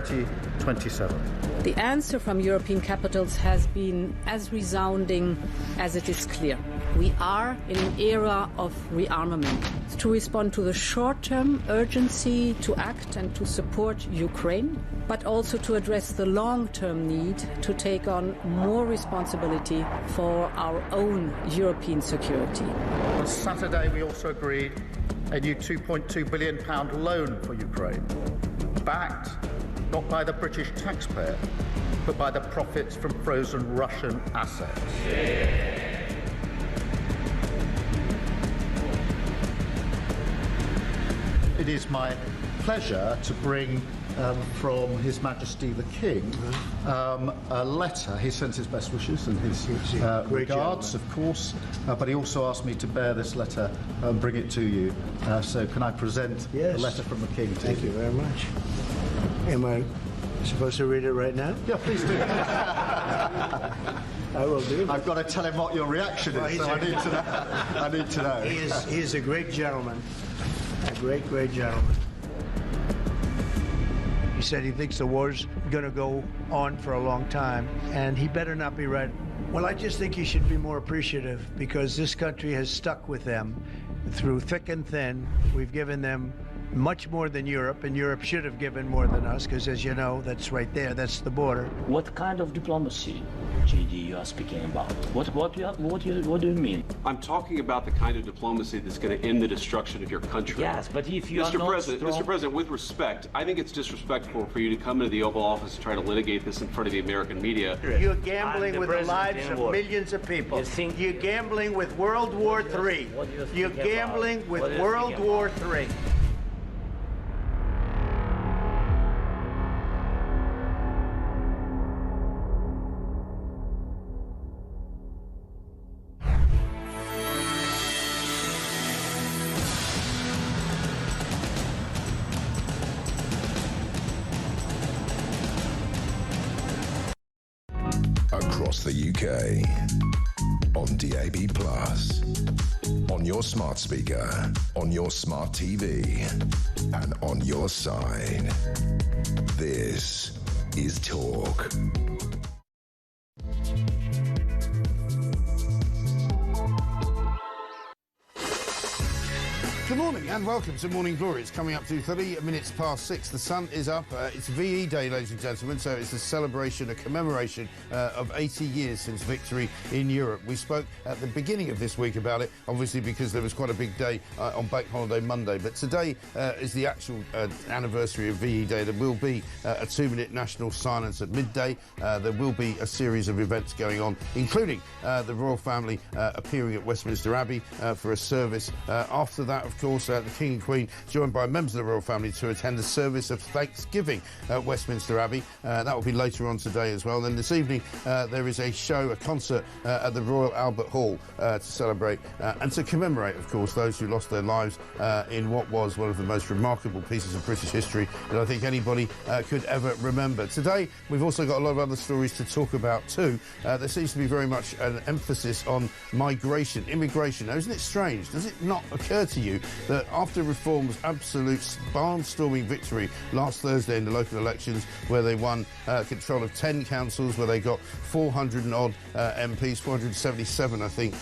2027. The answer from European capitals has been as resounding as it is clear. We are in an era of rearmament to respond to the short-term urgency to act and to support Ukraine, but also to address the long-term need to take on more responsibility for our own European security. On Saturday, we also agreed a new £2.2 billion loan for Ukraine, backed not by the British taxpayer, but by the profits from frozen Russian assets. It is my pleasure to bring from His Majesty the King a letter. He sends his best wishes and his regards, of course, but he also asked me to bear this letter and bring it to you. So can I present the letter from the King to you? Thank you very much. Am I supposed to read it right now? Yeah, please do. I will do. I've got to tell him what your reaction is, so I need to know. I need to know. He is a great gentleman. A great, great gentleman. He said he thinks the war's going to go on for a long time, and he better not be right. Well, I just think he should be more appreciative, because this country has stuck with them through thick and thin. We've given them much more than Europe, and Europe should have given more than us, because, as you know, that's right there, that's the border. What kind of diplomacy, JD, you are speaking about? What do you mean? I'm talking about the kind of diplomacy that's going to end the destruction of your country. Yes, but if you are not Mr. President, with respect, I think it's disrespectful for you to come into the Oval Office and try to litigate this in front of the American media. You're gambling with the lives of millions of people. You're gambling with World War III. You're gambling with World War III. Across the UK, on DAB+, on your smart speaker, on your smart TV, and on your side. This is Talk. Good morning and welcome to Morning Glory. It's coming up to 30 minutes past 6. The sun is up. It's VE Day, ladies and gentlemen, so it's a celebration, a commemoration of 80 years since victory in Europe. We spoke at the beginning of this week about it, obviously because there was quite a big day on Bank Holiday Monday, but today is the actual anniversary of VE Day. There will be a 2-minute national silence at midday. There will be a series of events going on, including the royal family appearing at Westminster Abbey for a service. After that, of course, the King and Queen, joined by members of the royal family, to attend the service of Thanksgiving at Westminster Abbey. That will be later on today as well. And then this evening, there is a show, a concert at the Royal Albert Hall to celebrate and to commemorate, of course, those who lost their lives in what was one of the most remarkable pieces of British history that I think anybody could ever remember. Today, we've also got a lot of other stories to talk about too. There seems to be very much an emphasis on migration, immigration. Now, isn't it strange? Does it not occur to you that after Reform's absolute barnstorming victory last Thursday in the local elections, where they won control of 10 councils, where they got 400 and odd MPs, 477, I think,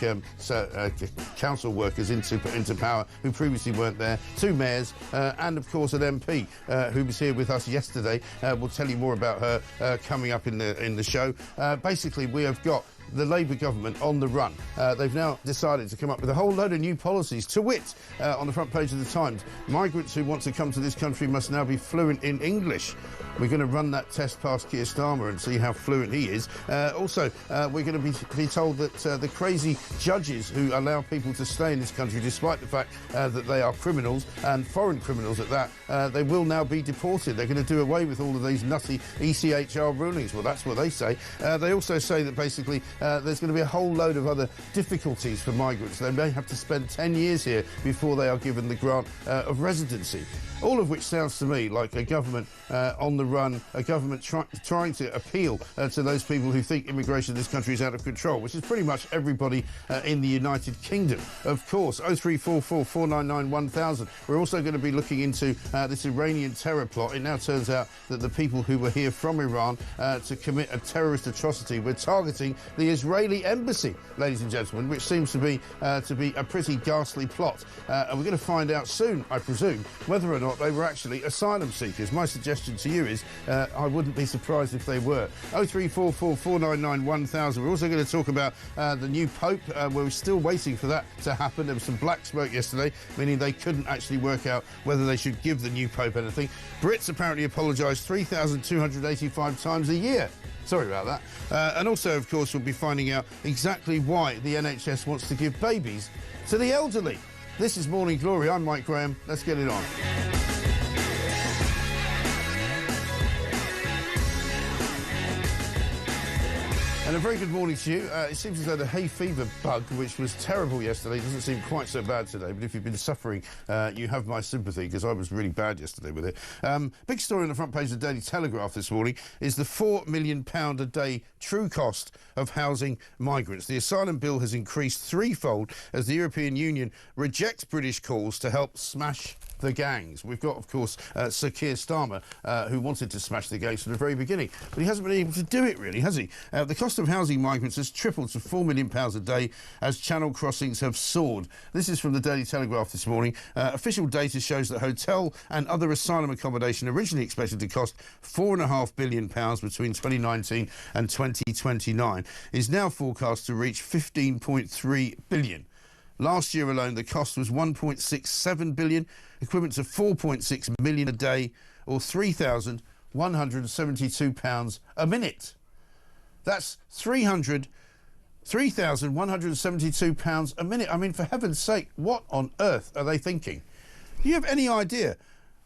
council workers into power who previously weren't there, 2 mayors, and of course an MP who was here with us yesterday. We'll tell you more about her coming up in the show. Basically, we have got the Labour government on the run. They've now decided to come up with a whole load of new policies, to wit, on the front page of the Times, migrants who want to come to this country must now be fluent in English. We're going to run that test past Keir Starmer and see how fluent he is. Also, we're going to be told that the crazy judges who allow people to stay in this country, despite the fact that they are criminals, and foreign criminals at that, they will now be deported. They're going to do away with all of these nutty ECHR rulings. Well, that's what they say. They also say that basically there's going to be a whole load of other difficulties for migrants. They may have to spend 10 years here before they are given the grant of residency. All of which sounds to me like a government on the the run, a government trying to appeal to those people who think immigration in this country is out of control, which is pretty much everybody in the United Kingdom. Of course, 0344 499 1000. We're also going to be looking into this Iranian terror plot. It now turns out that the people who were here from Iran to commit a terrorist atrocity were targeting the Israeli embassy, ladies and gentlemen, which seems to be a pretty ghastly plot. And we're going to find out soon, I presume, whether or not they were actually asylum seekers. My suggestion to you is I wouldn't be surprised if they were. 0344 499 1000. We're also going to talk about the new Pope. We're still waiting for that to happen. There was some black smoke yesterday, meaning they couldn't actually work out whether they should give the new Pope anything. Brits apparently apologise 3,285 times a year. Sorry about that. And also, of course, we'll be finding out exactly why the NHS wants to give babies to the elderly. This is Morning Glory. I'm Mike Graham. Let's get it on. And a very good morning to you. It seems as though the hay fever bug, which was terrible yesterday, doesn't seem quite so bad today. But if you've been suffering, you have my sympathy, because I was really bad yesterday with it. Big story on the front page of the Daily Telegraph this morning is the £4 million a day true cost of housing migrants. The asylum bill has increased threefold as the European Union rejects British calls to help smash the gangs. We've got, of course, Sir Keir Starmer, who wanted to smash the gangs from the very beginning, but he hasn't been able to do it, really, has he? The cost of housing migrants has tripled to £4 million a day as channel crossings have soared. This is from the Daily Telegraph this morning. Official data shows that hotel and other asylum accommodation originally expected to cost £4.5 billion between 2019 and 2029 is now forecast to reach £15.3 billion. Last year alone, the cost was £1.67 billion, equivalent to £4.6 million a day, or £3,172 a minute. That's £3,172 a minute. I mean, for heaven's sake, what on earth are they thinking? Do you have any idea?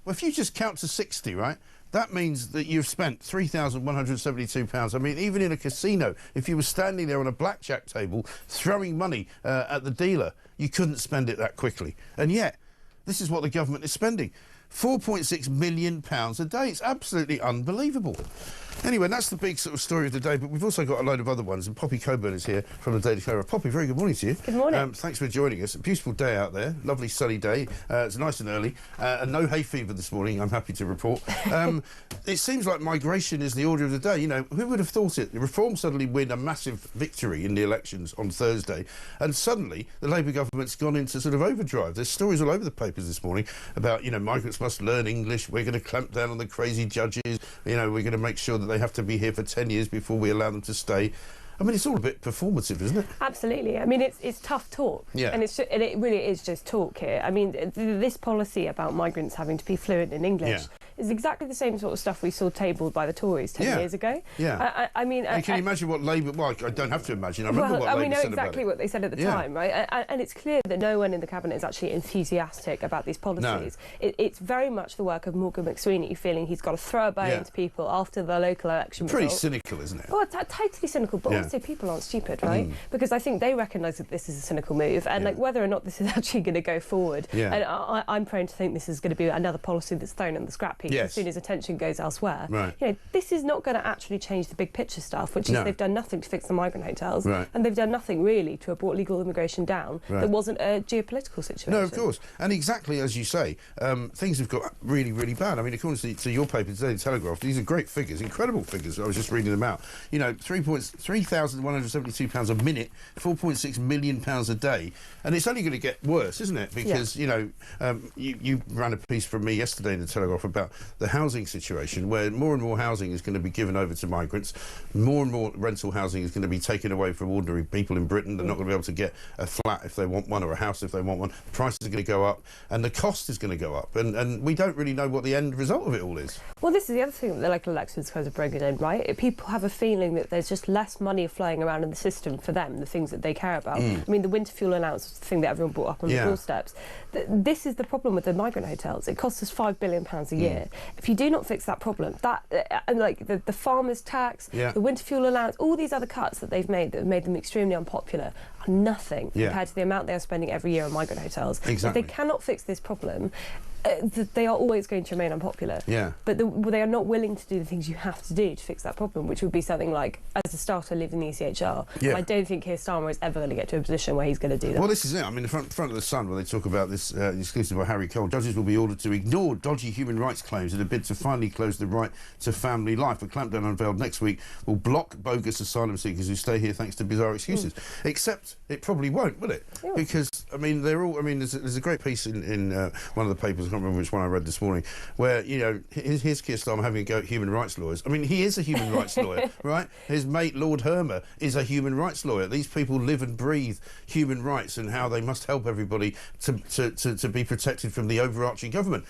Well, if you just count to 60, right, that means that you've spent £3,172. I mean, even in a casino, if you were standing there on a blackjack table throwing money at the dealer, you couldn't spend it that quickly. And yet, this is what the government is spending. £4.6 million a day. It's absolutely unbelievable. Anyway, that's the big sort of story of the day, but we've also got a load of other ones, and Poppy Coburn is here from the Daily Telegraph. Poppy, very good morning to you. Good morning. Thanks for joining us. A beautiful day out there, lovely sunny day. It's nice and early, and no hay fever this morning, I'm happy to report. It seems like migration is the order of the day. You know, who would have thought it? The Reform suddenly win a massive victory in the elections on Thursday, and suddenly the Labour government's gone into sort of overdrive. There's stories all over the papers this morning about, you know, migrants must learn English, we're going to clamp down on the crazy judges, you know, we're going to make sure that they have to be here for 10 years before we allow them to stay. I mean, it's all a bit performative, isn't it? Absolutely. I mean, it's tough talk. Yeah. And it really is just talk here. I mean, this policy about migrants having to be fluent in English is exactly the same sort of stuff we saw tabled by the Tories 10 years ago. Yeah. I mean... And can you imagine what Labour... Well, I don't have to imagine. I remember what Labour said about it. We know exactly what they said at the time, right? And it's clear that no one in the Cabinet is actually enthusiastic about these policies. No. It's very much the work of Morgan McSweeney, feeling he's got to throw a bone to people after the local election Pretty result. cynical, isn't it? Well, totally cynical, but also people aren't stupid, right? Because I think they recognise that this is a cynical move, and like whether or not this is actually going to go forward. And I'm prone to think this is going to be another policy that's thrown on the scrap heap as soon as attention goes elsewhere. Right. You know, this is not going to actually change the big picture stuff, which is they've done nothing to fix the migrant hotels, and they've done nothing really to have brought legal immigration down. That wasn't a geopolitical situation. No, of course. And exactly as you say, things have got really, really bad. I mean, according to your paper, the Daily Telegraph, these are great figures, incredible figures. I was just reading them out. You know, £3,172 a minute, £4.6 million a day, and it's only going to get worse, isn't it? Because you know, you ran a piece from me yesterday in the Telegraph about the housing situation, where more and more housing is going to be given over to migrants, more and more rental housing is going to be taken away from ordinary people in Britain. They're not going to be able to get a flat if they want one, or a house if they want one. The prices are going to go up, and the cost is going to go up, and we don't really know what the end result of it all is. Well, this is the other thing that the local elections kind of bringing in, right? People have a feeling that there's just less money flowing around in the system for them, the things that they care about. I mean, the winter fuel allowance was the thing that everyone brought up on the doorsteps. This is the problem with the migrant hotels. It costs us £5 billion a year. If you do not fix that problem, like the farmers' tax, the winter fuel allowance, all these other cuts that they've made that have made them extremely unpopular, are nothing compared to the amount they are spending every year on migrant hotels. Exactly. If they cannot fix this problem, they are always going to remain unpopular. Yeah. But they are not willing to do the things you have to do to fix that problem, which would be something like, as a starter, leave in the ECHR. Yeah. I don't think Keir Starmer is ever going to get to a position where he's going to do that. Well, this is it. I mean, the front of the Sun, where they talk about this exclusive by Harry Cole, judges will be ordered to ignore dodgy human rights claims in a bid to finally close the right to family life. A clampdown unveiled next week will block bogus asylum seekers who stay here thanks to bizarre excuses. Except it probably won't, will it? Yeah. Because, I mean, they're all... I mean, there's a great piece in one of the papers, I can't remember which one I read this morning, where, you know, here's Keir Starmer having a go at human rights lawyers. I mean, he is a human rights lawyer, right? His mate, Lord Hermer, is a human rights lawyer. These people live and breathe human rights and how they must help everybody to be protected from the overarching government.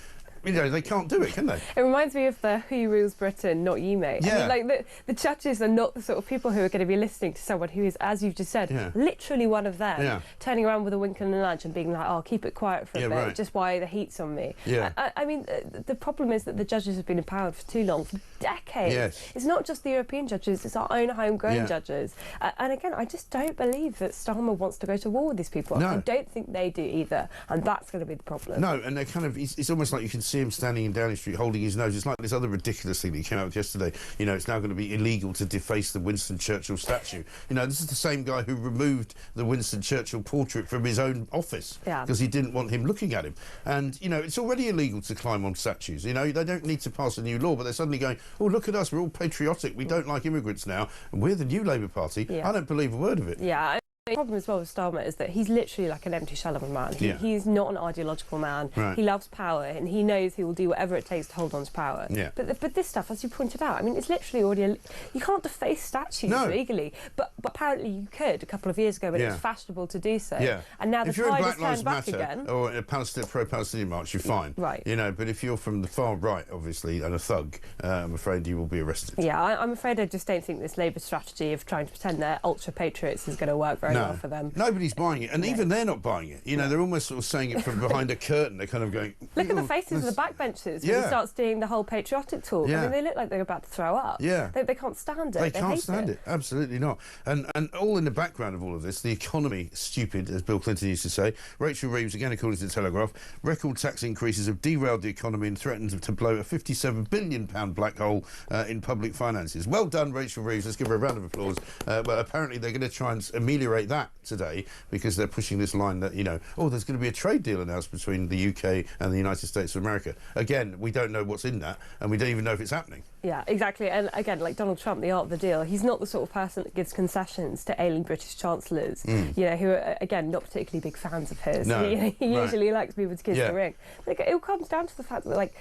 You know, they can't do it, can they? It reminds me of the Who Rules Britain, Not You, Mate. Yeah. I mean, like, the judges are not the sort of people who are going to be listening to someone who is, as you've just said, literally one of them, turning around with a wink and a nudge and being like, oh, keep it quiet for a bit, just while the heat's on me. Yeah. I mean, the problem is that the judges have been empowered for too long, for decades. Yes. It's not just the European judges, it's our own homegrown judges. And again, I just don't believe that Starmer wants to go to war with these people. No. I don't think they do either, and that's going to be the problem. No, and they're kind of... It's almost like you can see him standing in Downing Street holding his nose. It's like this other ridiculous thing that he came out with yesterday. You know, it's now going to be illegal to deface the Winston Churchill statue. You know, this is the same guy who removed the Winston Churchill portrait from his own office because he didn't want him looking at him. And, you know, it's already illegal to climb on statues. You know, they don't need to pass a new law, but they're suddenly going, oh, look at us, we're all patriotic, we don't like immigrants now, and we're the new Labour Party. I don't believe a word of it. Yeah. The problem as well with Starmer is that he's literally like an empty shell of a man. He's not an ideological man. Right. He loves power and he knows he will do whatever it takes to hold on to power. Yeah. But this stuff, as you pointed out, I mean, it's literally already... You can't deface statues legally, but apparently you could a couple of years ago when it was fashionable to do so. Yeah. And now the tide has turned back again. Or in a pro-Palestinian march, you're fine. Right. You know, but if you're from the far right, obviously, and a thug, I'm afraid you will be arrested. Yeah, I'm afraid I just don't think this Labour strategy of trying to pretend they're ultra-patriots is going to work very well for them. Nobody's buying it, and even they're not buying it. You know, they're almost sort of saying it from behind a curtain. They're kind of going... Look at the faces of the backbenchers when he starts doing the whole patriotic talk. I mean, they look like they're about to throw up. Yeah. They can't stand it. They can't stand it. Absolutely not. And all in the background of all of this, the economy stupid, as Bill Clinton used to say. Rachel Reeves, again according to the Telegraph, record tax increases have derailed the economy and threatened to blow a £57 billion black hole in public finances. Well done, Rachel Reeves. Let's give her a round of applause. Well, apparently they're going to try and ameliorate that today because they're pushing this line that, you know, oh, there's going to be a trade deal announced between the UK and the United States of America. Again, we don't know what's in that, and we don't even know if it's happening. Yeah, exactly. And again, like Donald Trump, the art of the deal, he's not the sort of person that gives concessions to ailing British chancellors, you know, who are, again, not particularly big fans of his. No. He usually likes people to kiss the ring. But it all comes down to the fact that, like,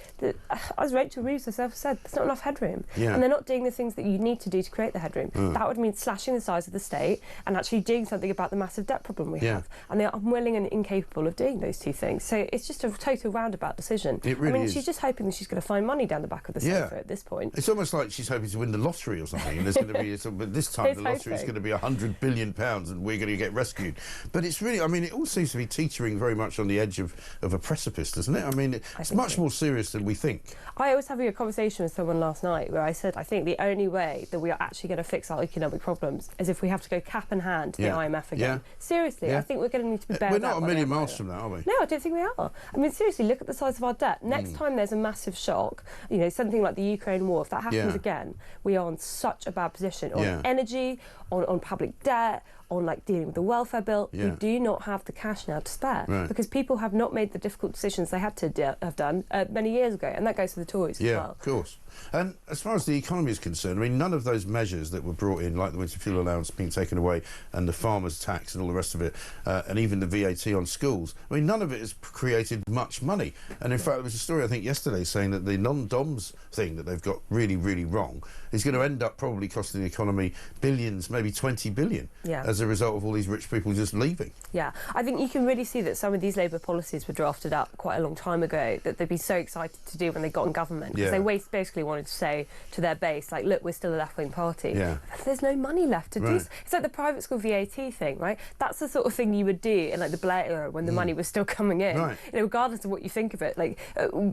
as Rachel Reeves herself said, there's not enough headroom. And they're not doing the things that you need to do to create the headroom. That would mean slashing the size of the state and actually doing something about the massive debt problem we have. And they're unwilling and incapable of doing those two things. So it's just a total roundabout decision. It really is. She's just hoping that she's going to find money down the back of the sofa at this point. It's almost like she's hoping to win the lottery or something, and there's going to be, but this time the lottery is going to be £100 billion and we're going to get rescued. But it's really, I mean, it all seems to be teetering very much on the edge of a precipice, doesn't it? I mean, it's much more serious than we think. I was having a conversation with someone last night where I said, I think the only way that we are actually going to fix our economic problems is if we have to go cap in hand to the IMF again. Seriously, I think we're going to need to be better. We're not a million miles from that, are we? No, I don't think we are. I mean, seriously, look at the size of our debt. Next time there's a massive shock, you know, something like the Ukraine war, if that happens again, we are in such a bad position on energy, on public debt, on like dealing with the welfare bill. We do not have the cash now to spare because people have not made the difficult decisions they had to have done many years ago, and that goes to the Tories as well. Yeah, of course. And as far as the economy is concerned, I mean, none of those measures that were brought in, like the winter fuel allowance being taken away and the farmers' tax and all the rest of it, and even the VAT on schools, I mean, none of it has created much money. And in fact, there was a story, I think, yesterday saying that the non-DOMS thing that they've got really, really wrong is going to end up probably costing the economy billions, maybe 20 billion, as a result of all these rich people just leaving. Yeah, I think you can really see that some of these Labour policies were drafted up quite a long time ago that they'd be so excited to do when they got in government, because they basically wanted to say to their base, like, look, we're still a left-wing party. But there's no money left to do. It's like the private school VAT thing, right? That's the sort of thing you would do in like the Blair era when the money was still coming in, you know, regardless of what you think of it. Like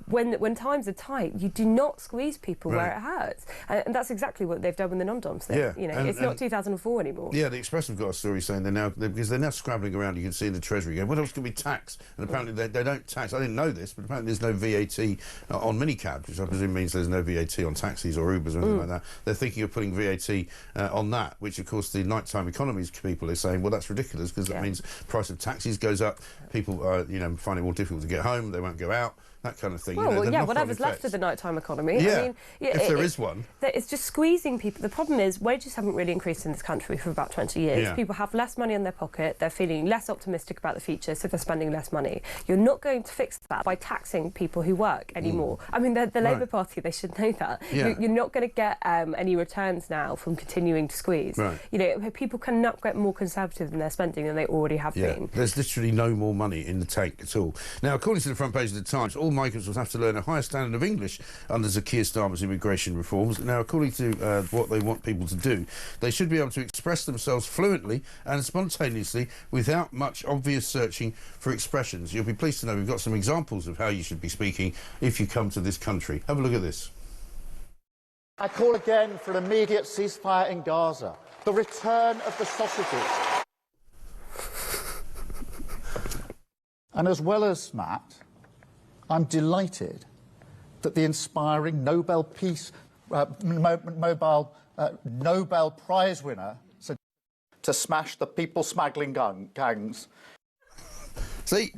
when times are tight, you do not squeeze people where it hurts. And that's exactly what they've done with the non-doms thing. Yeah. You know, it's not 2004 anymore. Yeah, the Express have got a story saying because they're now scrabbling around, you can see in the Treasury, going, what else can we tax? And apparently they don't tax. I didn't know this, but apparently there's no VAT on minicabs, which I presume means there's no VAT on taxis or Ubers or anything like that. They're thinking of putting VAT on that, which of course the nighttime economies people are saying, well, that's ridiculous because that means price of taxis goes up, people find it more difficult to get home, they won't go out, that kind of thing. Well, whatever's left of the nighttime economy. Yeah, I mean, if there is one. It's just squeezing people. The problem is wages haven't really increased in this country for about 20 years. Yeah. People have less money in their pocket, they're feeling less optimistic about the future, so they're spending less money. You're not going to fix that by taxing people who work anymore. I mean, the Labour Party, they should know that. Yeah. You're not going to get any returns now from continuing to squeeze. Right. You know, people cannot get more conservative in their spending than they already have been. There's literally no more money in the tank at all. Now, according to the front page of the Times, all migrants will have to learn a higher standard of English under Keir Starmer's immigration reforms. Now, according to what they want people to do, they should be able to express themselves fluently and spontaneously without much obvious searching for expressions. You'll be pleased to know we've got some examples of how you should be speaking if you come to this country. Have a look at this. I call again for an immediate ceasefire in Gaza, the return of the sausages. And as well as Matt, I'm delighted that the inspiring Nobel Nobel Prize winner said to smash the people smuggling gangs. See,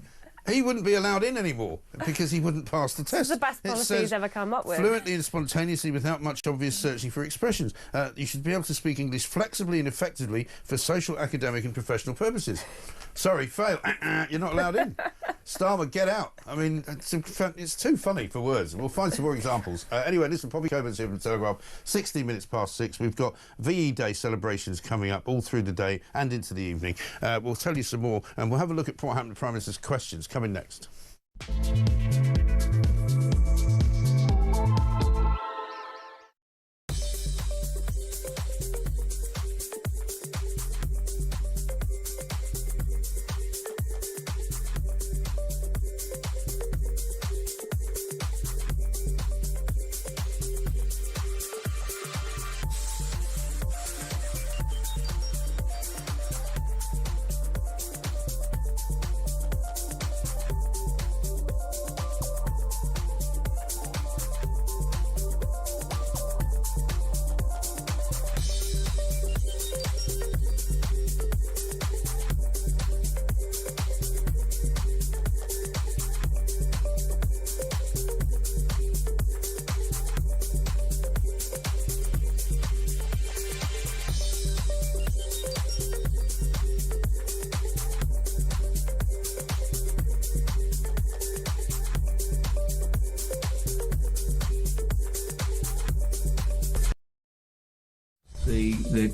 he wouldn't be allowed in anymore because he wouldn't pass the test. It's the best policy he's ever come up with. Fluently and spontaneously without much obvious searching for expressions. You should be able to speak English flexibly and effectively for social, academic and professional purposes. Sorry, fail. You're not allowed in. Starmer, get out. I mean, it's too funny for words. We'll find some more examples. Anyway, listen, Poppy Coburn's here from the Telegraph. 16 minutes past 6. We've got VE Day celebrations coming up all through the day and into the evening. We'll tell you some more, and we'll have a look at what happened to Prime Minister's questions coming next.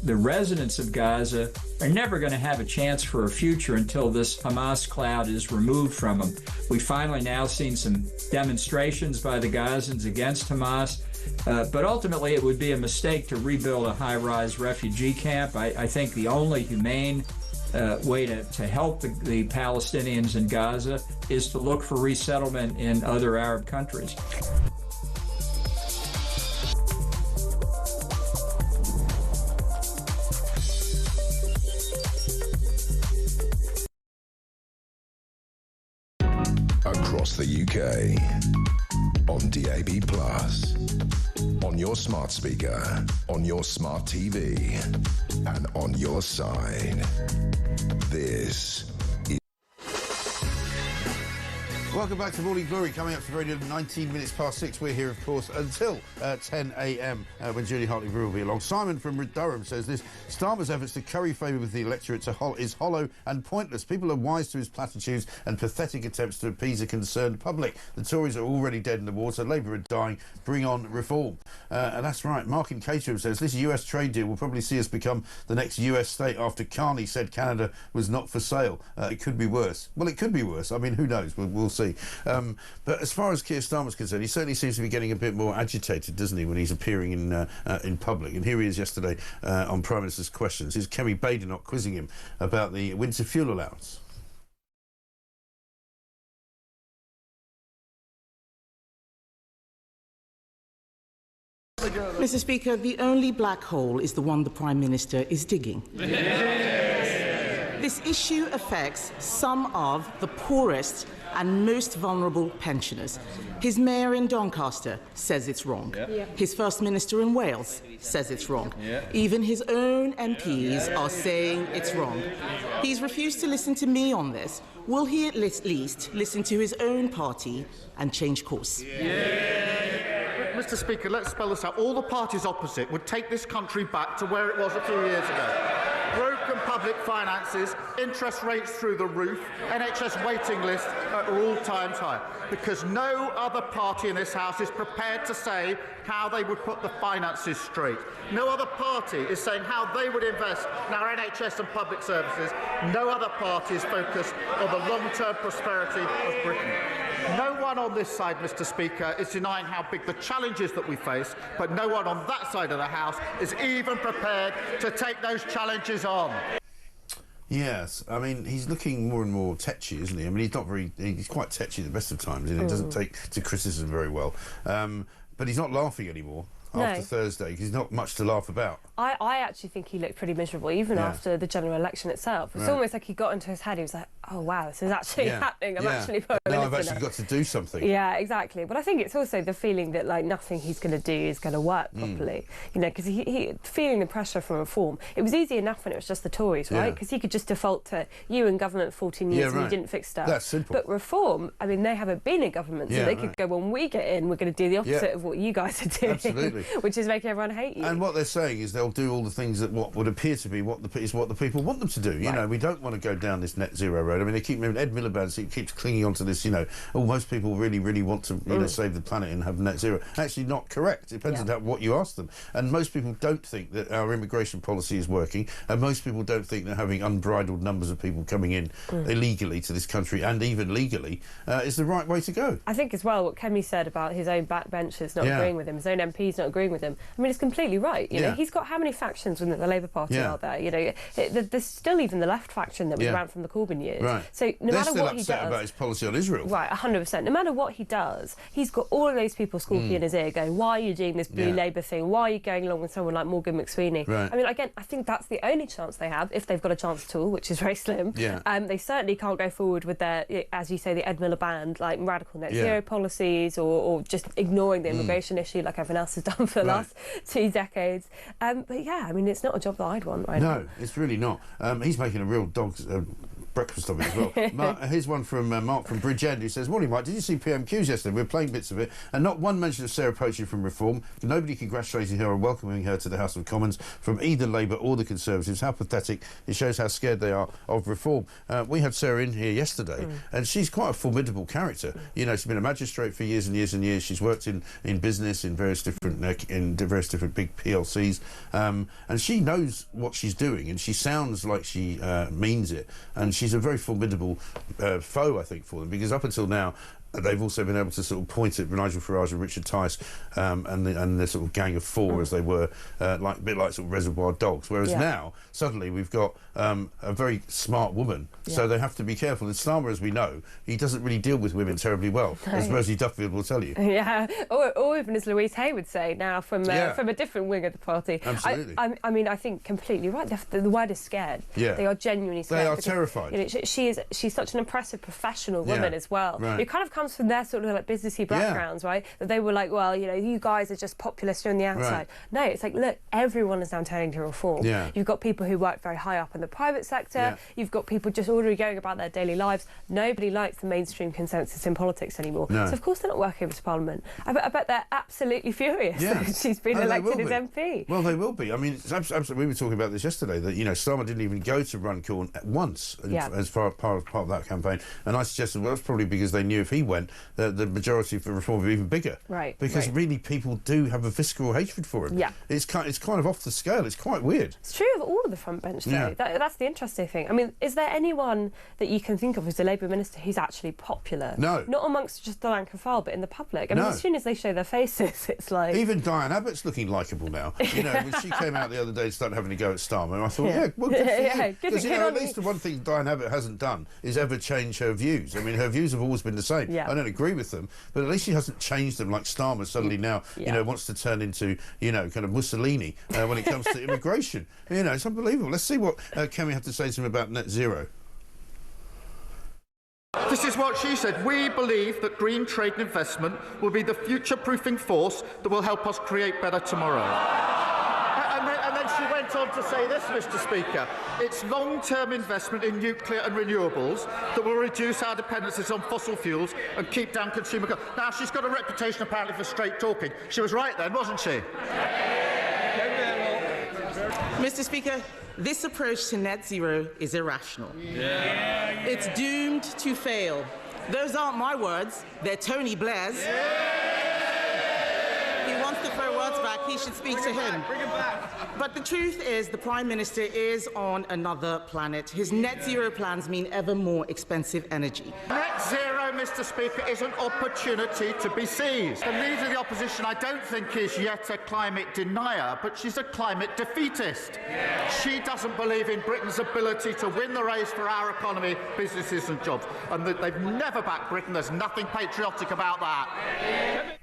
The residents of Gaza are never going to have a chance for a future until this Hamas cloud is removed from them. We finally now seen some demonstrations by the Gazans against Hamas, but ultimately it would be a mistake to rebuild a high-rise refugee camp. I think the only humane way to help the Palestinians in Gaza is to look for resettlement in other Arab countries. Across the UK, on DAB+, on your smart speaker, on your smart TV, and on your side. This is... Welcome back to Morning Glory, coming up for radio 19 minutes past 6. We're here, of course, until 10 a.m. When Julie Hartley-Brewer will be along. Simon from Durham says this: Starmer's efforts to curry favour with the electorate is hollow and pointless. People are wise to his platitudes and pathetic attempts to appease a concerned public. The Tories are already dead in the water. Labour are dying. Bring on reform. And that's right. Mark in Caterham says this US trade deal will probably see us become the next US state after Carney said Canada was not for sale. It could be worse. Well, it could be worse. I mean, who knows? We'll see. But as far as Keir Starmer's concerned, he certainly seems to be getting a bit more agitated, doesn't he, when he's appearing in public. And here he is yesterday on Prime Minister's Questions. Here's Kemi Badenoch quizzing him about the winter fuel allowance. The Mr. Speaker, the only black hole is the one the Prime Minister is digging. This issue affects some of the poorest and most vulnerable pensioners. His mayor in Doncaster says it's wrong. His First Minister in Wales says it's wrong. Even his own MPs are saying it's wrong. He's refused to listen to me on this. Will he at least listen to his own party and change course? Mr. Speaker, let's spell this out. All the parties opposite would take this country back to where it was a few years ago. Broken public finances, interest rates through the roof, NHS waiting lists at all-time high. Because no other party in this House is prepared to say how they would put the finances straight. No other party is saying how they would invest in our NHS and public services. No other party is focused on the long-term prosperity of Britain. No one on this side, Mr. Speaker, is denying how big the challenges that we face, but no one on that side of the House is even prepared to take those challenges on. Yes, I mean, he's looking more and more tetchy, isn't he? I mean, he's quite tetchy at the best of times, and he doesn't take to criticism very well. But he's not laughing anymore after Thursday, because he's not much to laugh about. I actually think he looked pretty miserable, even after the general election itself. It's almost like he got into his head. He was like, oh, wow, this is actually happening. I'm actually Prime Minister I've actually got to do something. Yeah, exactly. But I think it's also the feeling that, like, nothing he's going to do is going to work properly. You know, because he feeling the pressure from reform. It was easy enough when it was just the Tories, right? Because he could just default to you in government 14 years and you didn't fix stuff. That's simple. But reform, I mean, they haven't been in government, so they could go, when we get in, we're going to do the opposite of what you guys are doing. Absolutely. Which is making everyone hate you. And what they're saying is they'll do all the things that what would appear to be what the people want them to do. You know, we don't want to go down this net zero road. I mean, they keep Ed Miliband keeps clinging on to this. You know, most people really want to save the planet and have net zero. Actually, not correct. It depends on what you ask them. And most people don't think that our immigration policy is working. And most people don't think that having unbridled numbers of people coming in illegally to this country and even legally is the right way to go. I think as well what Kemi said about his own backbenchers not agreeing with him, his own MPs not agreeing with him. I mean, it's completely right. You know, he's got how many factions within the Labour Party out there? You know, there's still even the left faction that was around from the Corbyn years. Right. So no matter what he does, they're still upset about his policy on Israel. Right, 100%. No matter what he does, he's got all of those people squawking in his ear, going, "Why are you doing this blue Labour thing? Why are you going along with someone like Morgan McSweeney?" Right. I mean, again, I think that's the only chance they have, if they've got a chance at all, which is very slim. They certainly can't go forward with their, as you say, the Ed Miliband, like radical net zero policies, or just ignoring the immigration issue like everyone else has done for the last 2 decades. But yeah, I mean, it's not a job that I'd want right now. No, it's really not. He's making a real dog's breakfast of it as well. Here's one from Mark from Bridgend, who says, "Morning, Mike. Did you see PMQs yesterday? We were playing bits of it, and not one mention of Sarah Poetry from Reform. Nobody congratulating her or welcoming her to the House of Commons from either Labour or the Conservatives. How pathetic. It shows how scared they are of reform." We had Sarah in here yesterday, and she's quite a formidable character. You know, she's been a magistrate for years and years and years. She's worked in business in various different big PLCs, and she knows what she's doing, and she sounds like she means it, and she's a very formidable foe, I think, for them, because up until now they've also been able to sort of point at Nigel Farage and Richard Tice and the sort of gang of four, as they were, a bit like sort of Reservoir Dogs. Whereas now, suddenly, we've got a very smart woman, so they have to be careful. And Starmer, as we know, he doesn't really deal with women terribly well, as Rosie Duffield will tell you. Yeah, or even as Louise Hay would say now from a different wing of the party. Absolutely. I mean, I think completely right. The word is scared. Yeah. They are genuinely scared. They are terrified. You know, she's such an impressive professional woman as well. Right. It kind of comes from their sort of like businessy backgrounds, right? That they were like, well, you know, you guys are just populist on the outside. Right. No, it's like, look, everyone is now turning to reform. Yeah. You've got people who work very high up in the private sector. Yeah. You've got people just already going about their daily lives. Nobody likes the mainstream consensus in politics anymore. No. So of course they're not working over to Parliament. I bet they're absolutely furious that she's been elected as MP. Well, they will be. I mean, it's absolutely. We were talking about this yesterday, that, you know, Starmer didn't even go to Runcorn once as part of that campaign, and I suggested, well, that's probably because they knew if he went, the majority for reform would be even bigger. Right. Because really people do have a visceral hatred for him. Yeah. It's kind of off the scale. It's quite weird. It's true of all of the front bench, though. Yeah. That's the interesting thing. I mean, is there anyone that you can think of as a Labour minister who's actually popular? No. Not amongst just the rank and file, but in the public. I mean, as soon as they show their faces, it's like... Even Diane Abbott's looking likeable now. You know, when she came out the other day and started having to go at Starmer, and I thought, well, good for you. Because, you know, at least the one thing Diane Abbott hasn't done is ever change her views. I mean, her views have always been the same. I don't agree with them, but at least he hasn't changed them like Starmer suddenly now, you know, wants to turn into, you know, kind of Mussolini when it comes to immigration. You know, it's unbelievable. Let's see what Kemi had to say to him about net zero. This is what she said. We believe that green trade and investment will be the future-proofing force that will help us create better tomorrow. And then she went on to say this, Mr. Speaker. It's long-term investment in nuclear and renewables that will reduce our dependencies on fossil fuels and keep down consumer costs. Now, she's got a reputation apparently for straight talking. She was right then, wasn't she? Mr. Speaker, this approach to net zero is irrational. It's doomed to fail. Those aren't my words, they're Tony Blair's. He wants to throw words back, he should speak to him. Bring him back. But the truth is, the Prime Minister is on another planet. His net zero plans mean ever more expensive energy. Net zero, Mr. Speaker, is an opportunity to be seized. The Leader of the Opposition, I don't think, is yet a climate denier, but she's a climate defeatist. She doesn't believe in Britain's ability to win the race for our economy, businesses and jobs. And they've never backed Britain. There's nothing patriotic about that.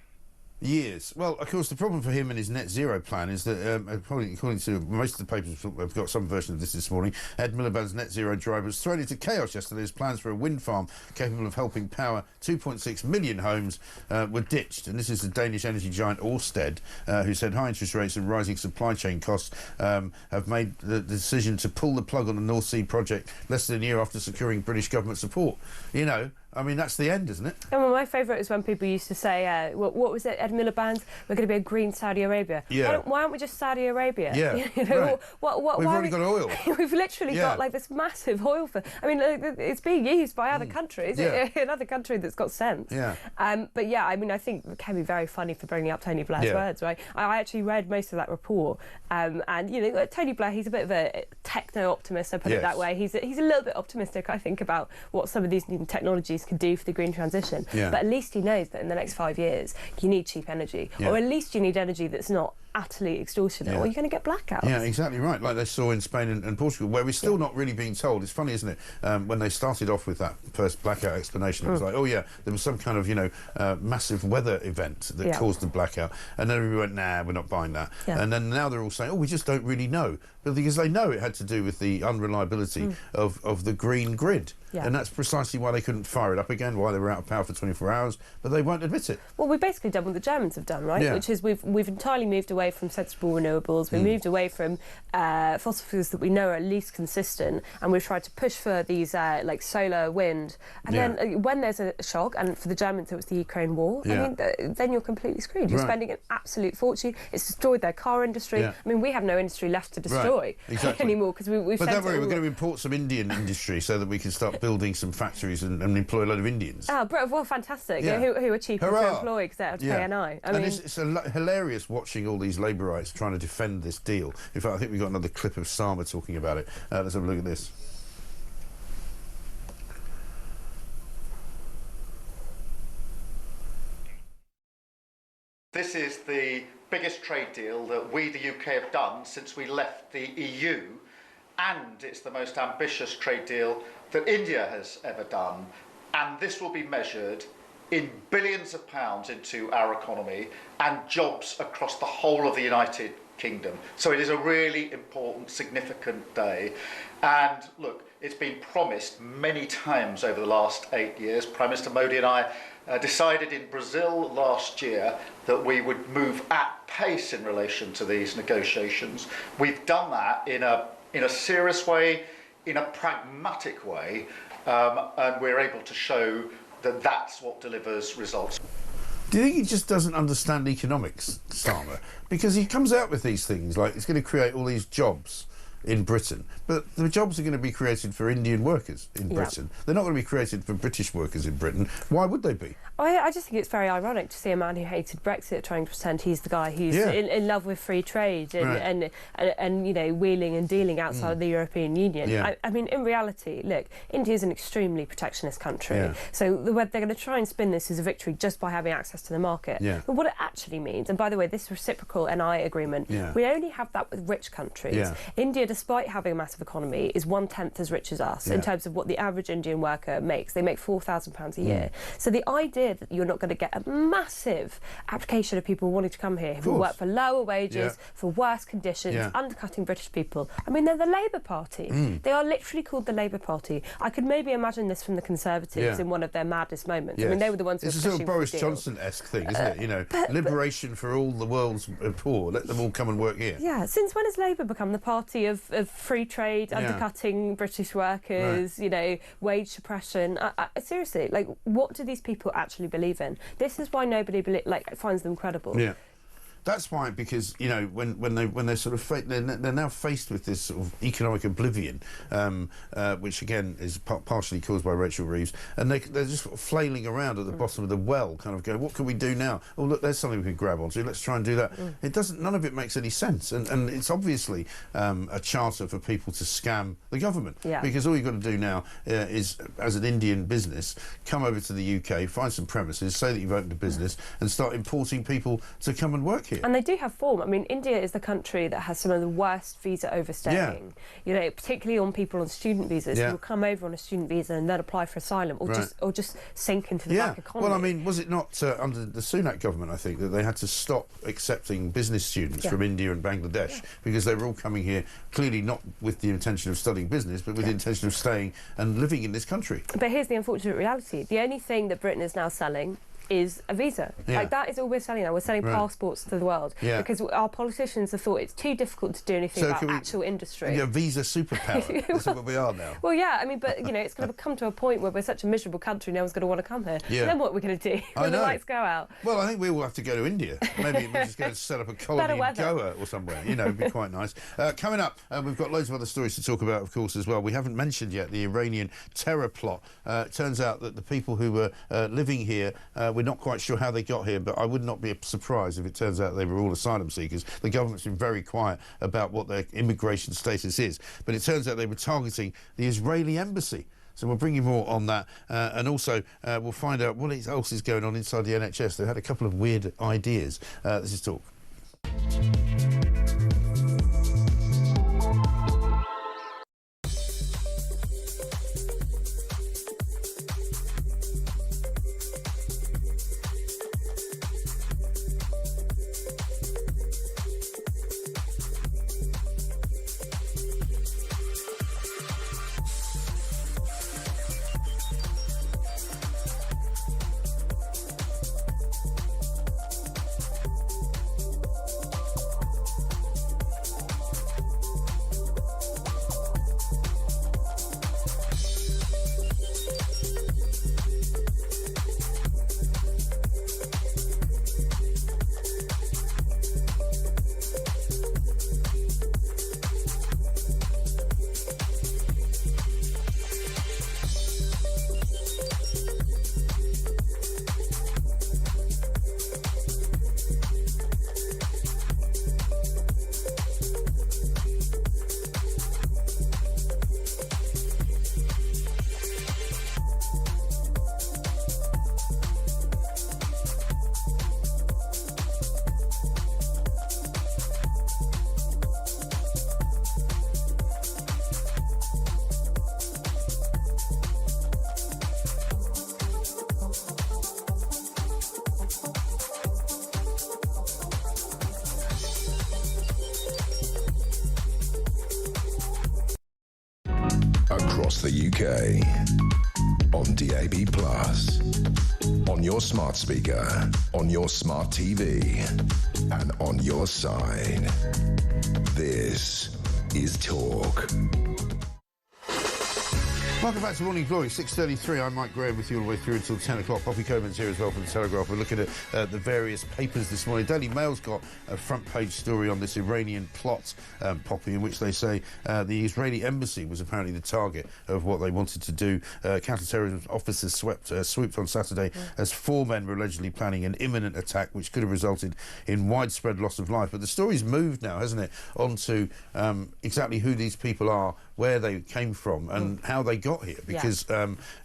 Years. Well, of course, the problem for him and his net zero plan is that, according to most of the papers, have got some version of this morning, Ed Miliband's net zero drive was thrown into chaos yesterday as plans for a wind farm capable of helping power 2.6 million homes were ditched. And this is the Danish energy giant Ørsted, who said high interest rates and rising supply chain costs have made the decision to pull the plug on the North Sea project less than a year after securing British government support. You know, I mean, that's the end, isn't it? And well, my favourite is when people used to say, what was it, Ed Miliband's, we're going to be a green Saudi Arabia. Yeah. Why aren't we just Saudi Arabia? Yeah, you know, right. We've already got oil. We've literally got, like, this massive oil for... I mean, it's being used by other countries, another country that's got sense. Yeah. But, yeah, I mean, I think it can be very funny for bringing up Tony Blair's words, right? I actually read most of that report, and, you know, Tony Blair, he's a bit of a techno-optimist, I put it that way. He's a little bit optimistic, I think, about what some of these new technologies could do for the green transition. But at least he knows that in the next 5 years you need cheap energy, or at least you need energy that's not utterly extortionate, or you're going to get blackouts. Yeah, exactly right, like they saw in Spain and Portugal, where we're still not really being told. It's funny, isn't it, when they started off with that first blackout explanation, it was like, oh yeah, there was some kind of, you know, massive weather event that caused the blackout, and then we went, nah, we're not buying that. And then now they're all saying, oh, we just don't really know, but because they know it had to do with the unreliability of the green grid. And that's precisely why they couldn't fire it up again, why they were out of power for 24 hours, but they won't admit it. Well, we've basically done what the Germans have done, right? Which is we've entirely moved away from sensible renewables, we moved away from fossil fuels that we know are at least consistent, and we've tried to push for these like solar, wind, and then when there's a shock, and for the Germans it was the Ukraine war, I mean, then you're completely screwed. You're spending an absolute fortune. It's destroyed their car industry. I mean, we have no industry left to destroy anymore, because we've... But don't worry, we're going to import some Indian industry so that we can start building some factories and employ a lot of Indians. Oh, well, fantastic. Who are cheaper to employ because they have to pay NI. I mean, it's hilarious watching all these Labourites trying to defend this deal. In fact, I think we've got another clip of Starmer talking about it. Let's have a look at this. This is the biggest trade deal that we, the UK, have done since we left the EU, and it's the most ambitious trade deal that India has ever done, and this will be measured in billions of pounds into our economy and jobs across the whole of the United Kingdom. So it is a really important, significant day. And look, it's been promised many times over the last 8 years. Prime Minister Modi and I decided in Brazil last year that we would move at pace in relation to these negotiations. We've done that in a serious way, in a pragmatic way, and we're able to show that that's what delivers results. Do you think he just doesn't understand economics, Starmer? Because he comes out with these things like it's going to create all these jobs in Britain, but the jobs are going to be created for Indian workers in Britain. They're not going to be created for British workers in Britain. Why would they be? I just think it's very ironic to see a man who hated Brexit trying to pretend he's the guy who's in love with free trade and you know, wheeling and dealing outside of the European Union. I mean, in reality, look, India is an extremely protectionist country, so they're going to try and spin this as a victory just by having access to the market. But what it actually means, and by the way, this reciprocal NI agreement, we only have that with rich countries. India despite having a massive economy, is 1/10 as rich as us in terms of what the average Indian worker makes. They make £4,000 a year. So the idea that you're not going to get a massive application of people wanting to come here who work for lower wages, for worse conditions, undercutting British people. I mean, they're the Labour Party. They are literally called the Labour Party. I could maybe imagine this from the Conservatives in one of their maddest moments. I mean, they were the ones who were pushing for Boris Johnson-esque thing, isn't it? You know, liberation for all the world's poor. Let them all come and work here. Yeah. Since when has Labour become the party of free trade, undercutting British workers, you know, wage suppression? Seriously, like, what do these people actually believe in? This is why nobody finds them credible. Yeah. That's why, because, you know, when they're sort of they're now faced with this sort of economic oblivion, which again is partially caused by Rachel Reeves, and they're just sort of flailing around at the bottom of the well, kind of going, what can we do now? Oh, look, there's something we can grab onto. Let's try and do that. It doesn't. None of it makes any sense, and it's obviously a charter for people to scam the government. Because all you've got to do now is, as an Indian business, come over to the UK, find some premises, say that you've opened a business, and start importing people to come and work here. And they do have form. I mean, India is the country that has some of the worst visa overstaying. You know, particularly on people on student visas who will come over on a student visa and then apply for asylum, or just sink into the black economy. Well, I mean, was it not under the Sunak government, I think, that they had to stop accepting business students from India and Bangladesh because they were all coming here clearly not with the intention of studying business, but with the intention of staying and living in this country. But here's the unfortunate reality: the only thing that Britain is now selling is a visa. Like, that is all we're selling now. We're selling passports to the world because our politicians have thought it's too difficult to do anything about actual industry. A visa superpower. That's what we are now. Well, yeah, I mean, but, you know, it's going to come to a point where we're such a miserable country, no one's going to want to come here. And then what are we going to do when the lights go out? Well, I think we will have to go to India. Maybe we're just going to set up a colony in Goa or somewhere. You know, it'd be quite nice. Coming up, we've got loads of other stories to talk about, of course, as well. We haven't mentioned yet the Iranian terror plot. It turns out that the people who were living here, we're not quite sure how they got here, but I would not be surprised if it turns out they were all asylum seekers. The government's been very quiet about what their immigration status is, but it turns out they were targeting the Israeli embassy. So we'll bring you more on that, and also we'll find out what else is going on inside the NHS. They've had a couple of weird ideas. This is Talk. Across the UK, on DAB+, on your smart speaker, on your smart TV, and on your side. This is Talk. Welcome back to Morning Glory, 6:33. I'm Mike Graham with you all the way through until 10 o'clock. Poppy Coleman's here as well from The Telegraph. We're looking at the various papers this morning. Daily Mail's got a front-page story on this Iranian plot, Poppy, in which they say the Israeli embassy was apparently the target of what they wanted to do. Counter-terrorism officers swooped on Saturday as 4 men were allegedly planning an imminent attack which could have resulted in widespread loss of life. But the story's moved now, hasn't it, onto exactly who these people are, where they came from and how they got here, because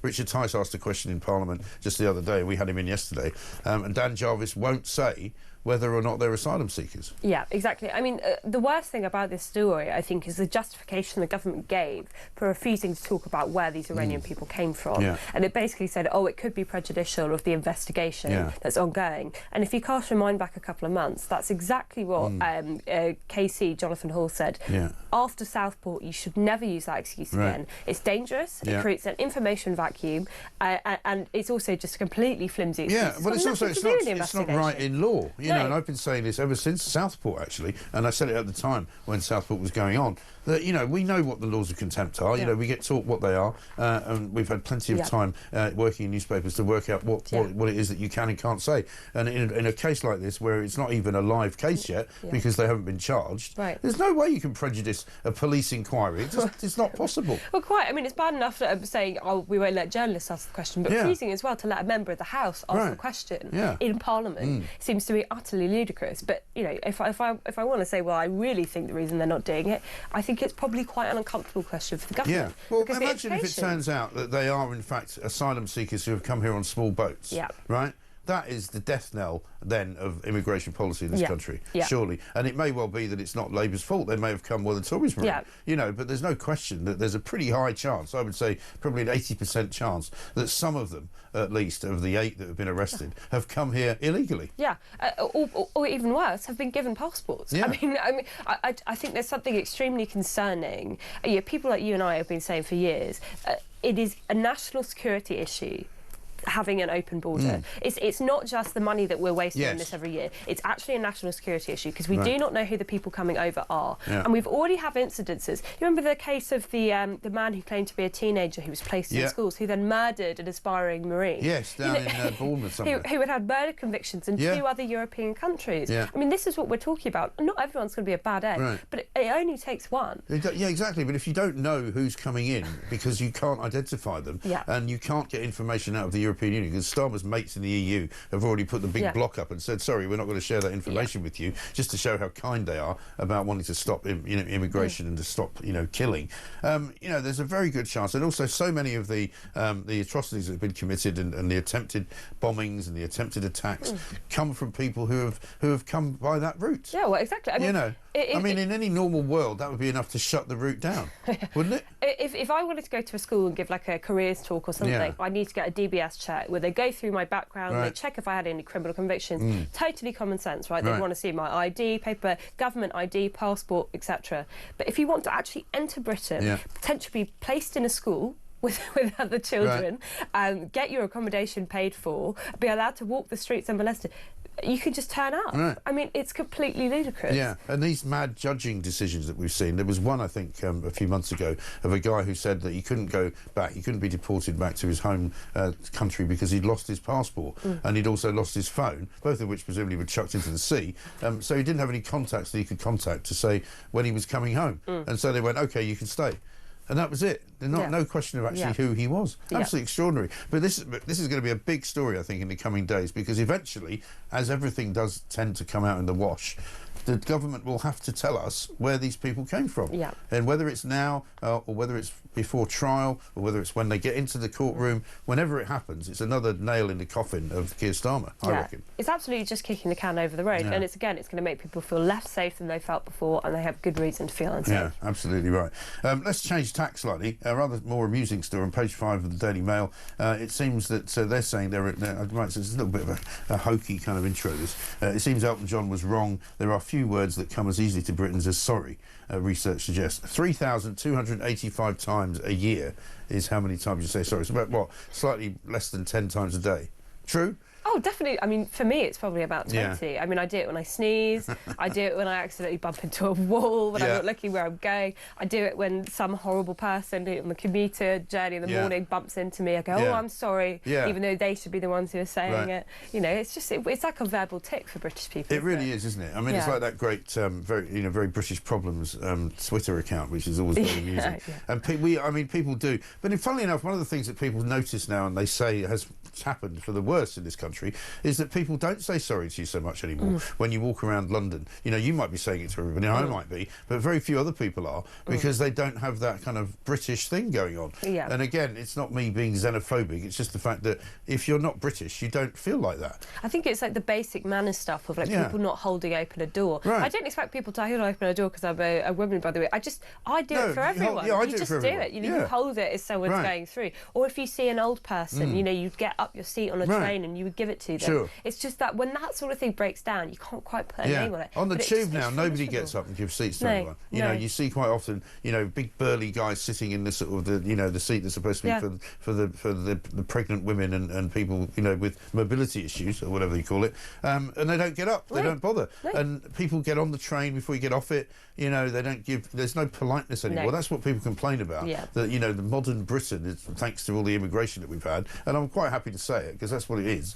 Richard Tice asked a question in Parliament just the other day. We had him in yesterday, and Dan Jarvis won't say whether or not they're asylum seekers. Yeah, exactly. I mean, the worst thing about this story, I think, is the justification the government gave for refusing to talk about where these Iranian people came from. Yeah. And it basically said, oh, it could be prejudicial of the investigation that's ongoing. And if you cast your mind back a couple of months, that's exactly what KC, Jonathan Hall, said. Yeah. After Southport, you should never use that excuse again. It's dangerous, it creates an information vacuum, and it's also just completely flimsy. Yeah, well, it's also it's not right in law, you know. And I've been saying this ever since Southport, actually, and I said it at the time when Southport was going on. That, you know, we know what the laws of contempt are. You know, we get taught what they are, and we've had plenty of time working in newspapers to work out what it is that you can and can't say. And in a case like this, where it's not even a live case yet because they haven't been charged, there's no way you can prejudice a police inquiry. It's not possible. Well, quite. I mean, it's bad enough saying, oh, we won't let journalists ask the question, but refusing as well to let a member of the House ask the question in Parliament seems to be utterly ludicrous. But, you know, if I want to say, well, I really think the reason they're not doing it, I think it's probably quite an uncomfortable question for the government. Yeah, well, imagine if it turns out that they are, in fact, asylum seekers who have come here on small boats, right? That is the death knell, then, of immigration policy in this country, surely. And it may well be that it's not Labour's fault. They may have come while the Tories were in, you know, but there's no question that there's a pretty high chance, I would say probably an 80% chance, that some of them, at least, of the 8 that have been arrested, have come here illegally. Yeah, or even worse, have been given passports. Yeah. I think there's something extremely concerning. People like you and I have been saying for years, it is a national security issue having an open border. It's not just the money that we're wasting on this every year. It's actually a national security issue because we do not know who the people coming over are. And we've already have incidences. You remember the case of the man who claimed to be a teenager who was placed in schools, who then murdered an aspiring Marine? Yes, down in Bournemouth somewhere. Who had had murder convictions in 2 other European countries. I mean, this is what we're talking about. Not everyone's going to be a bad egg, but it only takes one. Yeah, exactly. But if you don't know who's coming in because you can't identify them and you can't get information out of the European Union, because Starmer's mates in the EU have already put the big block up and said, sorry, we're not going to share that information with you, just to show how kind they are about wanting to stop immigration and to stop killing. You know, there's a very good chance, and also so many of the atrocities that have been committed and the attempted bombings and the attempted attacks come from people who have come by that route. Yeah, well, exactly. I mean, in any normal world, that would be enough to shut the route down, wouldn't it? If I wanted to go to a school and give like a careers talk or something, I need to get a DBS check where they go through my background, they check if I had any criminal convictions. Totally common sense, right? They want to see my ID, paper, government ID, passport, etc. But if you want to actually enter Britain, potentially be placed in a school with other children, get your accommodation paid for, be allowed to walk the streets unmolested, you can just turn up. I mean, it's completely ludicrous. Yeah, and these mad judging decisions that we've seen, there was one, I think, a few months ago, of a guy who said that he couldn't go back, he couldn't be deported back to his home country because he'd lost his passport and he'd also lost his phone, both of which presumably were chucked into the sea. So he didn't have any contacts that he could contact to say when he was coming home. And so they went, OK, you can stay. And that was it. No question of actually who he was. Absolutely extraordinary. But this is going to be a big story, I think, in the coming days, because eventually, as everything does tend to come out in the wash, the government will have to tell us where these people came from. And whether it's now or whether it's before trial or whether it's when they get into the courtroom, whenever it happens, it's another nail in the coffin of Keir Starmer, I reckon. It's absolutely just kicking the can over the road. And it's going to make people feel less safe than they felt before, and they have good reason to feel unsafe. Yeah, absolutely right. Let's change tack slightly. A rather more amusing story on page 5 of the Daily Mail. It seems that they're saying it's a little bit of a hokey kind of intro, this. It seems Elton John was wrong. There are few words that come as easily to Britons as sorry, research suggests. 3,285 times a year is how many times you say sorry. It's about, what, slightly less than 10 times a day. True? Oh, definitely. I mean, for me, it's probably about 20. I mean, I do it when I sneeze. I do it when I accidentally bump into a wall, when I'm not looking where I'm going. I do it when some horrible person on the commuter journey in the morning bumps into me. I go, oh, I'm sorry, even though they should be the ones who are saying it. You know, it's just, it's like a verbal tick for British people. It really is, isn't it? I mean, it's like that great, very British Problems Twitter account, which is always very amusing. And people do. But funnily enough, one of the things that people notice now and they say has happened for the worse in this country country is that people don't say sorry to you so much anymore when you walk around London. You know, you might be saying it to everybody, I might be, but very few other people are, because they don't have that kind of British thing going on. Yeah. And again, it's not me being xenophobic, it's just the fact that if you're not British, you don't feel like that. I think it's like the basic manners stuff of like people not holding open a door. Right. I don't expect people to hold open a door because I'm a woman, by the way. I do it for everyone. I you do just it for everyone. do it. You know, you hold it as someone's going through. Or if you see an old person, you know, you get up your seat on a train and you would give it to them. Sure. It's just that when that sort of thing breaks down, you can't quite put a name on it. On the But tube now, nobody gets up and gives seats to anyone. You know, you see quite often, you know, big burly guys sitting in the sort of the, you know, the seat that's supposed to be for the pregnant women and people, you know, with mobility issues or whatever you call it, and they don't get up, they don't bother. And people get on the train before you get off it. You know, they don't give. There's no politeness anymore. That's what people complain about. That, you know, the modern Britain, is, thanks to all the immigration that we've had, and I'm quite happy to say it because that's what it is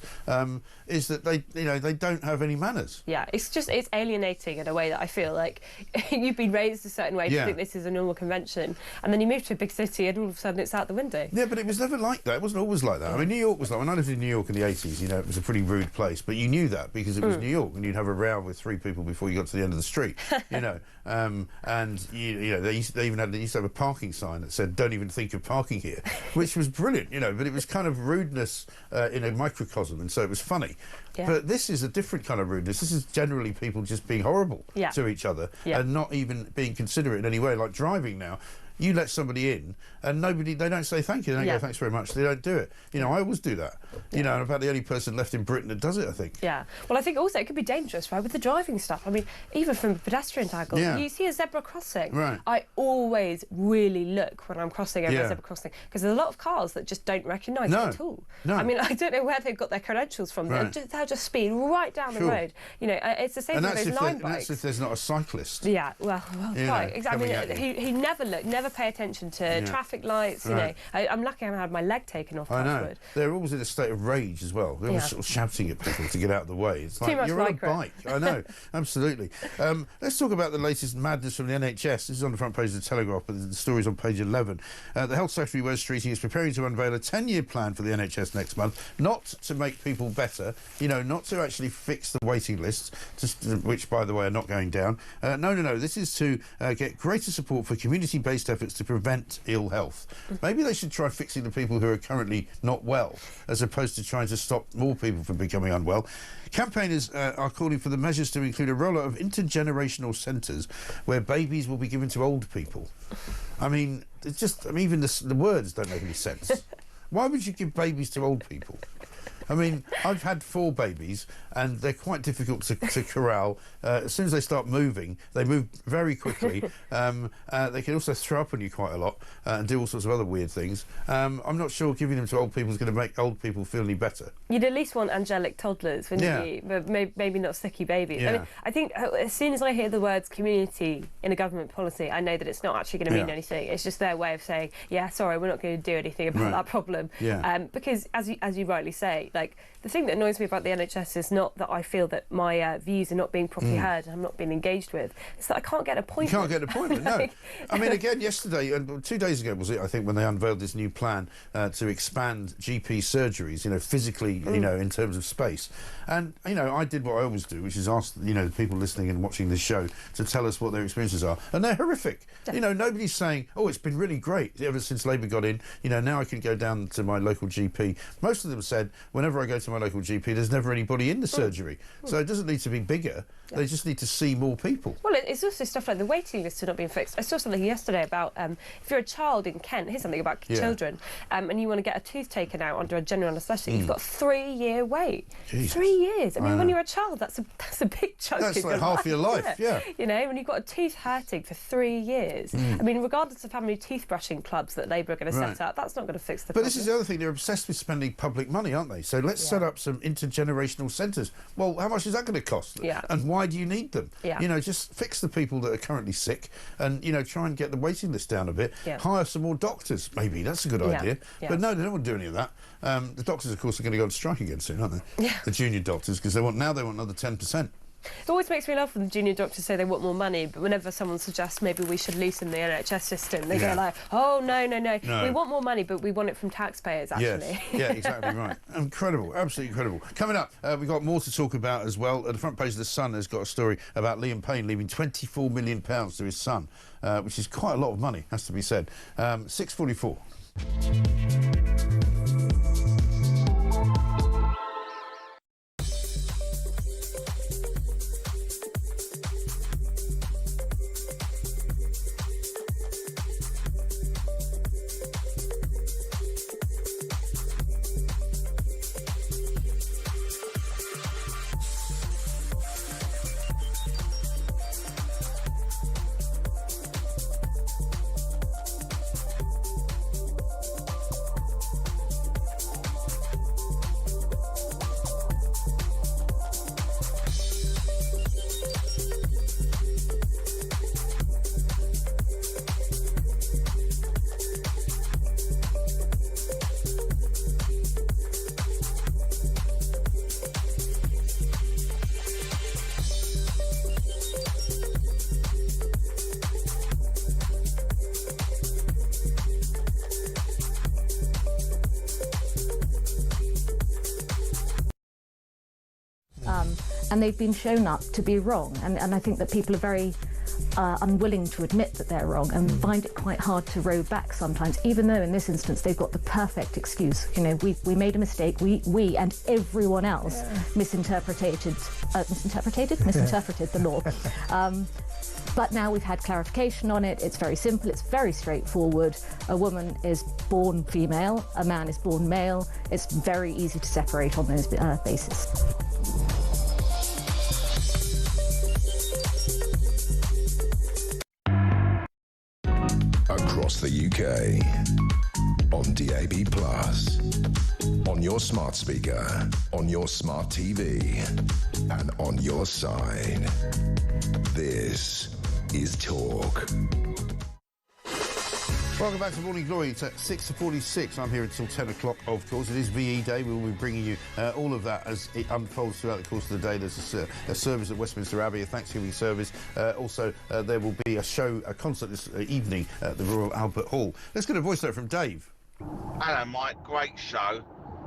that they, you know, they don't have any manners. Yeah, it's alienating in a way that I feel like you've been raised a certain way to think this is a normal convention, and then you move to a big city and all of a sudden it's out the window. Yeah, but it was never like that. It wasn't always like that. I mean, New York was like, when I lived in New York in the 80s, you know, it was a pretty rude place, but you knew that because it was New York, and you'd have a row with 3 people before you got to the end of the street, you know. And you know, they used to have a parking sign that said "Don't even think of parking here," which was brilliant, you know. But it was kind of rudeness in a microcosm, and so it was funny. But this is a different kind of rudeness. This is generally people just being horrible to each other and not even being considerate in any way. Like driving now. You let somebody in and they don't say thank you, they don't go thanks very much, they don't do it. You know, I always do that. You know, I'm about the only person left in Britain that does it, I think. Yeah. Well, I think also it could be dangerous, right, with the driving stuff. I mean, even from a pedestrian angle, you see a zebra crossing. Right. I always really look when I'm crossing over a zebra crossing because there's a lot of cars that just don't recognise it at all. No. I mean, I don't know where they've got their credentials from. They'll just speed right down the road. You know, it's the same with those line bikes. And that's if there's not a cyclist. Yeah, well right. Exactly. I mean, he never looked, never pay attention to traffic lights, you know. I'm lucky I haven't had my leg taken off. I know. They're always in a state of rage as well. They're always sort of shouting at people to get out of the way. It's like, you're on a bike. I know, absolutely. Let's talk about the latest madness from the NHS. This is on the front page of the Telegraph, but the story's on page 11. The Health Secretary, Wes Streeting, is preparing to unveil a 10-year plan for the NHS next month, not to make people better, you know, not to actually fix the waiting lists, which, by the way, are not going down. No. This is to get greater support for community-based efforts to prevent ill health. Maybe they should try fixing the people who are currently not well, as opposed to trying to stop more people from becoming unwell. Campaigners are calling for the measures to include a rollout of intergenerational centres where babies will be given to old people. I mean, it's just, I mean, even the words don't make any sense. Why would you give babies to old people? I mean, I've had 4 babies, and they're quite difficult to corral. As soon as they start moving, they move very quickly. They can also throw up on you quite a lot and do all sorts of other weird things. I'm not sure giving them to old people is going to make old people feel any better. You'd at least want angelic toddlers, wouldn't you? But maybe not sicky babies. I mean, I think as soon as I hear the words community in a government policy, I know that it's not actually going to mean anything. It's just their way of saying, yeah, sorry, we're not going to do anything about that problem. Because as you rightly say, like, the thing that annoys me about the NHS is not that I feel that my views are not being properly heard and I'm not being engaged with. It's that I can't get an appointment. You can't get an appointment, no. I mean, again, yesterday, 2 days ago was it, I think, when they unveiled this new plan to expand GP surgeries, you know, physically, you know, in terms of space. And, you know, I did what I always do, which is ask, you know, the people listening and watching this show to tell us what their experiences are. And they're horrific. You know, nobody's saying, oh, it's been really great ever since Labour got in. You know, now I can go down to my local GP. Most of them said, whenever I go to my local GP, there's never anybody in the surgery. So it doesn't need to be bigger. They just need to see more people. Well, it's also stuff like the waiting lists are not being fixed. I saw something yesterday about if you're a child in Kent, here's something about children, and you want to get a tooth taken out under a general anaesthetic, you've got a 3-year wait. Jesus. 3 years. I mean, when you're a child, that's a big chunk. That's like half your life, yeah. You know, when you've got a tooth hurting for 3 years. I mean, regardless of how many toothbrushing clubs that Labour are going to set up, that's not going to fix the problem. But this is the other thing, they're obsessed with spending public money, aren't they? So let's set up some intergenerational centres. Well, how much is that going to cost? And why do you need them? You know, just fix the people that are currently sick and, you know, try and get the waiting list down a bit. Hire some more doctors, maybe. That's a good idea. But no, they don't want to do any of that. The doctors, of course, are going to go on strike again soon, aren't they? The junior doctors, because they want another 10%. It always makes me laugh when the junior doctors say they want more money, but whenever someone suggests maybe we should loosen the NHS system, they go like, oh, no. We want more money, but we want it from taxpayers, actually. Yes. Yeah, exactly right. Incredible, absolutely incredible. Coming up, we've got more to talk about as well. At the front page of The Sun has got a story about Liam Payne leaving £24 million to his son, which is quite a lot of money, has to be said. 6:44. And they've been shown up to be wrong. And I think that people are very unwilling to admit that they're wrong and find it quite hard to row back sometimes, even though in this instance they've got the perfect excuse. You know, we made a mistake, we and everyone else misinterpreted the law. But now we've had clarification on it. It's very simple, it's very straightforward. A woman is born female, a man is born male. It's very easy to separate on those bases. Across the UK, on DAB+, on your smart speaker, on your smart TV, and on your side. This is Talk. Welcome back to Morning Glory. It's at 6:46. I'm here until 10 o'clock, of course. It is VE Day. We'll be bringing you all of that as it unfolds throughout the course of the day. There's a service at Westminster Abbey, a Thanksgiving service. Also, there will be a concert this evening at the Royal Albert Hall. Let's get a voice note from Dave. Hello, Mike. Great show.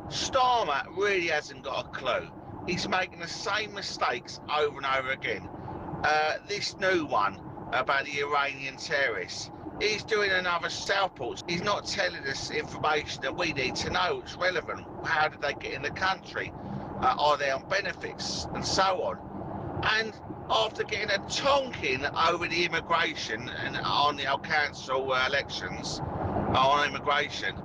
Starmer really hasn't got a clue. He's making the same mistakes over and over again. This new one about the Iranian terrorists. He's doing another Southport. He's not telling us information that we need to know. It's relevant. How did they get in the country? Are they on benefits? And so on. And after getting a tonking over the immigration and on the council elections on immigration,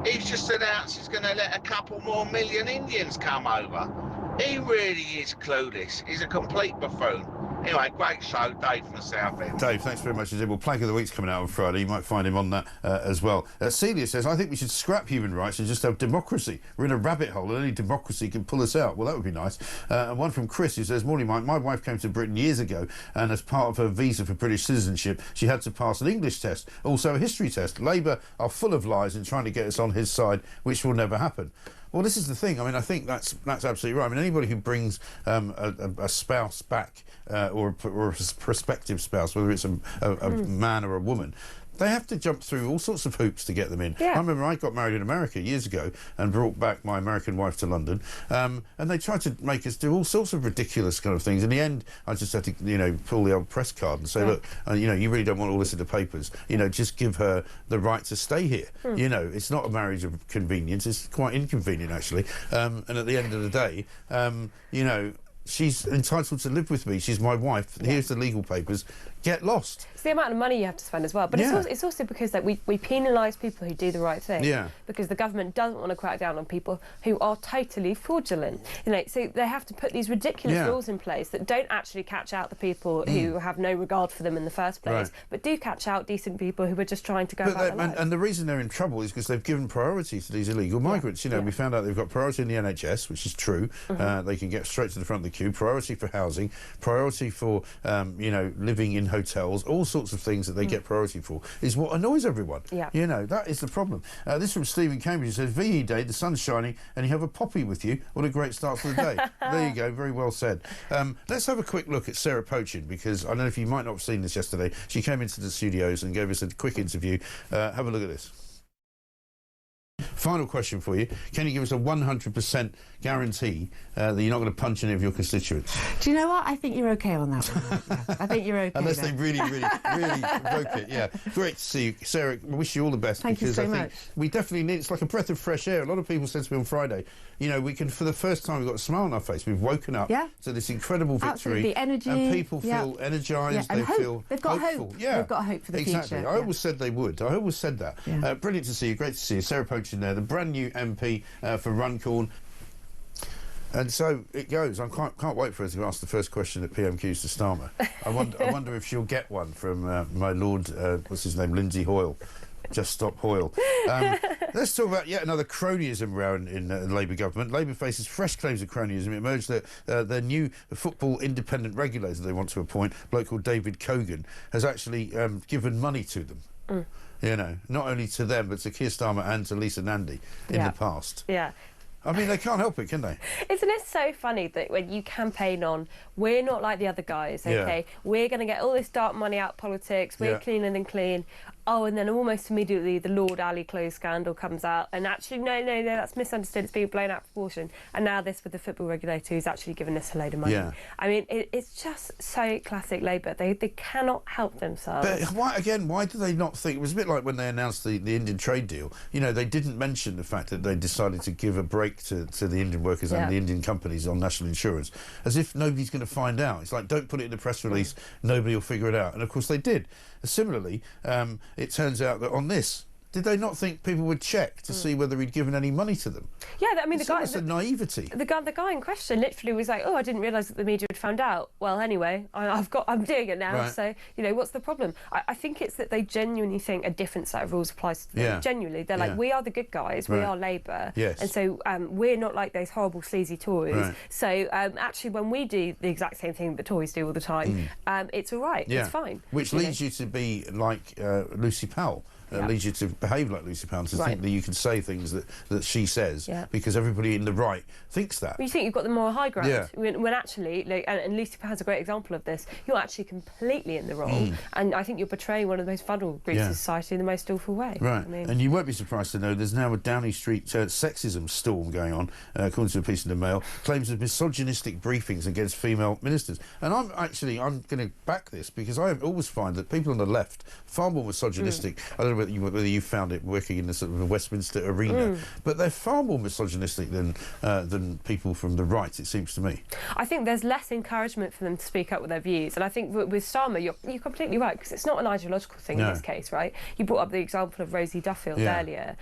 he's just announced he's going to let a couple more million Indians come over. He really is clueless. He's a complete buffoon. Anyway, great show, Dave from the South End. Dave, thanks very much indeed. Well, Plank of the Week's coming out on Friday. You might find him on that as well. Celia says, I think we should scrap human rights and just have democracy. We're in a rabbit hole and only democracy can pull us out. Well, that would be nice. And one from Chris who says, morning, Mike. My wife came to Britain years ago and as part of her visa for British citizenship, she had to pass an English test, also a history test. Labour are full of lies and trying to get us on his side, which will never happen. Well, this is the thing. I mean, I think that's absolutely right. I mean, anybody who brings a spouse back or a prospective spouse, whether it's a man or a woman, they have to jump through all sorts of hoops to get them in. Yeah. I remember I got married in America years ago and brought back my American wife to London, and they tried to make us do all sorts of ridiculous kind of things. In the end, I just had to, pull the old press card and say, look, you really don't want all this in the papers. just give her the right to stay here. It's not a marriage of convenience. It's quite inconvenient, actually. And at the end of the day, she's entitled to live with me. She's my wife. Yeah. Here's the legal papers. Get lost. It's the amount of money you have to spend as well. But it's also because that we penalise people who do the right thing. Yeah. Because the government doesn't want to crack down on people who are totally fraudulent. So they have to put these ridiculous laws in place that don't actually catch out the people who have no regard for them in the first place, but do catch out decent people who are just trying to go about their lives. And the reason they're in trouble is because they've given priority to these illegal migrants. We found out they've got priority in the NHS, which is true. They can get straight to the front of the queue. Priority for housing. Priority for living in hotels, all sorts of things that they get priority for, is what annoys everyone. Yeah. You know, that is the problem. This from Stephen Cambridge. He says, VE Day, the sun's shining, and you have a poppy with you. What a great start to the day. There you go, very well said. Let's have a quick look at Sarah Pochin, because I don't know if you might not have seen this yesterday. She came into the studios and gave us a quick interview. Have a look at this. Final question for you. Can you give us a 100% guarantee that you're not going to punch any of your constituents? Do you know what? I think you're okay on that one. Yeah. I think you're okay. Unless they really provoke it, yeah. Great to see you. Sarah, I wish you all the best. Thank you so much. We definitely need, it's like a breath of fresh air. A lot of people said to me on Friday, you know, we can, for the first time, we've got a smile on our face. We've woken up to this incredible victory. Absolutely, energy. And people feel energised, and they feel They've got hopeful. hope. Yeah. They've got hope for the future. I always said they would. I always said that. Yeah. Brilliant to see you. Great to see you. Sarah Pochin there, the brand new MP for Runcorn. And so it goes. I can't wait for her to ask the first question at PMQs to Starmer. I wonder if she'll get one from my Lord, what's his name, Lindsay Hoyle. Just stop Hoyle. Let's talk about yet another cronyism round in the Labour government. Labour faces fresh claims of cronyism. It emerged that their new football independent regulator they want to appoint, a bloke called David Cogan, has actually given money to them. You know, not only to them, but to Keir Starmer and to Lisa Nandy in the past. Yeah. I mean, they can't help it, can they? Isn't it so funny that when you campaign on, we're not like the other guys, OK? We're going to get all this dark money out of politics, we're cleaner than clean. Oh, and then almost immediately the Lord Ali clothes scandal comes out, and actually, no, that's misunderstood, it's being blown out of proportion. And now this with the football regulator who's actually given us a load of money. Yeah. I mean, it's just so classic Labour. They cannot help themselves. But why do they not think... It was a bit like when they announced the Indian trade deal. You know, they didn't mention the fact that they decided to give a break to the Indian workers and the Indian companies on national insurance, as if nobody's going to find out. It's like, don't put it in the press release, nobody will figure it out. And of course they did. Similarly, it turns out that on this, did they not think people would check to see whether he'd given any money to them? Yeah, I mean, it's almost a naivety. The guy in question literally was like, "Oh, I didn't realise that the media had found out." Well, anyway, I'm doing it now, so you know, what's the problem? I think it's that they genuinely think a different set of rules applies to them. Yeah. Genuinely, they're like, "We are the good guys, we are Labour, and so we're not like those horrible sleazy Tories." So actually, when we do the exact same thing that Tories do all the time, it's all right, it's fine. Which leads you to be like Lucy Powell. Leads you to behave like Lucy Powell, to think that you can say things that she says because everybody in the right thinks that. Well, you think you've got the moral high ground when actually, like, and Lucy Powell's a great example of this, you're actually completely in the wrong, and I think you're portraying one of the most vulnerable groups of society in the most awful way. Right, I mean, and you won't be surprised to know there's now a Downing Street sexism storm going on, according to a piece in the Mail, claims of misogynistic briefings against female ministers. And I'm going to back this, because I always find that people on the left far more misogynistic. I don't know whether you found it working in the sort of Westminster arena, but they're far more misogynistic than people from the right, it seems to me. I think there's less encouragement for them to speak up with their views, and I think with Starmer, you're completely right, because it's not an ideological thing in this case, right? You brought up the example of Rosie Duffield earlier.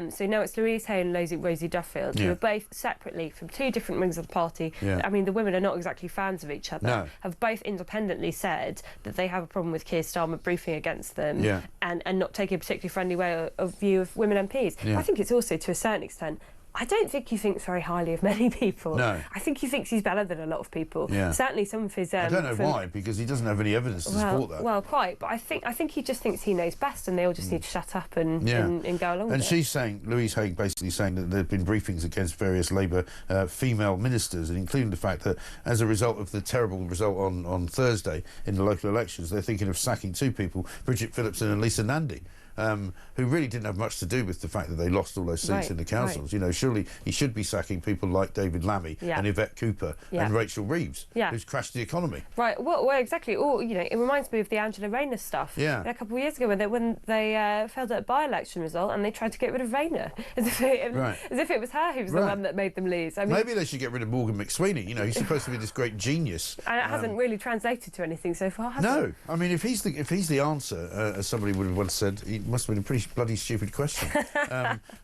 So now it's Louise Hay and Rosie Duffield, who are both separately from two different wings of the party. I mean, the women are not exactly fans of each other, have both independently said that they have a problem with Keir Starmer briefing against them and not taking a particularly friendly way of view of women MPs. I think it's also, to a certain extent, I don't think he thinks very highly of many people. No. I think he thinks he's better than a lot of people. Certainly some of his... I don't know why, because he doesn't have any evidence to support that. Well, quite, but I think he just thinks he knows best, and they all just need to shut up and go along with it. And she's saying, Louise Hay basically saying that there have been briefings against various Labour female ministers, and including the fact that as a result of the terrible result on Thursday in the local elections, they're thinking of sacking two people, Bridget Phillipson and Lisa Nandy. Who really didn't have much to do with the fact that they lost all those seats in the councils. You know, surely he should be sacking people like David Lammy and Yvette Cooper and Rachel Reeves, who's crashed the economy. Right. Well, exactly. Or you know, it reminds me of the Angela Rayner stuff. A couple of years ago when they failed at a by-election result and they tried to get rid of Rayner, as if it was her who was the one that made them lose. I mean, maybe they should get rid of Morgan McSweeney. You know, he's supposed to be this great genius, and it hasn't really translated to anything so far, has it? No. I mean, if he's the answer, as somebody would have once said, must have been a pretty bloody stupid question.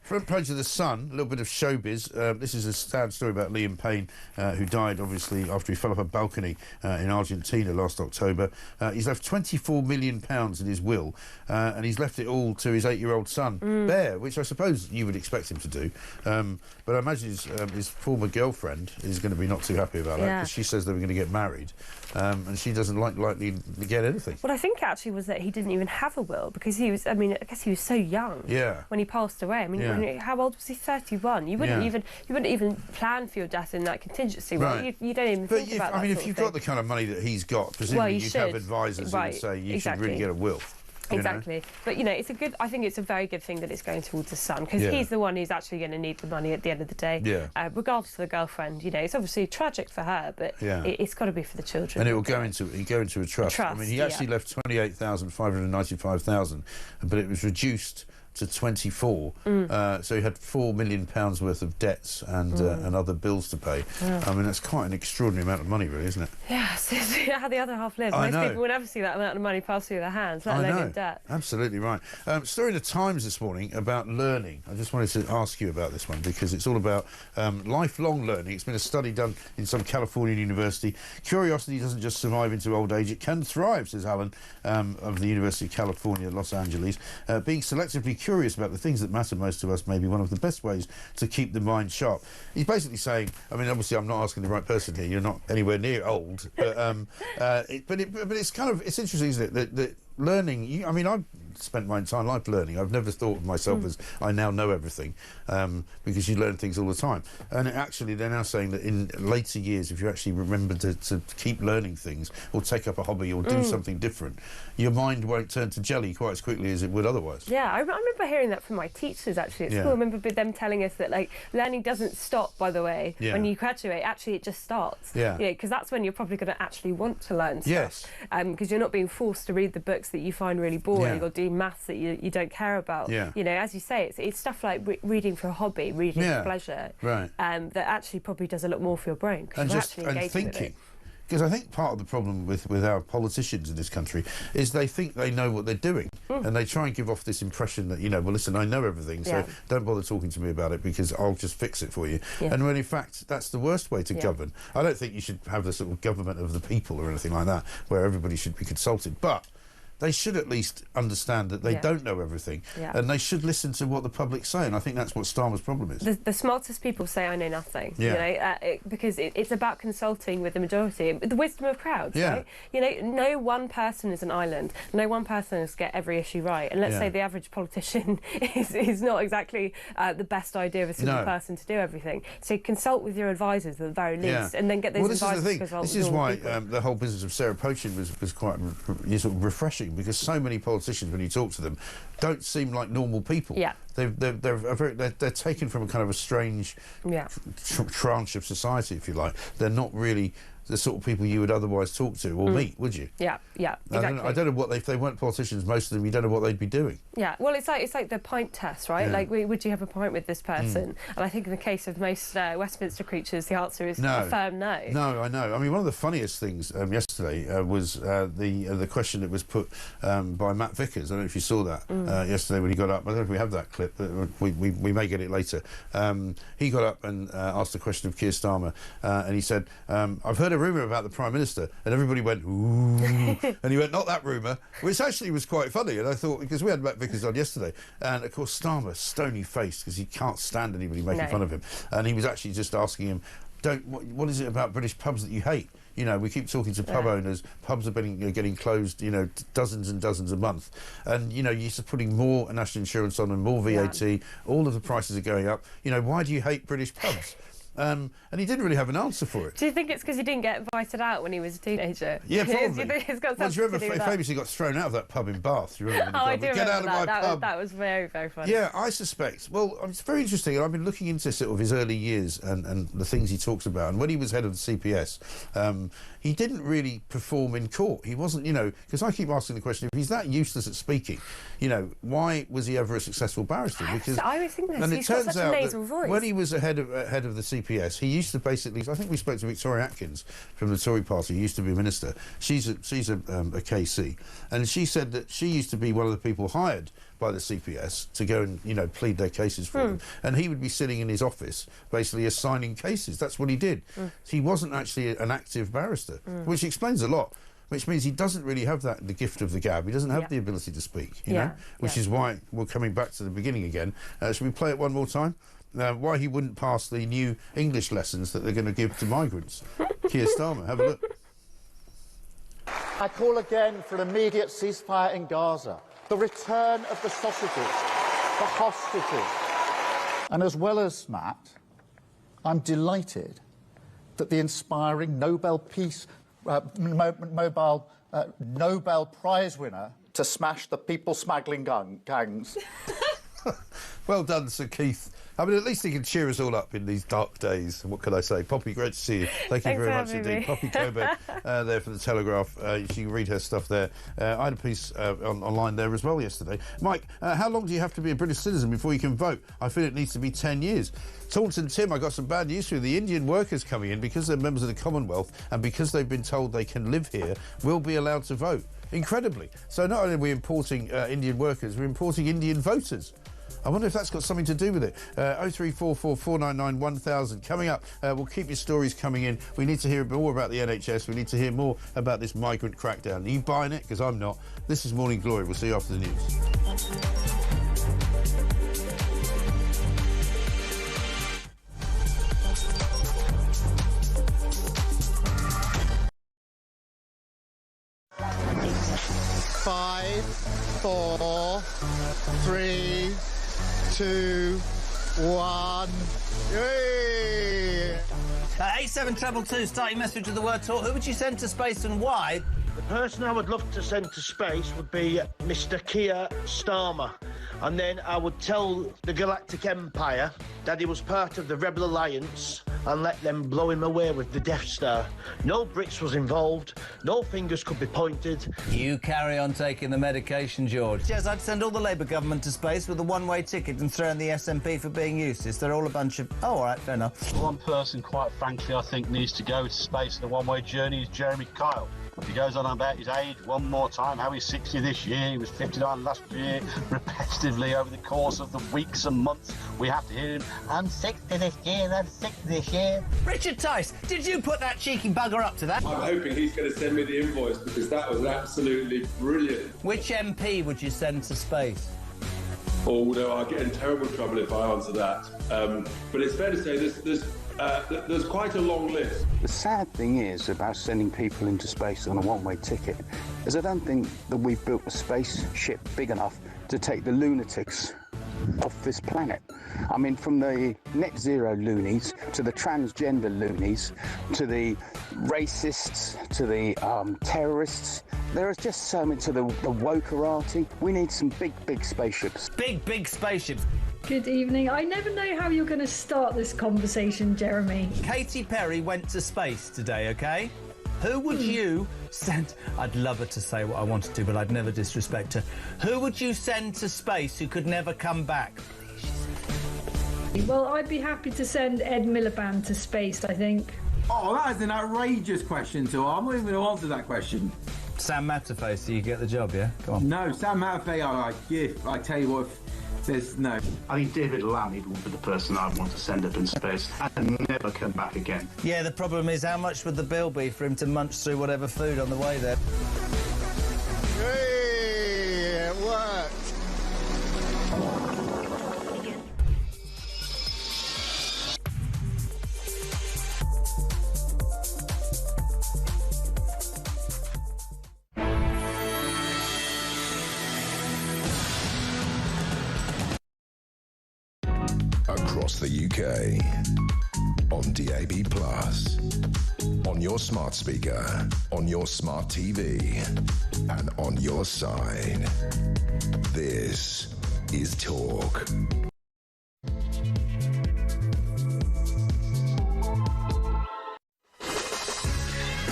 Front page of The Sun, a little bit of showbiz. This is a sad story about Liam Payne, who died, obviously, after he fell off a balcony in Argentina last October. He's left £24 million in his will, and he's left it all to his 8-year-old son, Bear, which I suppose you would expect him to do. But I imagine his former girlfriend is going to be not too happy about that, because she says they were going to get married, and she doesn't likely to get anything. Well, I think actually was that he didn't even have a will, because he was, I mean, I guess he was so young when he passed away. I mean, how old was he? 31. You wouldn't even plan for your death in that contingency. Right. You don't even think about that. I mean, if you've got the kind of money that he's got, presumably you'd have advisors who would say you should really get a will. Exactly. But, you know, I think it's a very good thing that it's going towards his son, because he's the one who's actually going to need the money at the end of the day. Regardless of the girlfriend, you know, it's obviously tragic for her, but it's got to be for the children. And it will go into a trust. I mean, he actually left 28,595,000, but it was reduced to 24, so he had £4 million worth of debts and other bills to pay. I mean, that's quite an extraordinary amount of money, really, isn't it? Yeah, so how the other half lives. Most people would never see that amount of money pass through their hands, let alone in debt. Absolutely right. Story in the Times this morning about learning. I just wanted to ask you about this one, because it's all about lifelong learning. It's been a study done in some Californian university. Curiosity doesn't just survive into old age, it can thrive, says Alan of the University of California, Los Angeles. Being selectively curious about the things that matter most to us may be one of the best ways to keep the mind sharp. He's basically saying, I mean, obviously I'm not asking the right person here, you're not anywhere near old, but it's kind of, it's interesting, isn't it, that learning, I mean, I've spent my entire life learning. I've never thought of myself as I now know everything, because you learn things all the time. And actually, they're now saying that in later years, if you actually remember to keep learning things, or take up a hobby, or do something different, your mind won't turn to jelly quite as quickly as it would otherwise. Yeah, I remember hearing that from my teachers, actually, at school. I remember them telling us that, like, learning doesn't stop, by the way, when you graduate. Actually, it just starts. Because that's when you're probably going to actually want to learn stuff. Because you're not being forced to read the books that you find really boring, or do maths that you don't care about. You know, as you say, it's stuff like reading for a hobby, reading for pleasure, that actually probably does a lot more for your brain, and thinking. Because I think part of the problem with our politicians in this country is they think they know what they're doing, and they try and give off this impression that, you know, well, listen, I know everything, so don't bother talking to me about it, because I'll just fix it for you. And when in fact that's the worst way to govern. I don't think you should have the sort of government of the people or anything like that, where everybody should be consulted, but they should at least understand that they don't know everything, and they should listen to what the public say, and I think that's what Starmer's problem is. The smartest people say, I know nothing, you know, because it's about consulting with the majority, the wisdom of crowds, right? You know, no one person is an island, no one person is get every issue right, and let's say the average politician is not exactly the best idea of a single person to do everything. So consult with your advisors at the very least, and then get those advisors to consult with This is why the whole business of Sarah Poachin was quite sort of refreshing, because so many politicians, when you talk to them, don't seem like normal people. They're taken from a kind of a strange tranche of society, if you like. They're not really the sort of people you would otherwise talk to or meet, would you? Exactly. I don't know what if they weren't politicians, most of them, you don't know what they'd be doing. Well, it's like the pint test, right? Like, would you have a pint with this person? And I think in the case of most Westminster creatures, the answer is a firm no. No, I know. I mean, one of the funniest things yesterday was the question that was put by Matt Vickers. I don't know if you saw that yesterday when he got up. I don't know if we have that clip, but we may get it later. He got up and asked a question of Keir Starmer, and he said, I've heard a rumour about the Prime Minister, and everybody went, ooh, and he went, not that rumour, which actually was quite funny. And I thought, because we had Matt Vickers on yesterday, and of course Starmer, stony-faced, because he can't stand anybody making fun of him, and he was actually just asking him, what is it about British pubs that you hate? You know, we keep talking to pub owners, pubs are getting closed, you know, dozens and dozens a month, and, you know, you're just putting more national insurance on and more VAT, all of the prices are going up. You know, why do you hate British pubs? And he didn't really have an answer for it. Do you think it's because he didn't get invited out when he was a teenager? Yeah, probably. Do you think it's got something do you remember to do with famously got thrown out of that pub in Bath? You remember? I do Get out of my pub. That was very, very funny. Yeah, I suspect. Well, it's very interesting, and I've been looking into sort of his early years and the things he talks about. And when he was head of the CPS, he didn't really perform in court. He wasn't, you know, because I keep asking the question, if he's that useless at speaking, you know, why was he ever a successful barrister? Because I always think this. and He's it got turns such a out nasal that voice. when he was head of the CPS, he used to basically, I think we spoke to Victoria Atkins from the Tory party, who used to be a minister. She's a KC, and she said that she used to be one of the people hired by the CPS to go and, you know, plead their cases for them. And he would be sitting in his office basically assigning cases. That's what he did. He wasn't actually an active barrister, which explains a lot, which means he doesn't really have the gift of the gab. He doesn't have the ability to speak, you know, which is why we're coming back to the beginning again. Should we play it one more time? Why he wouldn't pass the new English lessons that they're going to give to migrants. Keir Starmer, have a look. I call again for an immediate ceasefire in Gaza, the return of the sausages, the hostages. And as well as Matt, I'm delighted that the inspiring Nobel Nobel Prize winner to smash the people smuggling gangs. Well done, Sir Keith. I mean, at least he can cheer us all up in these dark days. What can I say? Poppy, great to see you. Thank you very much indeed. Poppy Coburn there for the Telegraph. You can read her stuff there. I had a piece online there as well yesterday. Mike, how long do you have to be a British citizen before you can vote? I feel it needs to be 10 years. Taunton Tim, I got some bad news for you. The Indian workers coming in, because they're members of the Commonwealth and because they've been told they can live here, will be allowed to vote. Incredibly. So not only are we importing Indian workers, we're importing Indian voters. I wonder if that's got something to do with it. 0344 499 1000. Coming up, we'll keep your stories coming in. We need to hear more about the NHS. We need to hear more about this migrant crackdown. Are you buying it? Because I'm not. This is Morning Glory. We'll see you after the news. Five, 4, 3, 2, 1. Yay! 8722, start your message with the word talk. Who would you send to space and why? The person I would love to send to space would be Mr. Keir Starmer. And then I would tell the Galactic Empire that he was part of the Rebel Alliance and let them blow him away with the Death Star. No Brits was involved, no fingers could be pointed. You carry on taking the medication, George. Yes, I'd send all the Labour government to space with a one-way ticket and throw in the SNP for being useless. They're all a bunch of... Oh, all right, fair enough. One person, quite frankly, I think needs to go to space in a one-way journey is Jeremy Kyle. He goes on about his age one more time, how he's 60 this year, he was 59 last year, repetitively over the course of the weeks and months. We have to hear him, I'm 60 this year, I'm 60 this year. Richard Tice, did you put that cheeky bugger up to that? I'm hoping he's going to send me the invoice because that was absolutely brilliant. Which MP would you send to space? Oh, no, I'll get in terrible trouble if I answer that. But it's fair to say there's quite a long list. The sad thing is about sending people into space on a one-way ticket is I don't think that we've built a spaceship big enough to take the lunatics off this planet. I mean, from the net zero loonies to the transgender loonies to the racists to the terrorists, there is just so much to the wokerati. We need some big spaceships. Big spaceships. Good evening. I never know how you're going to start this conversation, Jeremy. Katy Perry went to space today, OK? Who would you send... I'd love her to say what I wanted to, but I'd never disrespect her. Who would you send to space who could never come back? Well, I'd be happy to send Ed Miliband to space, I think. Oh, that is an outrageous question, so I'm not even going to answer that question. Sam Matterface, do you get the job, yeah? Come on. No, Sam Matterface, I tell you what... There's no. I think David Lammy would be the person I'd want to send up in space and never come back again. Yeah, the problem is how much would the bill be for him to munch through whatever food on the way there? Hey, it worked. Across the UK, on DAB+, on your smart speaker, on your smart TV, and on your side. This is Talk.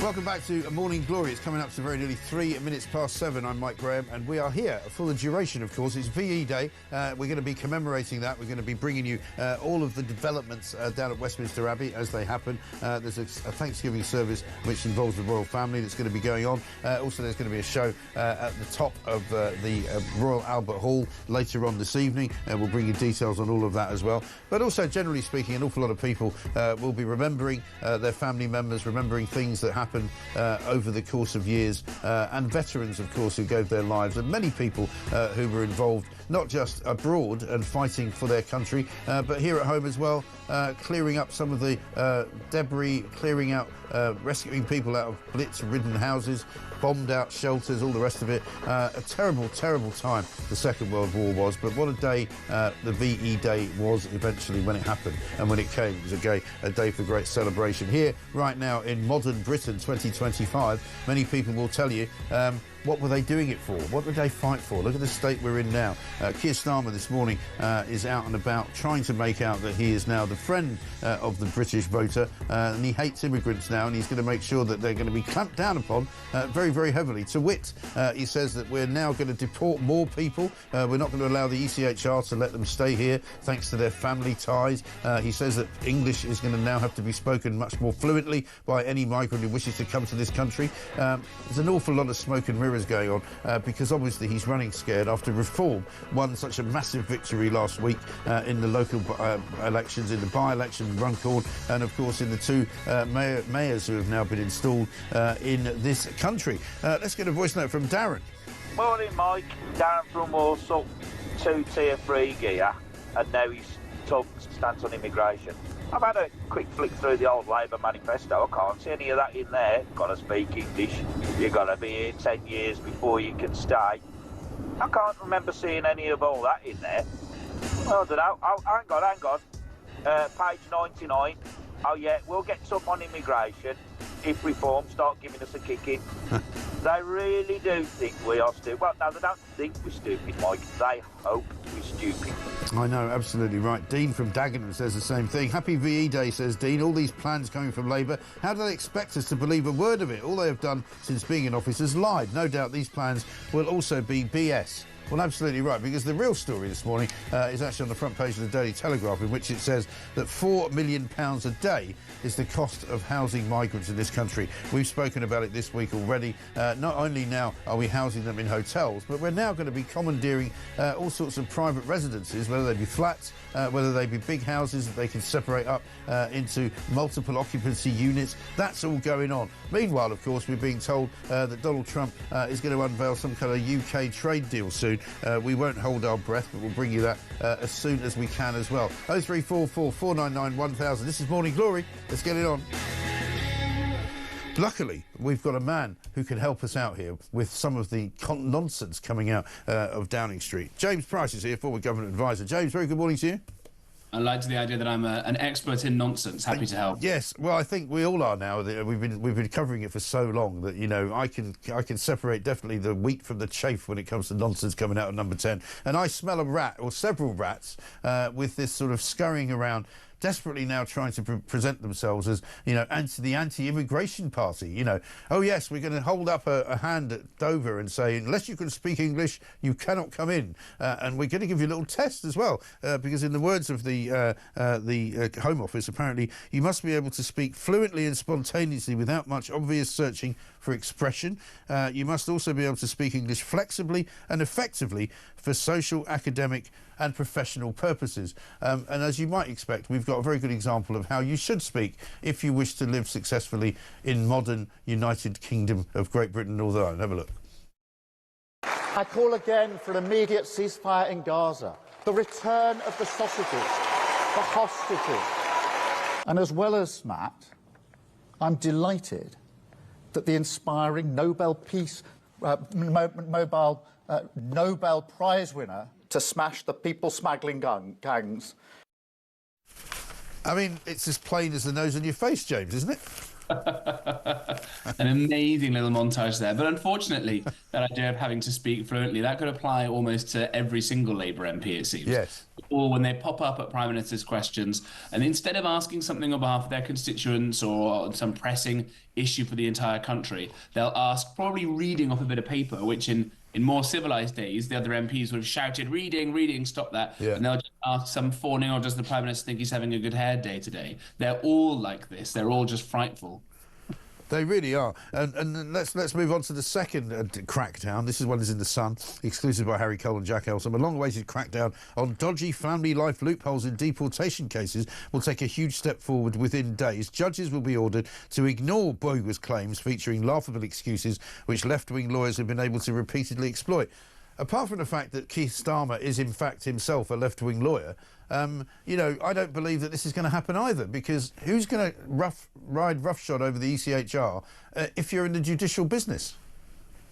Welcome Welcome back to Morning Glory. It's coming up to very nearly 3 minutes past 7. I'm Mike Graham, and we are here for the duration, of course. It's VE Day. We're going to be commemorating that. We're going to be bringing you all of the developments down at Westminster Abbey as they happen. There's a Thanksgiving service which involves the royal family that's going to be going on. Also, there's going to be a show at the top of the Royal Albert Hall later on this evening. We'll bring you details on all of that as well. But also, generally speaking, an awful lot of people will be remembering their family members, remembering things that happened over the course of years, and veterans, of course, who gave their lives, and many people who were involved not just abroad and fighting for their country, but here at home as well, clearing up some of the debris, clearing out, rescuing people out of blitz-ridden houses, bombed out shelters, all the rest of it. A terrible, terrible time the Second World War was, but what a day the VE Day was eventually when it happened and when it came. It was a day for great celebration. Here, right now, in modern Britain 2025, many people will tell you, what were they doing it for? What did they fight for? Look at the state we're in now. Keir Starmer this morning is out and about trying to make out that he is now the friend of the British voter, and he hates immigrants now, and he's going to make sure that they're going to be clamped down upon very, very heavily. To wit, he says that we're now going to deport more people. We're not going to allow the ECHR to let them stay here thanks to their family ties. He says that English is going to now have to be spoken much more fluently by any migrant who wishes to come to this country. There's an awful lot of smoke and mirrors going on because obviously he's running scared after Reform won such a massive victory last week in the local elections, in the by-election in Runcorn, and of course in the two mayors who have now been installed in this country. Let's get a voice note from Darren. Morning, Mike. Darren from Warsaw, 2 Tier 3 gear, and now he's talking stance on immigration. I've had a quick flick through the old Labour manifesto. I can't see any of that in there. Got to speak English. You've got to be here 10 years before you can stay. I can't remember seeing any of all that in there. Well, I don't know. Oh, hang on. Page 99. Oh, yeah, we'll get some on immigration if Reform start giving us a kicking. They really do think we are stupid. Well, no, they don't think we're stupid, Mike. They hope we're stupid. I know, absolutely right. Dean from Dagenham says the same thing. Happy VE Day, says Dean. All these plans coming from Labour, how do they expect us to believe a word of it? All they have done since being in office is lied. No doubt these plans will also be BS. Well, absolutely right, because the real story this morning is actually on the front page of the Daily Telegraph, in which it says that £4 million a day is the cost of housing migrants in this country. We've spoken about it this week already. Not only now are we housing them in hotels, but we're now going to be commandeering all sorts of private residences, whether they be flats, whether they be big houses that they can separate up into multiple occupancy units. That's all going on. Meanwhile, of course, we're being told that Donald Trump is going to unveil some kind of UK trade deal soon. We won't hold our breath, but we'll bring you that as soon as we can as well. 0344 499 1000. This is Morning Glory. Let's get it on. Luckily, we've got a man who can help us out here with some of the nonsense coming out of Downing Street. James Price is here, former government advisor. James, very good morning to you. I like the idea that I'm an expert in nonsense. Happy to help. Yes, well, I think we all are now. We've been covering it for so long that, you know, I can separate definitely the wheat from the chaff when it comes to nonsense coming out of Number 10. And I smell a rat, or several rats, with this sort of scurrying around, desperately now trying to present themselves as, you know, the anti-immigration party. You know, oh yes, we're going to hold up a hand at Dover and say, unless you can speak English, you cannot come in. And we're going to give you a little test as well, because in the words of the Home Office, apparently you must be able to speak fluently and spontaneously without much obvious searching for expression. You must also be able to speak English flexibly and effectively for social, academic and professional purposes. And as you might expect, we've got a very good example of how you should speak if you wish to live successfully in modern United Kingdom of Great Britain and Northern Ireland. Have a look. I call again for an immediate ceasefire in Gaza, the return of the sausages, the hostages. And as well as Matt, I'm delighted that the inspiring Nobel Nobel Prize winner to smash the people-smuggling gangs. I mean, it's as plain as the nose on your face, James, isn't it? An amazing little montage there. But unfortunately, that idea of having to speak fluently, that could apply almost to every single Labour MP, it seems. Yes. Or when they pop up at Prime Minister's questions, and instead of asking something on behalf of their constituents or some pressing issue for the entire country, they'll ask, probably reading off a bit of paper, which in more civilised days, the other MPs would have shouted, reading, stop that. Yeah. And they'll just ask some fawning, or does the Prime Minister think he's having a good hair day today? They're all like this. They're all just frightful. They really are. And let's move on to the second crackdown. This is one that's in The Sun, exclusive by Harry Cole and Jack Elsom. A long-awaited crackdown on dodgy family life loopholes in deportation cases will take a huge step forward within days. Judges will be ordered to ignore bogus claims featuring laughable excuses which left-wing lawyers have been able to repeatedly exploit. Apart from the fact that Keir Starmer is in fact himself a left-wing lawyer, you know, I don't believe that this is going to happen either, because who's going to ride roughshod over the ECHR if you're in the judicial business?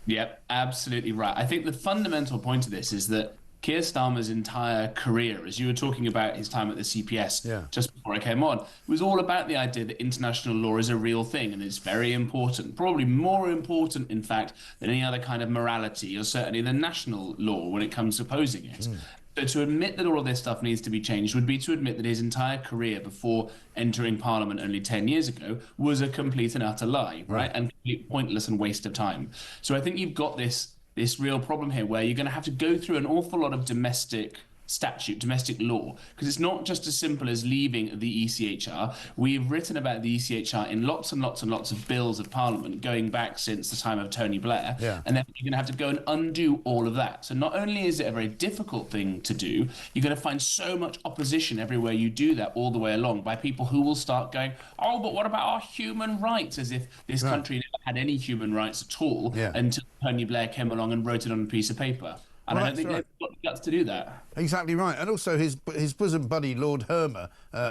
Yep, absolutely right. I think the fundamental point of this is that Keir Starmer's entire career, as you were talking about his time at the CPS just before I came on, was all about the idea that international law is a real thing and it's very important, probably more important, in fact, than any other kind of morality, or certainly than national law when it comes to opposing it. So to admit that all of this stuff needs to be changed would be to admit that his entire career before entering Parliament only 10 years ago was a complete and utter lie, right? And complete pointless and waste of time. So I think you've got this real problem here where you're going to have to go through an awful lot of domestic law, because it's not just as simple as leaving the ECHR. We've written about the ECHR in lots and lots and lots of bills of Parliament going back since the time of Tony Blair, and then you're going to have to go and undo all of that. So not only is it a very difficult thing to do, you're going to find so much opposition everywhere you do that all the way along by people who will start going, oh, but what about our human rights, as if this country never had any human rights at all until Tony Blair came along and wrote it on a piece of paper. And I don't think they've got the guts to do that. Exactly right. And also his bosom buddy, Lord Hermer,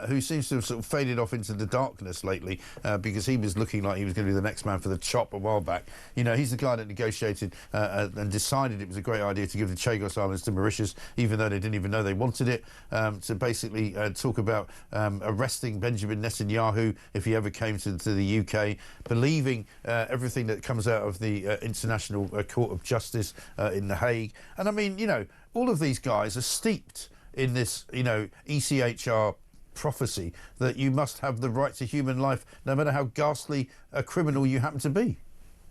who seems to have sort of faded off into the darkness lately because he was looking like he was going to be the next man for the chop a while back. You know, he's the guy that negotiated and decided it was a great idea to give the Chagos Islands to Mauritius, even though they didn't even know they wanted it, to basically talk about arresting Benjamin Netanyahu if he ever came to the UK, believing everything that comes out of the International Court of Justice in The Hague. And I mean, you know, all of these guys are steeped in this, you know, ECHR prophecy that you must have the right to human life no matter how ghastly a criminal you happen to be.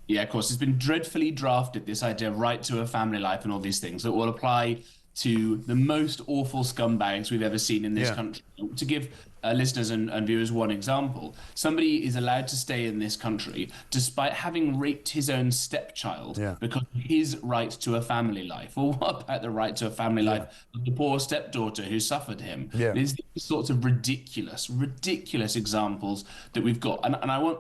Yeah, of course. It's been dreadfully drafted, this idea of right to a family life and all these things that will apply to the most awful scumbags we've ever seen in this country. To give listeners and viewers one example, somebody is allowed to stay in this country despite having raped his own stepchild because of his right to a family life. Well, what about the right to a family life of the poor stepdaughter who suffered him? There's these sorts of ridiculous examples that we've got. And I want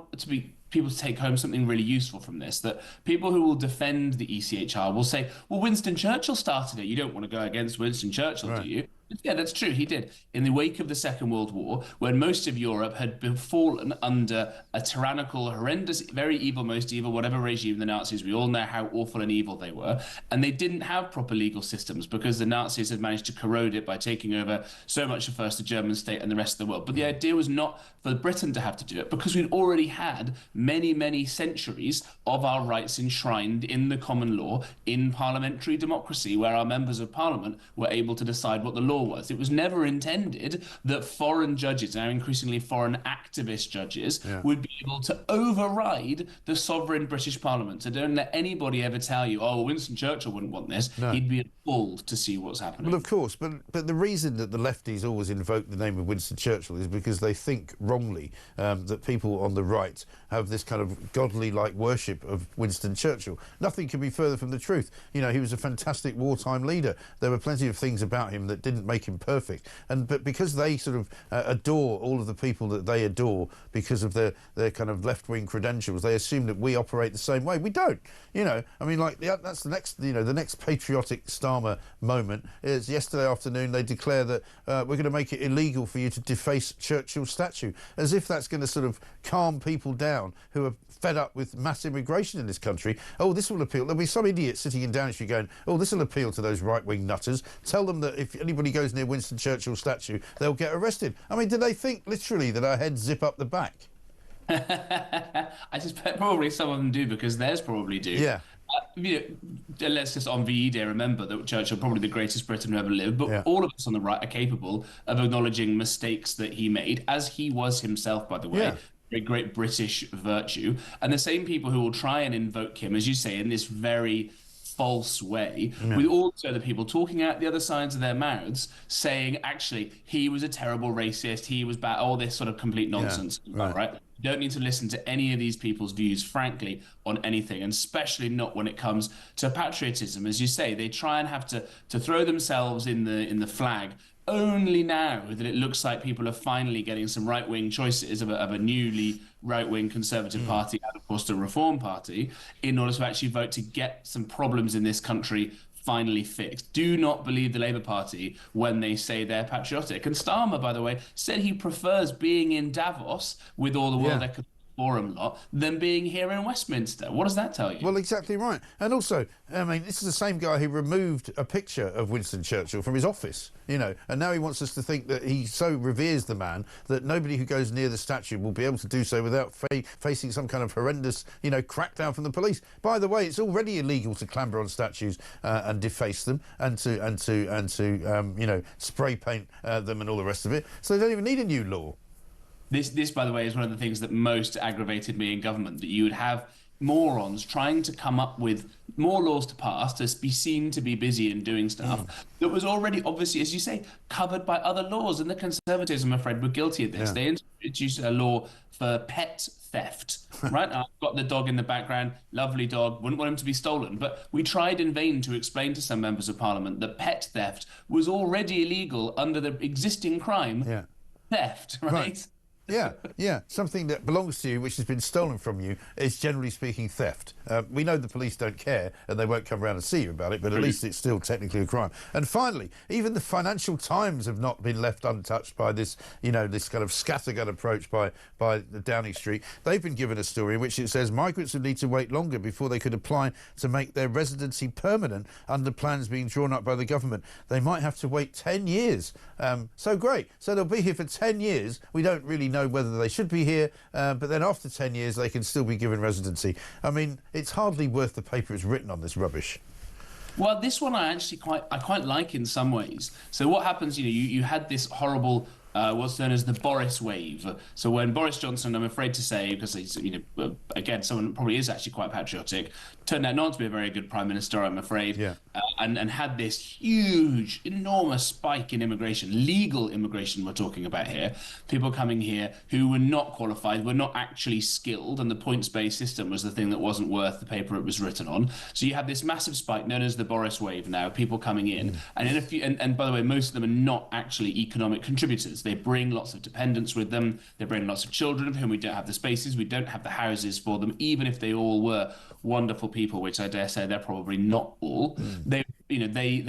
people to take home something really useful from this, that people who will defend the ECHR will say, well, Winston Churchill started it. You don't want to go against Winston Churchill, do you? Yeah, that's true. He did. In the wake of the Second World War, when most of Europe had fallen under a tyrannical, horrendous, very evil, most evil, whatever regime, the Nazis, we all know how awful and evil they were. And they didn't have proper legal systems because the Nazis had managed to corrode it by taking over so much of first the German state and the rest of the world. But the idea was not for Britain to have to do it, because we'd already had many, many centuries of our rights enshrined in the common law in parliamentary democracy, where our members of parliament were able to decide what the law was. It was never intended that foreign judges, now increasingly foreign activist judges, would be able to override the sovereign British Parliament. So don't let anybody ever tell you, oh, Winston Churchill wouldn't want this. He'd be appalled to see what's happening. Well, of course, but the reason that the lefties always invoke the name of Winston Churchill is because they think wrongly that people on the right have this kind of godly-like worship of Winston Churchill. Nothing can be further from the truth. You know, he was a fantastic wartime leader. There were plenty of things about him that didn't make him perfect. But because they sort of adore all of the people that they adore because of their kind of left-wing credentials, they assume that we operate the same way. We don't. You know, I mean, like, that's the next, you know, the next patriotic Starmer moment is yesterday afternoon they declare that we're going to make it illegal for you to deface Churchill's statue, as if that's going to sort of calm people down who are fed up with mass immigration in this country. Oh, this will appeal. There'll be some idiot sitting in Downing Street going, oh, this will appeal to those right-wing nutters. Tell them that if anybody goes near Winston Churchill's statue, they'll get arrested. I mean, do they think literally that our heads zip up the back? I suspect probably some of them do, because theirs probably do. Yeah. Let's just on VE Day remember that Churchill probably the greatest Briton who ever lived, but all of us on the right are capable of acknowledging mistakes that he made, as he was himself, by the way. A great British virtue. And the same people who will try and invoke him, as you say, in this very false way, with also the people talking out the other sides of their mouths saying, actually, he was a terrible racist, he was bad, all this sort of complete nonsense. Right? You don't need to listen to any of these people's views, frankly, on anything, and especially not when it comes to patriotism. As you say, they try and have to throw themselves in the flag only now that it looks like people are finally getting some right-wing choices of a newly right-wing Conservative Party and, of course, the Reform Party, in order to actually vote to get some problems in this country finally fixed. Do not believe the Labour Party when they say they're patriotic. And Starmer, by the way, said he prefers being in Davos with all the World Economic Forum lot than being here in Westminster. What does that tell you? Well, exactly right. And also, I mean, this is the same guy who removed a picture of Winston Churchill from his office, you know, and now he wants us to think that he so reveres the man that nobody who goes near the statue will be able to do so without facing some kind of horrendous, you know, crackdown from the police. By the way, it's already illegal to clamber on statues and deface them and to you know, spray paint them and all the rest of it. So they don't even need a new law. This, by the way, is one of the things that most aggravated me in government, that you would have morons trying to come up with more laws to pass to be seen to be busy and doing stuff that was already, obviously, as you say, covered by other laws. And the Conservatives, I'm afraid, were guilty of this. They introduced a law for pet theft, right? I've got the dog in the background, lovely dog, wouldn't want him to be stolen. But we tried in vain to explain to some members of Parliament that pet theft was already illegal under the existing crime, theft, right? Yeah, something that belongs to you, which has been stolen from you, is generally speaking theft. We know the police don't care and they won't come around and see you about it, but at least it's still technically a crime. And finally, even the Financial Times have not been left untouched by this, you know, this kind of scattergun approach by the Downing Street. They've been given a story in which it says migrants would need to wait longer before they could apply to make their residency permanent under plans being drawn up by the government. They might have to wait 10 years. So great. So they'll be here for 10 years. We don't really know whether they should be here, but then after 10 years they can still be given residency. I mean, it's hardly worth the paper it's written on, this rubbish. Well, this one I actually quite like in some ways. So what happens, you know, you had this horrible what's known as the Boris wave. So when Boris Johnson, I'm afraid to say, because he's, you know, again, someone probably is actually quite patriotic, turned out not to be a very good prime minister, I'm afraid, and had this huge, enormous spike in immigration, legal immigration we're talking about here, people coming here who were not qualified, were not actually skilled, and the points-based system was the thing that wasn't worth the paper it was written on. So you have this massive spike known as the Boris wave now, people coming in, and in a few, and by the way, most of them are not actually economic contributors. They bring lots of dependents with them. They bring lots of children of whom we don't have the spaces, we don't have the houses for them, even if they all were wonderful people, which I dare say they're probably not all. They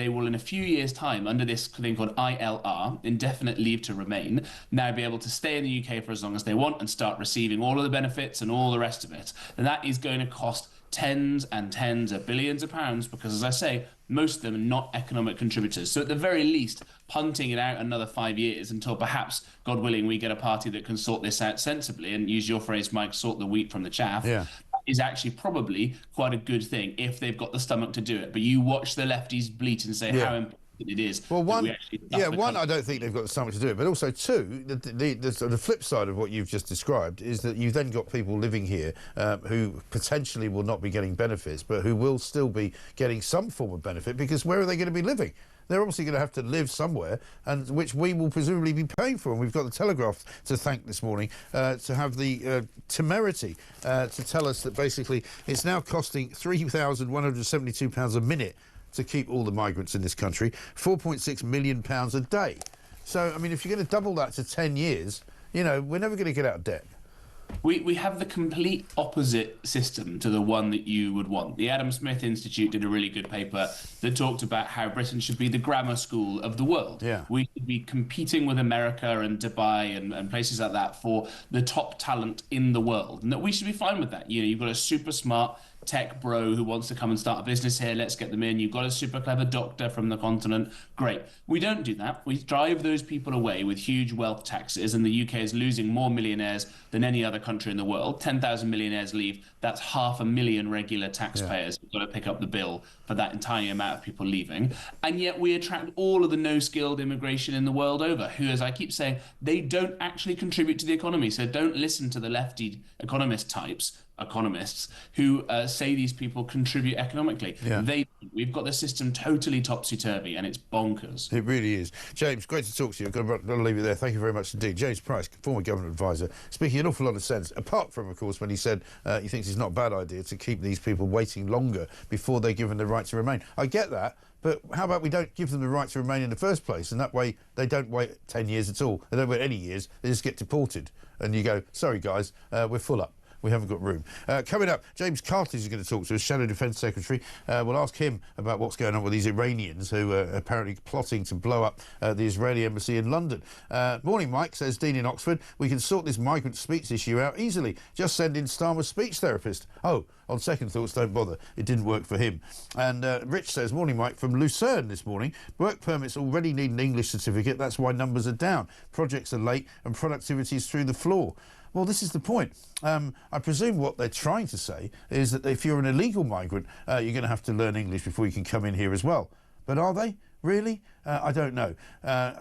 will in a few years' time, under this thing called ILR, indefinite leave to remain, now be able to stay in the UK for as long as they want and start receiving all of the benefits and all the rest of it. And that is going to cost tens and tens of billions of pounds because, as I say, most of them are not economic contributors. So at the very least, punting it out another 5 years until perhaps, God willing, we get a party that can sort this out sensibly, and use your phrase, Mike, sort the wheat from the chaff, is actually probably quite a good thing if they've got the stomach to do it. But you watch the lefties bleat and say how important it is. Well, one, I don't think they've got the stomach to do it, but also two, the flip side of what you've just described is that you've then got people living here who potentially will not be getting benefits, but who will still be getting some form of benefit, because where are they going to be living? They're obviously going to have to live somewhere, and which we will presumably be paying for. And we've got the Telegraph to thank this morning to have the temerity to tell us that basically it's now costing £3,172 a minute to keep all the migrants in this country, £4.6 million a day. So, I mean, if you're going to double that to 10 years, you know, we're never going to get out of debt. We have the complete opposite system to the one that you would want. The Adam Smith Institute did a really good paper that talked about how Britain should be the grammar school of the world. We should be competing with America and Dubai and places like that for the top talent in the world, and that we should be fine with that. You know, you've got a super smart, tech bro who wants to come and start a business here. Let's get them in. You've got a super clever doctor from the continent. Great. We don't do that. We drive those people away with huge wealth taxes, and the UK is losing more millionaires than any other country in the world. 10,000 millionaires leave. That's 500,000 regular taxpayers who've got to pick up the bill for that entire amount of people leaving. And yet we attract all of the no-skilled immigration in the world over, who, as I keep saying, they don't actually contribute to the economy. So don't listen to the lefty economists who say these people contribute economically. We've got the system totally topsy-turvy, and it's bonkers. It really is. James, great to talk to you. I've got to leave it there. Thank you very much indeed. James Price, former government advisor, speaking an awful lot of sense, apart from, of course, when he said he thinks it's not a bad idea to keep these people waiting longer before they're given the right to remain. I get that, but how about we don't give them the right to remain in the first place, and that way they don't wait 10 years at all. They don't wait any years. They just get deported. And you go, sorry, guys, we're full up. We haven't got room. Coming up, James Carter is going to talk to us, Shadow Defence Secretary. We'll ask him about what's going on with these Iranians who are apparently plotting to blow up the Israeli embassy in London. Morning, Mike, says Dean in Oxford. We can sort this migrant speech issue out easily. Just send in Starmer's speech therapist. Oh, on second thoughts, don't bother. It didn't work for him. And Rich says, morning, Mike, from Lucerne this morning. Work permits already need an English certificate. That's why numbers are down. Projects are late and productivity is through the floor. Well, this is the point. I presume what they're trying to say is that if you're an illegal migrant, you're going to have to learn English before you can come in here as well. But are they? Really? I don't know.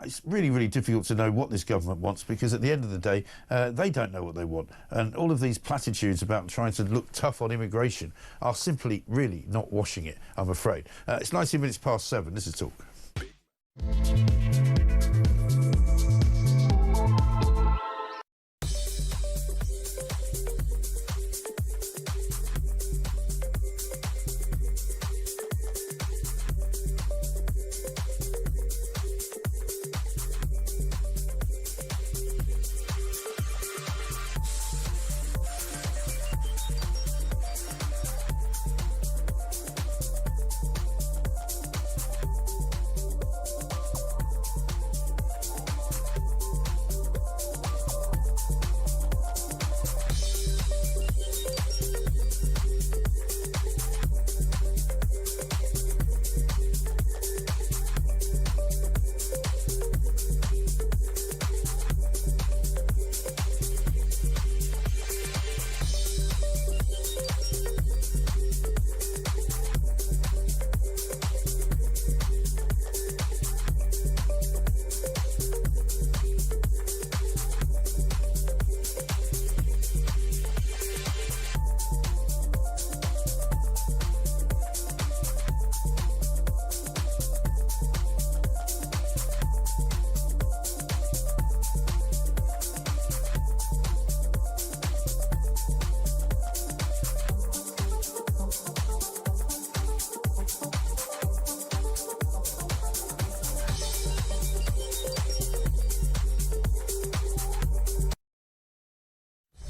It's really, really difficult to know what this government wants, because at the end of the day, they don't know what they want. And all of these platitudes about trying to look tough on immigration are simply really not washing it, I'm afraid. It's 19 minutes past 7. This is Talk.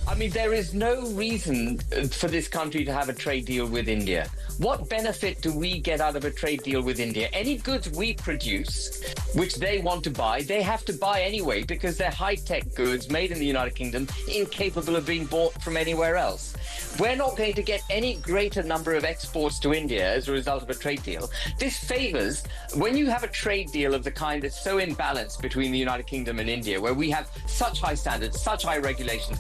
I mean, there is no reason for this country to have a trade deal with India. What benefit do we get out of a trade deal with India? Any goods we produce, which they want to buy, they have to buy anyway because they're high-tech goods made in the United Kingdom, incapable of being bought from anywhere else. We're not going to get any greater number of exports to India as a result of a trade deal. This favors, when you have a trade deal of the kind that's so imbalanced between the United Kingdom and India, where we have such high standards, such high regulations.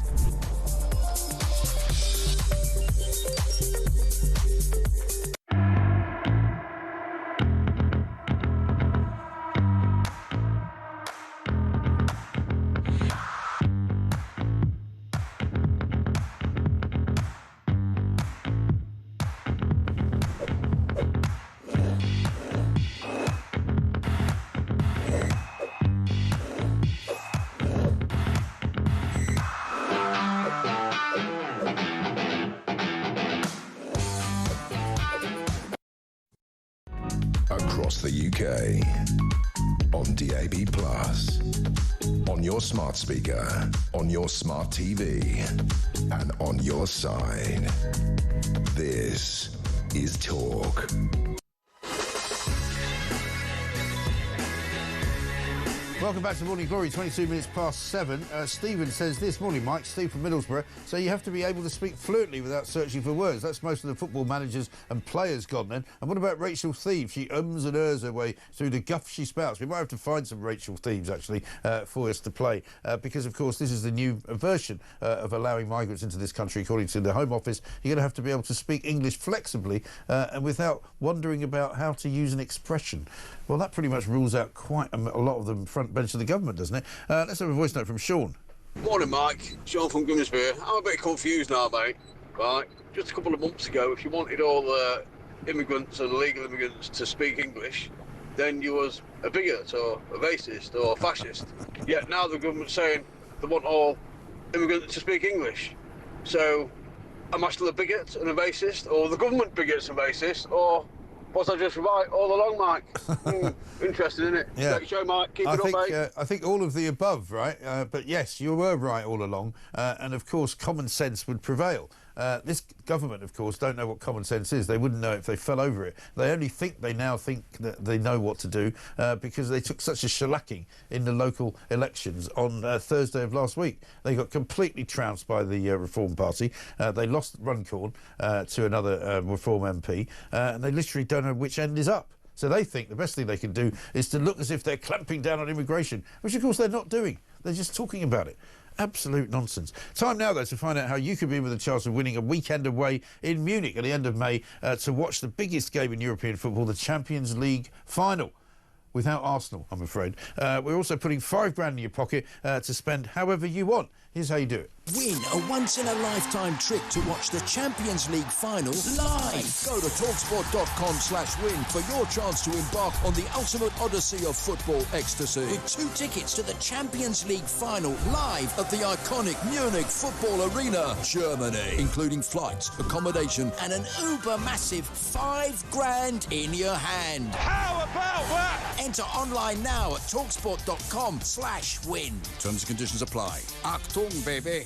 Across the UK, on DAB+, on your smart speaker, on your smart TV, and on your side. This is Talk. Welcome back to Morning Glory, 22 minutes past 7. Stephen says this morning, Mike, Steve from Middlesbrough, so you have to be able to speak fluently without searching for words. That's most of the football managers and players gone then. And what about Rachel Thieves? She ums and ers her way through the guff she spouts. We might have to find some Rachel Thieves, actually, for us to play, because, of course, this is the new version of allowing migrants into this country. According to the Home Office, you're going to have to be able to speak English flexibly and without wondering about how to use an expression. Well, that pretty much rules out quite a lot of the front bench of the government, doesn't it? Let's have a voice note from Sean. Morning, Mike. Sean from Grimsby. I'm a bit confused now, mate. Right, just a couple of months ago, if you wanted all immigrants and illegal immigrants to speak English, then you was a bigot or a racist or a fascist. Yet now the government's saying they want all immigrants to speak English. So, am I still a bigot and a racist, or the government bigots and racist, or was I just right all along, Mike? Interesting, isn't it? Yeah. Great show, Mike. Keep it up, mate. I think all of the above, right? But yes, you were right all along. And of course, common sense would prevail. This government, of course, don't know what common sense is. They wouldn't know it if they fell over it. They only think they now think that they know what to do because they took such a shellacking in the local elections on Thursday of last week. They got completely trounced by the Reform Party. They lost Runcorn to another Reform MP, and they literally don't know which end is up. So they think the best thing they can do is to look as if they're clamping down on immigration, which, of course, they're not doing. They're just talking about it. Absolute nonsense. Time now, though, to find out how you could be with a chance of winning a weekend away in Munich at the end of May to watch the biggest game in European football, the Champions League final. Without Arsenal, I'm afraid. We're also putting £5 in your pocket to spend however you want. Here's how you do it. Win a once-in-a-lifetime trip to watch the Champions League final live. Go to talksport.com/win for your chance to embark on the ultimate odyssey of football ecstasy. With 2 tickets to the Champions League final live at the iconic Munich Football Arena, Germany, including flights, accommodation, and an uber-massive £5 in your hand. How about that? Enter online now at talksport.com/win. Terms and conditions apply. Achtung, baby.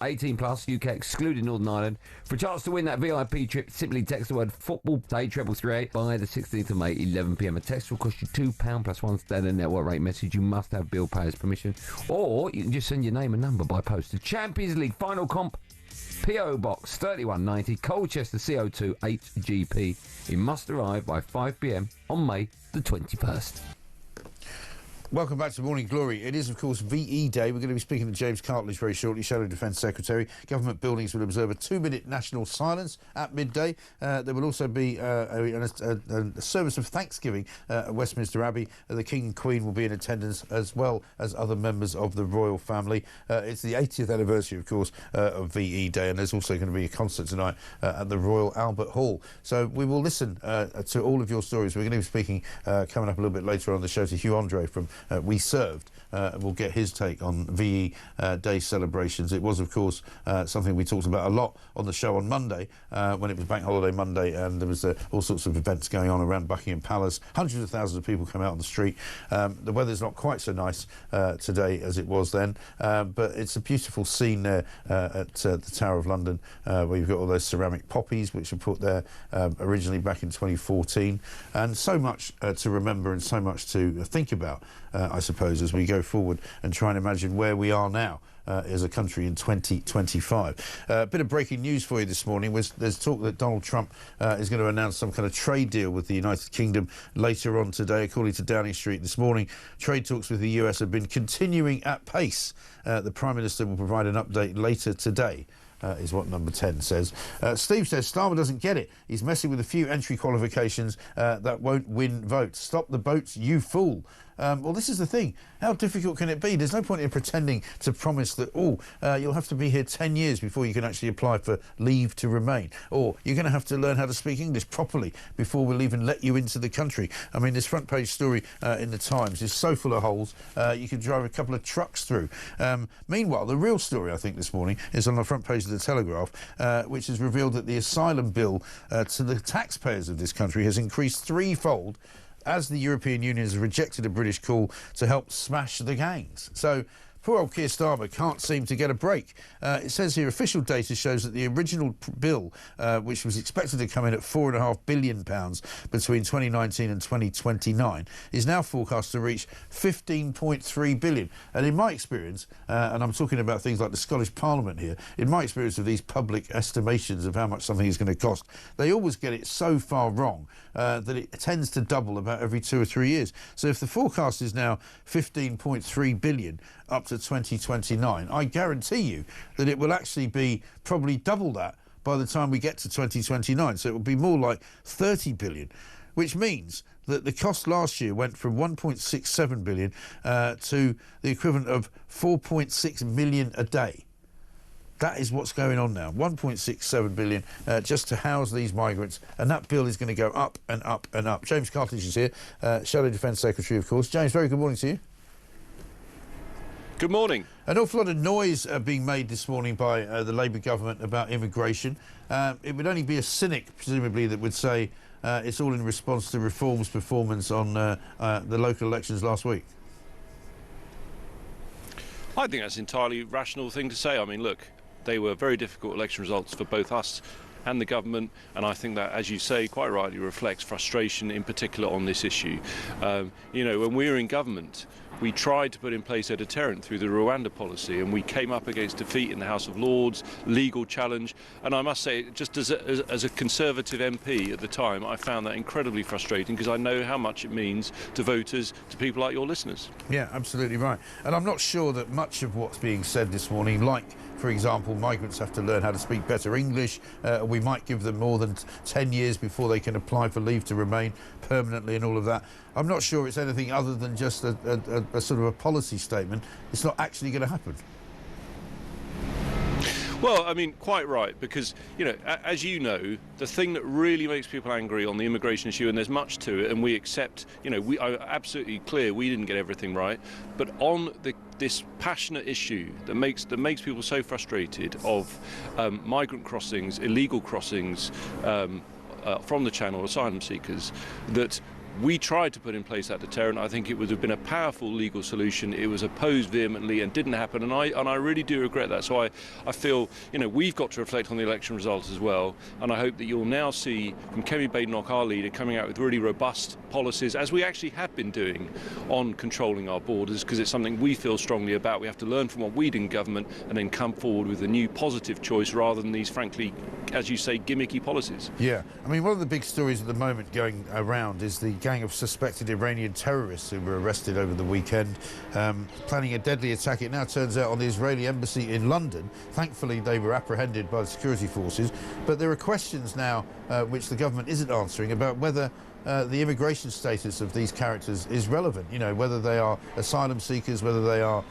18 plus, UK excluding Northern Ireland. For a chance to win that VIP trip, simply text the word football to 3338 by the 16th of May, 11 p.m. A text will cost you £2 plus one standard network rate message. You must have bill payer's permission. Or you can just send your name and number by post to Champions League Final Comp, PO Box 3190, Colchester CO2 8GP. It must arrive by 5 p.m. on May the 21st. Welcome back to Morning Glory. It is, of course, VE Day. We're going to be speaking to James Cartledge very shortly, Shadow Defence Secretary. Government buildings will observe a 2-minute national silence at midday. There will also be a service of Thanksgiving at Westminster Abbey. The King and Queen will be in attendance, as well as other members of the royal family. It's the 80th anniversary, of course, of VE Day, and there's also going to be a concert tonight at the Royal Albert Hall. So we will listen to all of your stories. We're going to be speaking coming up a little bit later on the show to Hugh Andre from We Served. We'll get his take on VE Day celebrations. It was, of course, something we talked about a lot on the show on Monday, when it was Bank Holiday Monday, and there was all sorts of events going on around Buckingham Palace. Hundreds of thousands of people come out on the street. The weather's not quite so nice today as it was then, but it's a beautiful scene there at the Tower of London, where you've got all those ceramic poppies which were put there originally back in 2014, and so much to remember and so much to think about, I suppose, as we go forward and try and imagine where we are now as a country in 2025. A bit of breaking news for you this morning. There's talk that Donald Trump is going to announce some kind of trade deal with the United Kingdom later on today. According to Downing Street this morning, trade talks with the US have been continuing at pace. The Prime Minister will provide an update later today. Is what number 10 says. Steve says Starmer doesn't get it. He's messing with a few entry qualifications that won't win votes. Stop the boats, you fool. Well, this is the thing. How difficult can it be? There's no point in pretending to promise that, you'll have to be here 10 years before you can actually apply for leave to remain. Or you're going to have to learn how to speak English properly before we'll even let you into the country. I mean, this front page story in the Times is so full of holes, you could drive a couple of trucks through. Meanwhile, the real story, I think, this morning is on the front page of the Telegraph, which has revealed that the asylum bill to the taxpayers of this country has increased threefold as the European Union has rejected a British call to help smash the gangs. So Poor old Keir Starmer can't seem to get a break. It says here official data shows that the original bill, which was expected to come in at £4.5 billion between 2019 and 2029, is now forecast to reach £15.3 billion. And in my experience, and I'm talking about things like the Scottish Parliament here, in my experience of these public estimations of how much something is going to cost, they always get it so far wrong that it tends to double about every 2 or 3 years. So if the forecast is now £15.3 billion up to 2029, I guarantee you that it will actually be probably double that by the time we get to 2029. So it will be more like 30 billion, which means that the cost last year went from 1.67 billion to the equivalent of 4.6 million a day. That is what's going on now. 1.67 billion just to house these migrants, and that bill is going to go up and up and up. James Cartledge is here, Shadow Defence Secretary, of course. James, very good morning to you. Good morning. An awful lot of noise being made this morning by the Labour government about immigration. It would only be a cynic, presumably, that would say it's all in response to Reform's performance on the local elections last week. I think that's an entirely rational thing to say. I mean, look, they were very difficult election results for both us and the government, and I think that, as you say, quite rightly reflects frustration in particular on this issue. You know, when we were in government, we tried to put in place a deterrent through the Rwanda policy, and we came up against defeat in the House of Lords, legal challenge, and I must say, just as a Conservative MP at the time, I found that incredibly frustrating, because I know how much it means to voters, to people like your listeners. Yeah, absolutely right. And I'm not sure that much of what's being said this morning, like, for example, migrants have to learn how to speak better English, we might give them more than 10 years before they can apply for leave to remain permanently and all of that. I'm not sure it's anything other than just a sort of a policy statement. It's not actually going to happen. Well, I mean, quite right, because, you know, as you know, the thing that really makes people angry on the immigration issue, and there's much to it, and we accept, you know, we are absolutely clear we didn't get everything right, but on this passionate issue that makes people so frustrated of migrant crossings, illegal crossings from the Channel, asylum seekers, that we tried to put in place that deterrent. I think it would have been a powerful legal solution. It was opposed vehemently and didn't happen, and I really do regret that. So I feel, you know, we've got to reflect on the election results as well, and I hope that you'll now see from Kemi Badenoch, our leader, coming out with really robust policies, as we actually have been doing, on controlling our borders, because it's something we feel strongly about. We have to learn from what we did in government and then come forward with a new positive choice rather than these, frankly, as you say, gimmicky policies. Yeah, I mean, one of the big stories at the moment going around is the gang of suspected Iranian terrorists who were arrested over the weekend, planning a deadly attack, it now turns out, on the Israeli embassy in London. Thankfully, they were apprehended by the security forces, but there are questions now which the government isn't answering about whether the immigration status of these characters is relevant. You know, whether they are asylum seekers, whether they are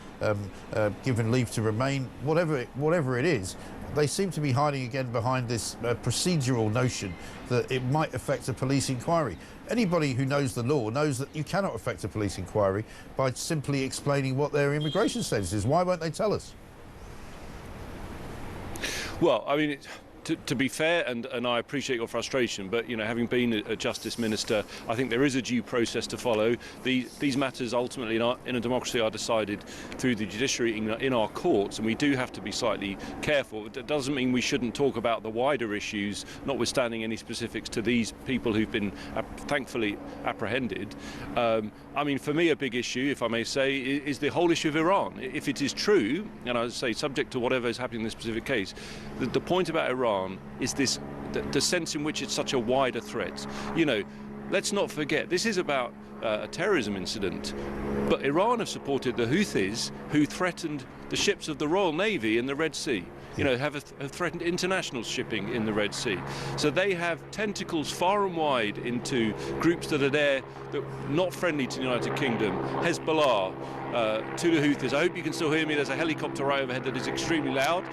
given leave to remain, whatever it is. They seem to be hiding again behind this procedural notion that it might affect a police inquiry. Anybody who knows the law knows that you cannot affect a police inquiry by simply explaining what their immigration status is. Why won't they tell us? Well, I mean, to be fair, and I appreciate your frustration, but, you know, having been a Justice Minister, I think there is a due process to follow. These matters ultimately in a democracy are decided through the judiciary in our courts, and we do have to be slightly careful. That doesn't mean we shouldn't talk about the wider issues, notwithstanding any specifics to these people who've been thankfully apprehended. I mean, for me, a big issue, if I may say, is the whole issue of Iran. If it is true, and I would say subject to whatever is happening in this specific case, the point about Iran is the sense in which it's such a wider threat. You know, let's not forget, this is about a terrorism incident, but Iran have supported the Houthis, who threatened the ships of the Royal Navy in the Red Sea. You know, have threatened international shipping in the Red Sea. So they have tentacles far and wide into groups that are there, that are not friendly to the United Kingdom. Hezbollah, to the Houthis. I hope you can still hear me. There's a helicopter right overhead that is extremely loud,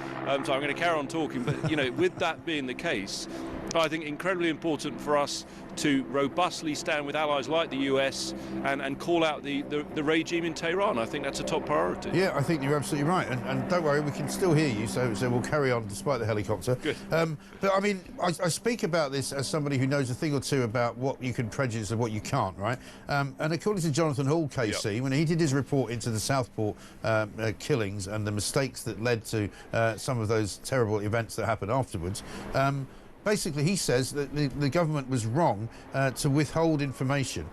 so I'm going to carry on talking. But, you know, with that being the case, I think incredibly important for us to robustly stand with allies like the US and call out the regime in Tehran. I think that's a top priority. Yeah, I think you're absolutely right. And don't worry, we can still hear you, so we'll carry on despite the helicopter. Good. But I mean, I speak about this as somebody who knows a thing or two about what you can prejudice and what you can't, right? And according to Jonathan Hall, KC, when he did his report into the Southport killings and the mistakes that led to some of those terrible events that happened afterwards, basically, he says that the government was wrong to withhold information.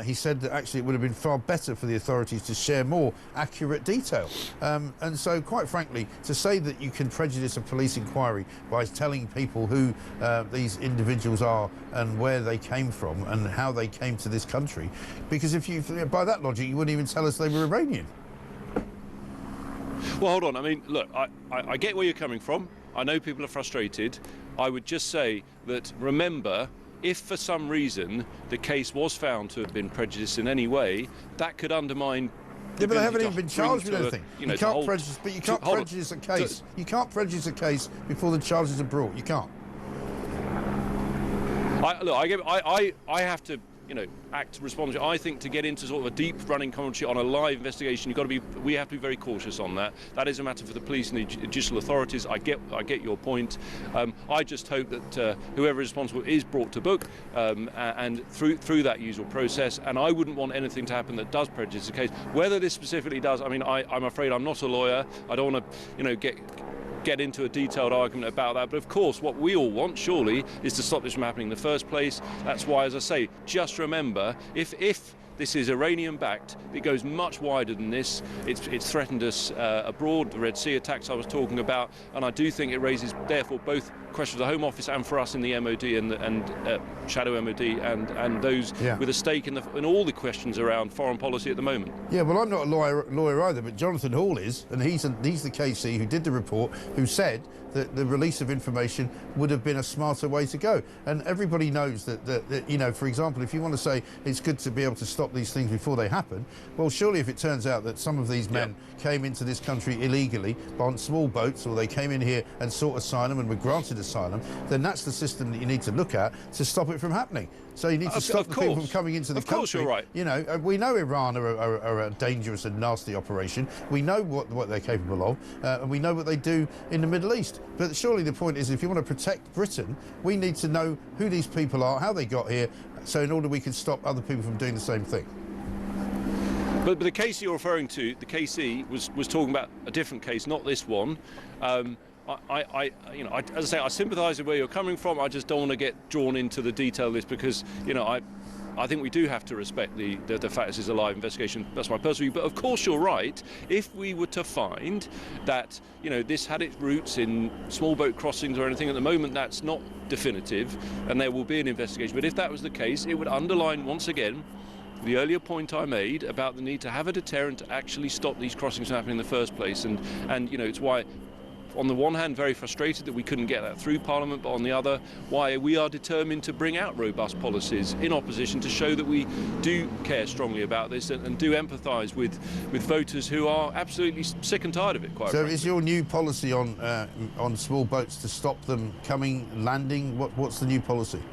He said that actually it would have been far better for the authorities to share more accurate detail. And so, quite frankly, to say that you can prejudice a police inquiry by telling people who these individuals are and where they came from and how they came to this country, because if you, by that logic, you wouldn't even tell us they were Iranian. Well, hold on. I mean, look, I get where you're coming from. I know people are frustrated. I would just say that, remember, if for some reason the case was found to have been prejudiced in any way, that could undermine... Yeah, but they haven't even been charged with anything. You can't prejudice, but you can't prejudice a case. You can't prejudice a case before the charges are brought. You can't. I have to, act responsibly. I think to get into sort of a deep running commentary on a live investigation, we have to be very cautious on that. That is a matter for the police and the judicial authorities. I get your point. I just hope that whoever is responsible is brought to book and through that usual process. And I wouldn't want anything to happen that does prejudice the case. Whether this specifically does, I mean, I'm afraid I'm not a lawyer. I don't want to, get into a detailed argument about that, but of course what we all want surely is to stop this from happening in the first place. That's why, as I say, just remember, if this is Iranian backed, it goes much wider than this. It's threatened us abroad, the Red Sea attacks I was talking about, and I do think it raises therefore both questions of the Home Office and for us in the MOD and shadow MOD and those with a stake in all the questions around foreign policy at the moment. Yeah, well, I'm not a lawyer either, but Jonathan Hall is, and he's the KC who did the report, who said that the release of information would have been a smarter way to go. And everybody knows that, for example, if you want to say it's good to be able to stop these things before they happen, well, surely if it turns out that some of these men came into this country illegally on small boats, or they came in here and sought asylum and were granted asylum, then that's the system that you need to look at to stop it from happening. So you need to stop the people from coming into the country. Of course, you're right. We know Iran are a dangerous and nasty operation. We know what they're capable of, and we know what they do in the Middle East. But surely the point is, if you want to protect Britain, we need to know who these people are, how they got here, so in order we can stop other people from doing the same thing. But the case you're referring to, the KC was talking about a different case, not this one. As I say, I sympathise with where you're coming from. I just don't want to get drawn into the detail of this because, I think we do have to respect the fact this is a live investigation. That's my personal view. But of course, you're right. If we were to find that, this had its roots in small boat crossings or anything, at the moment that's not definitive, and there will be an investigation. But if that was the case, it would underline once again the earlier point I made about the need to have a deterrent to actually stop these crossings from happening in the first place. And it's why, on the one hand, very frustrated that we couldn't get that through Parliament, but on the other, why we are determined to bring out robust policies in opposition to show that we do care strongly about this and do empathise with voters who are absolutely sick and tired of it, quite frankly. Is your new policy on small boats to stop them landing? What's the new policy?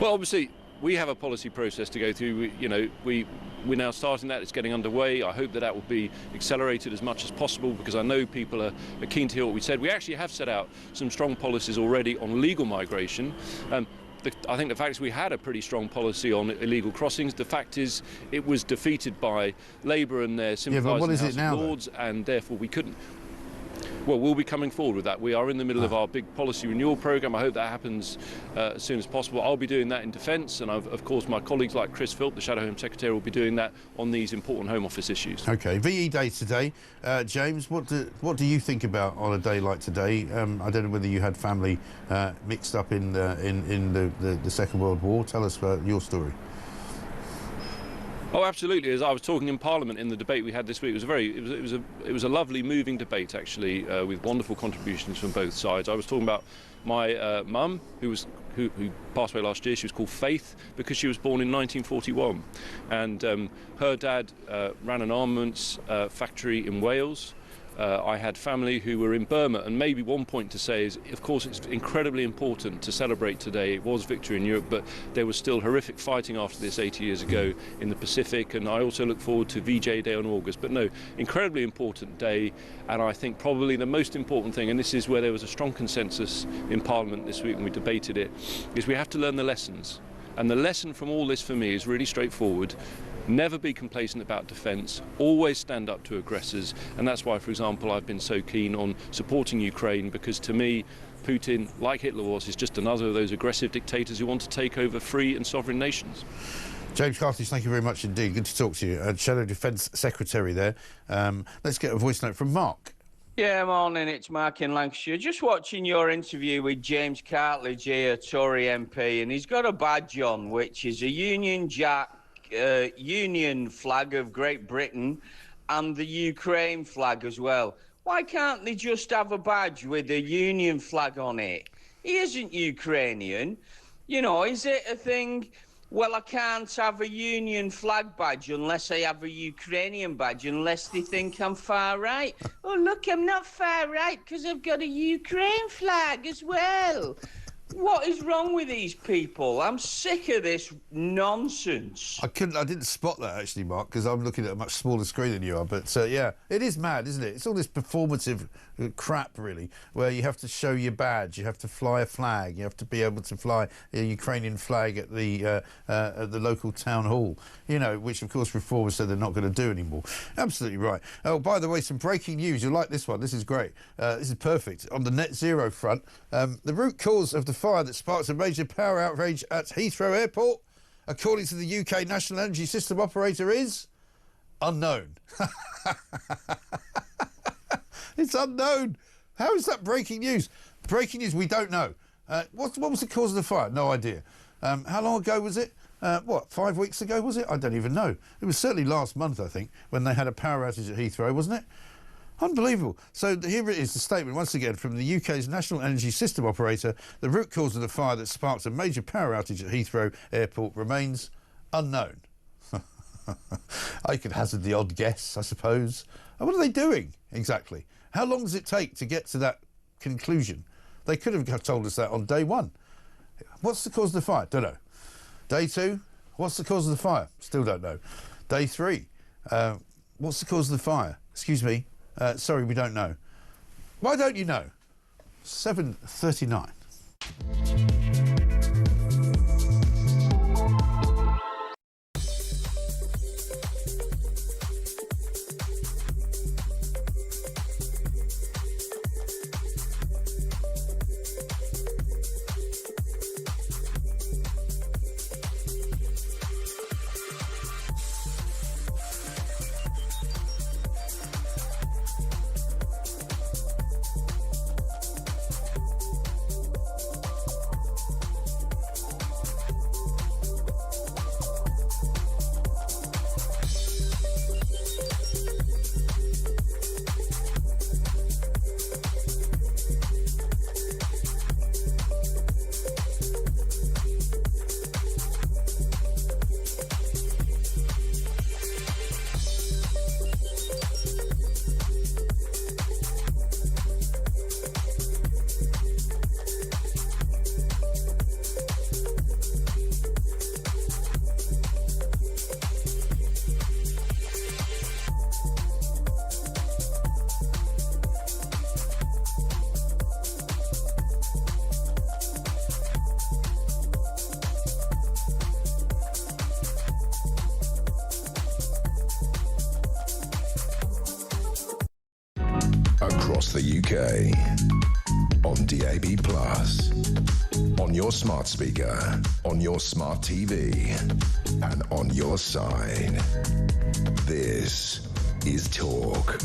Well, obviously, we have a policy process to go through. We're now starting that. It's getting underway. I hope that will be accelerated as much as possible because I know people are keen to hear what we said. We actually have set out some strong policies already on legal migration. I think the fact is we had a pretty strong policy on illegal crossings. The fact is it was defeated by Labour and their sympathisers in the House of Lords, and therefore we couldn't. Well, we'll be coming forward with that. We are in the middle of our big policy renewal programme. I hope that happens as soon as possible. I'll be doing that in defence, and of course my colleagues like Chris Philp, the Shadow Home Secretary, will be doing that on these important Home Office issues. OK, VE Day today. James, what do you think about on a day like today? I don't know whether you had family mixed up in the Second World War. Tell us about your story. Oh, absolutely. As I was talking in Parliament in the debate we had this week, it was a lovely, moving debate actually, with wonderful contributions from both sides. I was talking about my mum, who passed away last year. She was called Faith because she was born in 1941, and her dad ran an armaments factory in Wales. I had family who were in Burma, and maybe one point to say is, of course, it's incredibly important to celebrate today. It was victory in Europe, but there was still horrific fighting after this 80 years ago in the Pacific, and I also look forward to VJ Day on August. But no, incredibly important day, and I think probably the most important thing, and this is where there was a strong consensus in Parliament this week when we debated it, is we have to learn the lessons. And the lesson from all this for me is really straightforward. Never be complacent about defence, always stand up to aggressors, and that's why, for example, I've been so keen on supporting Ukraine, because to me, Putin, like Hitler was, is just another of those aggressive dictators who want to take over free and sovereign nations. James Cartledge, thank you very much indeed. Good to talk to you. Shadow Defence Secretary there. Let's get a voice note from Mark. Yeah, morning, it's Mark in Lancashire. Just watching your interview with James Cartledge here, Tory MP, and he's got a badge on, which is a Union Jack, Union flag of Great Britain and the Ukraine flag as well. Why can't they just have a badge with a Union flag on it? He isn't Ukrainian. You know, is it a thing, well, I can't have a Union flag badge unless I have a Ukrainian badge, unless they think I'm far right? Oh, look, I'm not far right because I've got a Ukraine flag as well. What is wrong with these people? I'm sick of this nonsense. I didn't spot that actually, Mark, because I'm looking at a much smaller screen than you are. But yeah, it is mad, isn't it? It's all this performative crap, really, where you have to show your badge, you have to fly a flag, you have to be able to fly a Ukrainian flag at the local town hall. You know, which of course reformers said they're not going to do anymore. Absolutely right. Oh, by the way, some breaking news. You'll like this one. This is great. This is perfect. On the net zero front, the root cause of the fire that sparked a major power outrage at Heathrow Airport, according to the UK National Energy System Operator, is unknown. It's unknown. How is that breaking news? Breaking news, we don't know. What was the cause of the fire? No idea. How long ago was it? 5 weeks ago, was it? I don't even know. It was certainly last month, I think, when they had a power outage at Heathrow, wasn't it? Unbelievable. So here it is, the statement once again from the UK's National Energy System Operator. The root cause of the fire that sparked a major power outage at Heathrow Airport remains unknown. I could hazard the odd guess, I suppose. And what are they doing exactly? How long does it take to get to that conclusion? They could have told us that on day one. What's the cause of the fire? Don't know. Day two, what's the cause of the fire? Still don't know. Day three, what's the cause of the fire? Excuse me. Sorry, we don't know. Why don't you know? 7:39. Across the UK, on DAB+, on your smart speaker, on your smart TV, and on your side. This is Talk.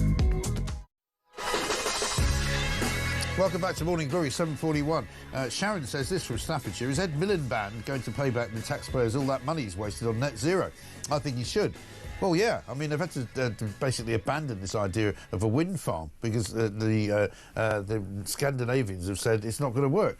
Welcome back to Morning Glory, 7:41. Sharon says this from Staffordshire. Is Ed Miliband going to pay back the taxpayers all that money he's wasted on net zero? I think he should. Well, yeah. I mean, they've had to basically abandon this idea of a wind farm because the Scandinavians have said it's not going to work.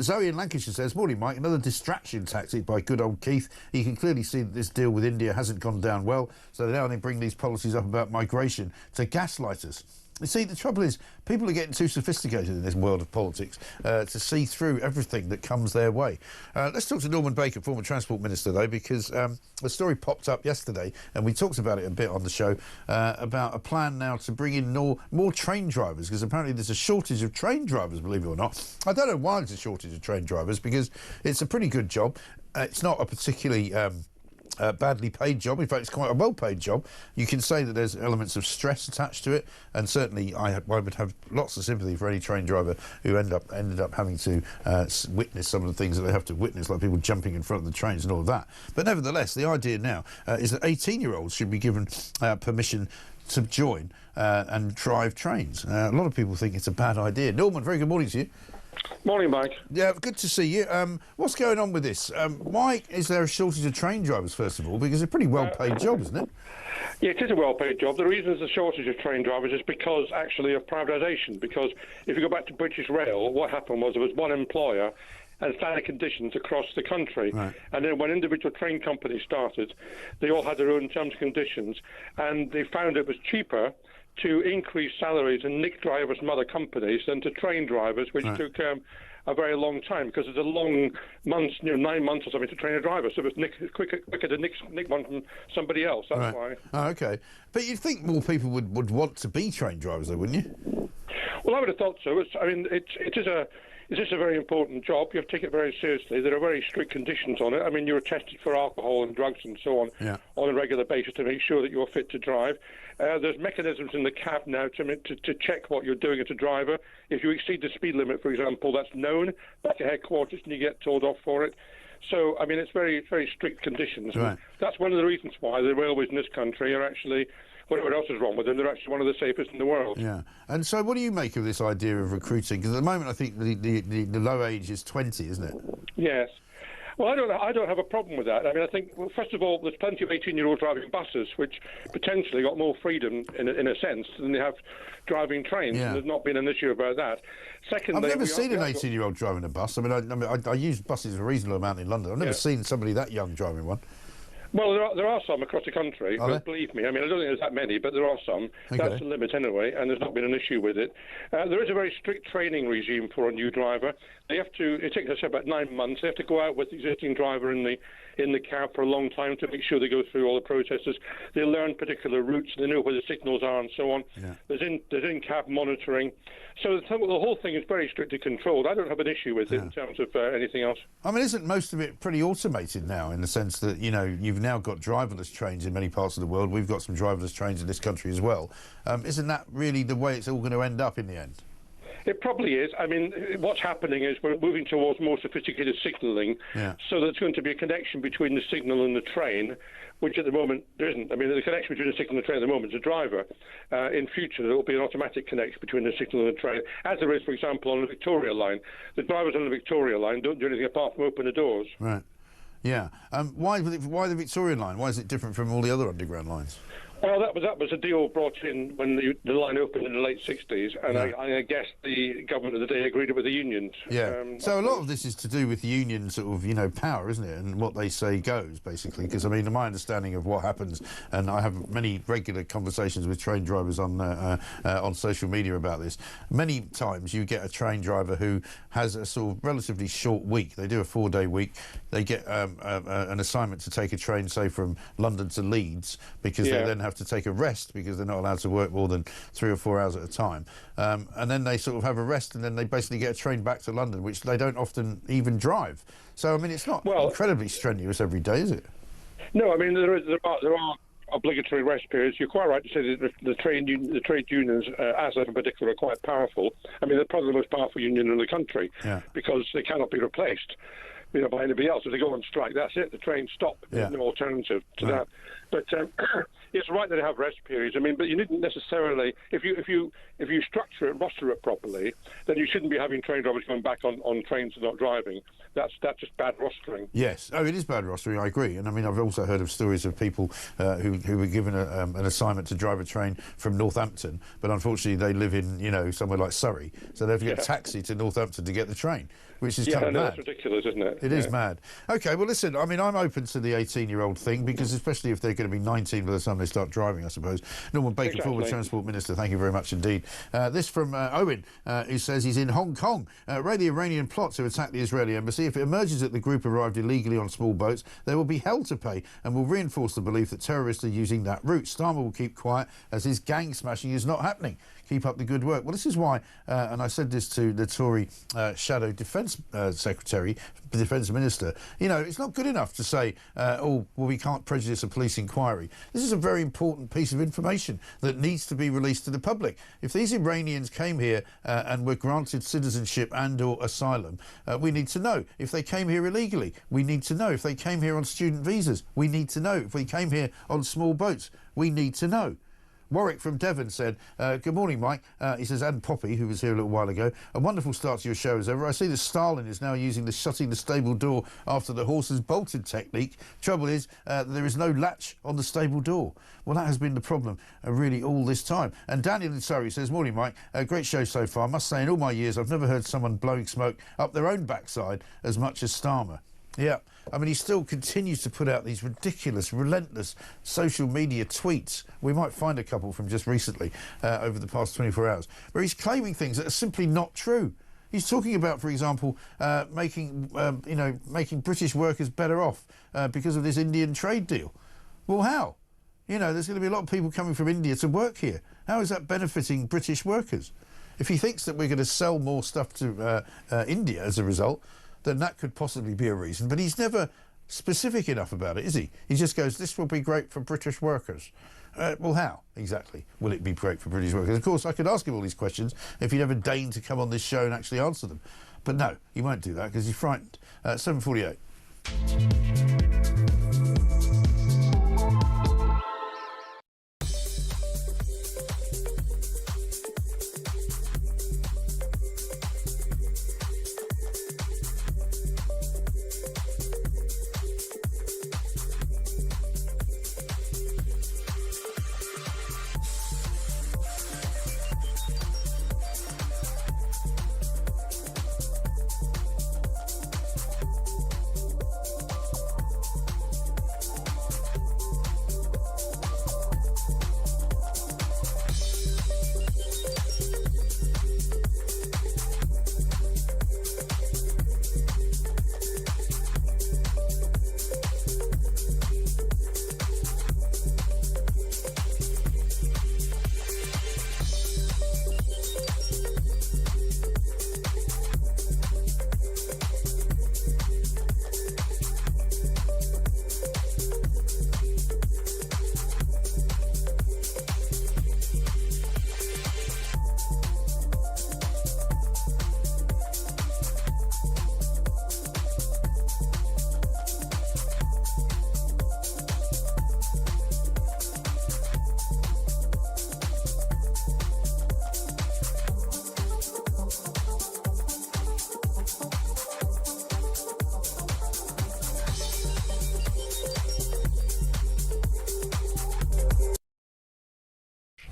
Zoe in Lancashire says, morning, Mike, another distraction tactic by good old Keith. You can clearly see that this deal with India hasn't gone down well, so now they bring these policies up about migration to gaslight us. You see, the trouble is, people are getting too sophisticated in this world of politics to see through everything that comes their way. Let's talk to Norman Baker, former Transport Minister, though, because the story popped up yesterday, and we talked about it a bit on the show, about a plan now to bring in more train drivers, because apparently there's a shortage of train drivers, believe it or not. I don't know why there's a shortage of train drivers, because it's a pretty good job. It's not a particularly... badly paid job. In fact, it's quite a well-paid job. You can say that there's elements of stress attached to it, and certainly I would have lots of sympathy for any train driver who ended up having to witness some of the things that they have to witness, like people jumping in front of the trains and all of that. But nevertheless, the idea now is that 18-year-olds should be given permission to join and drive trains. A lot of people think it's a bad idea. Norman, very good morning to you. Morning, Mike. Yeah, good to see you. What's going on with this? Why is there a shortage of train drivers, first of all? Because it's a pretty well-paid job, isn't it? Yeah, it is a well-paid job. The reason there's a shortage of train drivers is because, actually, of privatisation. Because if you go back to British Rail, what happened was there was one employer and standard conditions across the country. Right. And then when individual train companies started, they all had their own terms and conditions, and they found it was cheaper to increase salaries and nick drivers from other companies than to train drivers, which took a very long time, because it's a long months, 9 months or something to train a driver. So it's quicker to nick one from somebody else. That's why. Oh, OK. But you'd think more people would want to be train drivers, though, wouldn't you? Well, I would have thought so. It is a very important job. You have to take it very seriously. There are very strict conditions on it. I mean, you're tested for alcohol and drugs and so on on a regular basis to make sure that you're fit to drive. There's mechanisms in the cab now to check what you're doing as a driver. If you exceed the speed limit, for example, that's known back at headquarters and you get told off for it. So, I mean, it's very, very strict conditions. Right. That's one of the reasons why the railways in this country are actually... Whatever else is wrong with them, they're actually one of the safest in the world. Yeah. And so what do you make of this idea of recruiting? Because at the moment I think the low age is 20, isn't it? Yes. Well, I don't have a problem with that. I mean, I think, well, first of all, there's plenty of 18-year-olds driving buses, which potentially got more freedom, in a sense, than they have driving trains. Yeah. And there's not been an issue about that. Secondly, I've never seen an 18-year-old driving a bus. I mean, I use buses a reasonable amount in London. I've never seen somebody that young driving one. Well, there are some across the country, but believe me, I mean, I don't think there's that many, but there are some. Okay. That's the limit anyway, and there's not been an issue with it. There is a very strict training regime for a new driver. It takes us about 9 months. They have to go out with the existing driver in the cab for a long time to make sure they go through all the processes. They learn particular routes, they know where the signals are and so on. Yeah. There's in-cab monitoring. So the whole thing is very strictly controlled. I don't have an issue with it in terms of anything else. I mean, isn't most of it pretty automated now, in the sense that, you've now got driverless trains in many parts of the world. We've got some driverless trains in this country as well. Isn't that really the way it's all going to end up in the end? It probably is. I mean, what's happening is we're moving towards more sophisticated signalling, so there's going to be a connection between the signal and the train, which at the moment there isn't. I mean, the connection between the signal and the train at the moment is a driver. In future, there will be an automatic connection between the signal and the train, as there is, for example, on the Victoria line. The drivers on the Victoria line don't do anything apart from open the doors. Right. Yeah. Why the Victoria line? Why is it different from all the other underground lines? Well, that was a deal brought in when the line opened in the late 60s, and I guess the government of the day agreed it with the unions. Yeah. So a lot of this is to do with union sort of, power, isn't it? And what they say goes, basically. Because, I mean, my understanding of what happens, and I have many regular conversations with train drivers on social media about this, many times you get a train driver who has a sort of relatively short week. They do a 4-day week. They get an assignment to take a train, say, from London to Leeds, because they then have to take a rest because they're not allowed to work more than 3 or 4 hours at a time. And then they sort of have a rest, and then they basically get a train back to London, which they don't often even drive. So, I mean, it's not incredibly strenuous every day, is it? No, I mean, there are obligatory rest periods. You're quite right to say that the trade unions, ASA in particular, are quite powerful. I mean, they're probably the most powerful union in the country because they cannot be replaced by anybody else. If they go on strike, that's it. The trains stop. There's no alternative to that. But it's right that they have rest periods. I mean, but you needn't necessarily, if you structure it, roster it properly, then you shouldn't be having train drivers going back on trains and not driving. That's just bad rostering. Yes. Oh, it is bad rostering. I agree. And I mean, I've also heard of stories of people who were given an assignment to drive a train from Northampton, but unfortunately they live in somewhere like Surrey, so they have to get a taxi to Northampton to get the train. which is kind of mad. That's ridiculous, isn't it? It is mad. OK, well, listen, I mean, I'm open to the 18-year-old thing, because especially if they're going to be 19 by the time they start driving, I suppose. Norman Baker, former Transport Minister, thank you very much indeed. This from Owen, who says he's in Hong Kong. Raid the Iranian plot to attack the Israeli embassy. If it emerges that the group arrived illegally on small boats, there will be hell to pay, and will reinforce the belief that terrorists are using that route. Starmer will keep quiet as his gang smashing is not happening. Keep up the good work. Well, this is why, and I said this to the Tory Shadow Defence Secretary, the Defence Minister, you know, it's not good enough to say, oh, well, we can't prejudice a police inquiry. This is a very important piece of information that needs to be released to the public. If these Iranians came here and were granted citizenship and or asylum, we need to know. If they came here illegally, we need to know. If they came here on student visas, we need to know. If we came here on small boats, we need to know. Warwick from Devon said, good morning, Mike. He says, and Poppy, who was here a little while ago, a wonderful start to your show as ever. I see that Stalin is now using the shutting the stable door after the horse has bolted technique. Trouble is, there is no latch on the stable door. Well, that has been the problem really all this time. And Daniel in Surrey says, morning, Mike. Great show so far. I must say, in all my years, I've never heard someone blowing smoke up their own backside as much as Starmer. Yeah, I mean, he still continues to put out these ridiculous, relentless social media tweets. We might find a couple from just recently, over the past 24 hours, where he's claiming things that are simply not true. He's talking about, for example, making British workers better off because of this Indian trade deal. Well, how? You know, there's going to be a lot of people coming from India to work here. How is that benefiting British workers? If he thinks that we're going to sell more stuff to India as a result, then that could possibly be a reason. But he's never specific enough about it, is he? He just goes, this will be great for British workers. Well, how exactly will it be great for British workers? Of course, I could ask him all these questions if he'd ever deigned to come on this show and actually answer them. But no, he won't do that because he's frightened. 7:48.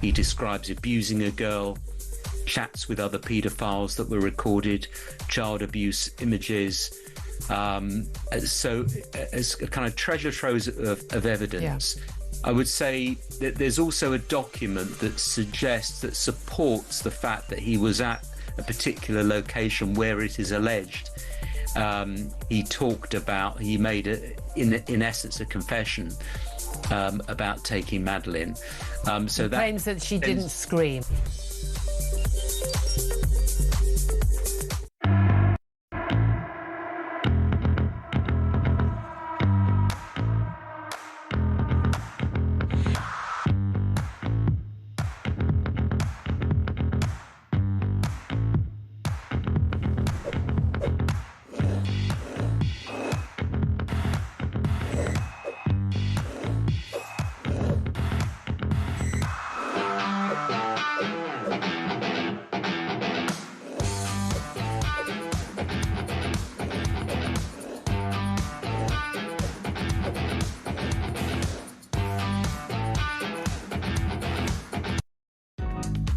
He describes abusing a girl, chats with other paedophiles that were recorded, child abuse images. So as a kind of treasure trove of evidence. Yeah. I would say that there's also a document that suggests, that supports the fact that he was at a particular location where it is alleged. He talked about, he made, in essence, a confession about taking Madeleine. So that claims that she didn't scream.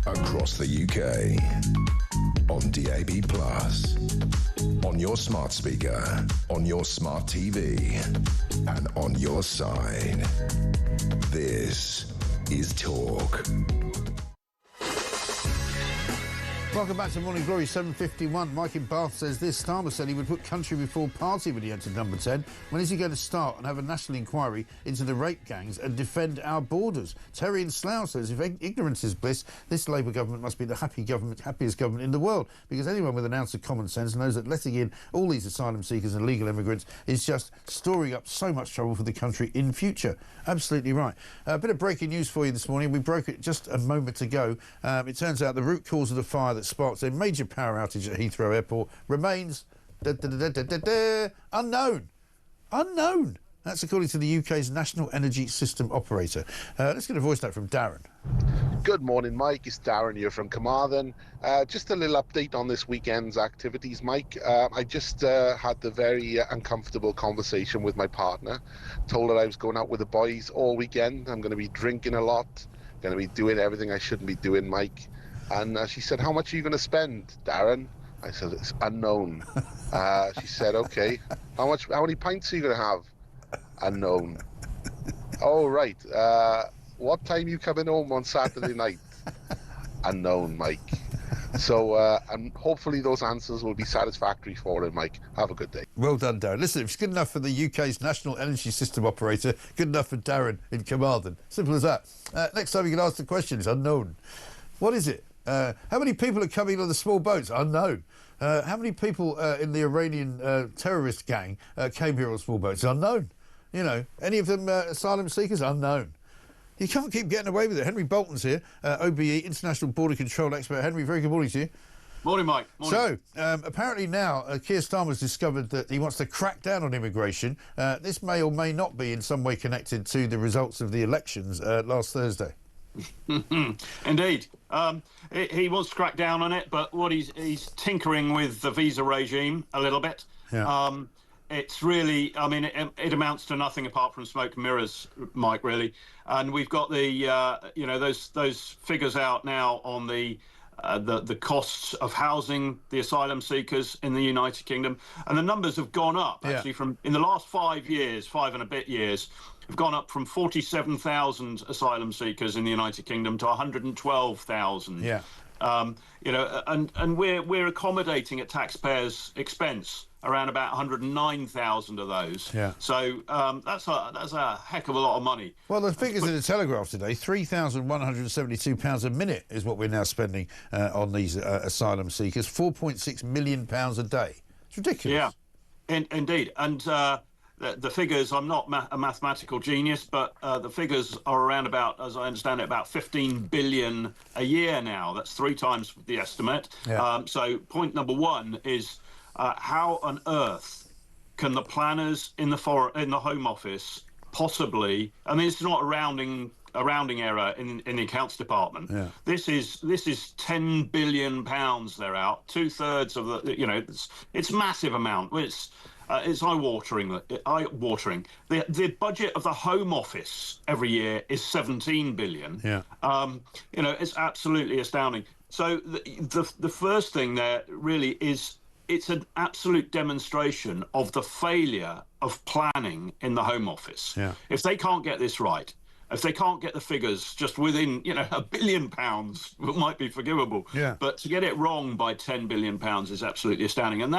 Across the UK, on DAB+, On your smart speaker, on your smart TV, and on your side. This is Talk. Welcome back to Morning Glory, 7:51. Mike in Bath says this. Starmer said he would put country before party when he entered number 10. When is he going to start and have a national inquiry into the rape gangs and defend our borders? Terry in Slough says if ignorance is bliss, this Labour government must be the happiest government in the world, because anyone with an ounce of common sense knows that letting in all these asylum seekers and illegal immigrants is just storing up so much trouble for the country in future. Absolutely right. A bit of breaking news for you this morning. We broke it just a moment ago. It turns out the root cause of the fire that sparked a major power outage at Heathrow Airport remains unknown. Unknown. That's according to the UK's National Energy System Operator. Let's get a voice note from Darren. Good morning, Mike. It's Darren here from Carmarthen. Just a little update on this weekend's activities, Mike. I just had the very uncomfortable conversation with my partner. Told her I was going out with the boys all weekend. I'm going to be drinking a lot. Going to be doing everything I shouldn't be doing, Mike. And she said, how much are you going to spend, Darren? I said, it's unknown. She said, okay. How many pints are you going to have? Unknown. Oh, right. What time are you coming home on Saturday night? Unknown, Mike. So, and hopefully those answers will be satisfactory for him, Mike. Have a good day. Well done, Darren. Listen, if it's good enough for the UK's National Energy System Operator, good enough for Darren in Carmarthen. Simple as that. Next time you can ask the question, it's unknown. What is it? How many people are coming on the small boats? Unknown. How many people in the Iranian terrorist gang came here on small boats? Unknown. You know, any of them asylum seekers? Unknown. You can't keep getting away with it. Henry Bolton's here, OBE, International Border Control Expert. Henry, very good morning to you. Morning, Mike. Morning. So, apparently now, Keir Starmer's discovered that he wants to crack down on immigration. This may or may not be in some way connected to the results of the elections last Thursday. Indeed. He wants to crack down on it, but what he's tinkering with the visa regime a little bit. Yeah. It's really, I mean, it amounts to nothing apart from smoke and mirrors, Mike, really. And we've got the, those figures out now on the costs of housing the asylum seekers in the United Kingdom, and the numbers have gone up actually from in the last 5 years, 5 and a bit years, have gone up from 47,000 asylum seekers in the United Kingdom to 112,000. Yeah. And we're accommodating at taxpayers' expense around about 109,000 of those. Yeah. So that's a heck of a lot of money. Well, the figures in the Telegraph today, £3,172 a minute is what we're now spending on these asylum seekers, £4.6 million a day. It's ridiculous. Yeah, indeed. And the figures, I'm not a mathematical genius, but the figures are around about, as I understand it, about 15 billion a year now. That's 3 times the estimate. Yeah. So point number one is how on earth can the planners in the Home Office possibly? I mean, it's not a rounding error in the accounts department. Yeah. This is 10 billion pounds they're out. 2/3 of the, it's a massive amount. It's eye-watering. The budget of the Home Office every year is 17 billion. Yeah. It's absolutely astounding. So the first thing there really is, it's an absolute demonstration of the failure of planning in the Home Office. Yeah. If they can't get this right, if they can't get the figures just within, £1 billion, it might be forgivable. Yeah. But to get it wrong by £10 billion is absolutely astounding. And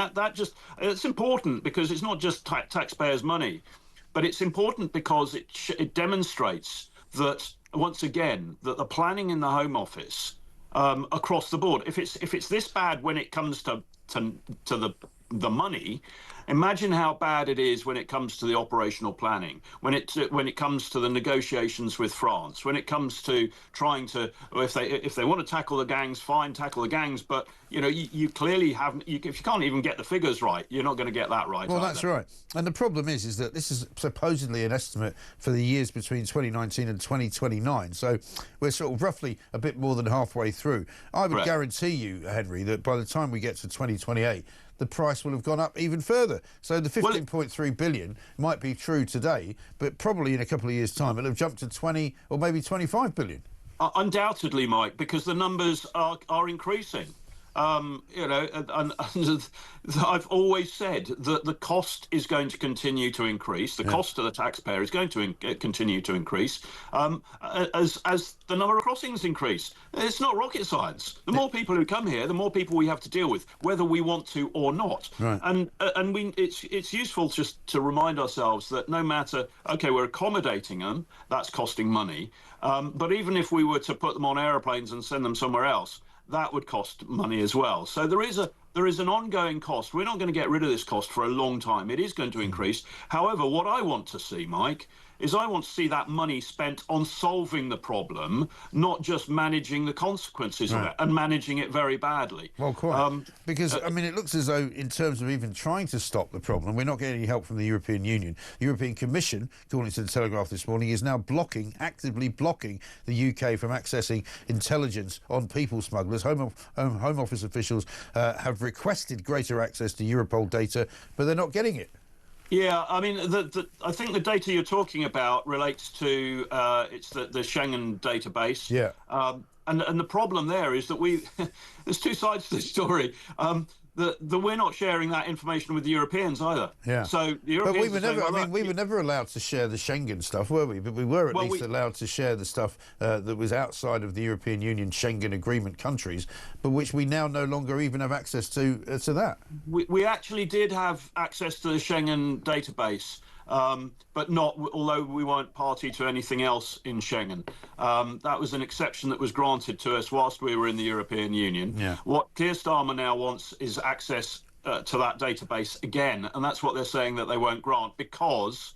it's important because it's not just taxpayers' money, but it's important because it demonstrates that, once again, that the planning in the Home Office across the board, if it's this bad when it comes to the money, imagine how bad it is when it comes to the operational planning, when it comes to the negotiations with France, when it comes to trying to, if they want to tackle the gangs, fine, tackle the gangs, but you clearly haven't. If you can't even get the figures right, you're not going to get that right. Well, that's right. And the problem is that this is supposedly an estimate for the years between 2019 and 2029. So we're sort of roughly a bit more than halfway through. I would guarantee you, Henry, that by the time we get to 2028, the price will have gone up even further. So the 15.3 billion might be true today, but probably in a couple of years' time it'll have jumped to 20 or maybe 25 billion. Undoubtedly, Mike, because the numbers are increasing. you know, and I've always said that the cost is going to continue to increase. The cost to the taxpayer is going to continue to increase as the number of crossings increase. It's not rocket science. The more people who come here, the more people we have to deal with, whether we want to or not. Right. And it's useful just to remind ourselves that no matter, okay, we're accommodating them, that's costing money. But even if we were to put them on aeroplanes and send them somewhere else, that would cost money as well. So there is an ongoing cost. We're not going to get rid of this cost for a long time. It is going to increase. However, what I want to see, Mike, is I want to see that money spent on solving the problem, not just managing the consequences of it, and managing it very badly. Well, quite. Because, I mean, it looks as though, in terms of even trying to stop the problem, we're not getting any help from the European Union. The European Commission, according to the Telegraph this morning, is now actively blocking the UK from accessing intelligence on people smugglers. Home Office officials have requested greater access to Europol data, but they're not getting it. Yeah, I mean, I think the data you're talking about relates to it's the Schengen database. Yeah. And the problem there is that there's two sides to this story. That we're not sharing that information with the Europeans either. Yeah. So the Europeans. But we were never allowed to share the Schengen stuff, were we? But we were at least allowed to share the stuff that was outside of the European Union Schengen agreement countries, but which we now no longer even have access to that. We actually did have access to the Schengen database. But not, although we weren't party to anything else in Schengen. That was an exception that was granted to us whilst we were in the European Union. Yeah. What Keir Starmer now wants is access to that database again, and that's what they're saying that they won't grant, because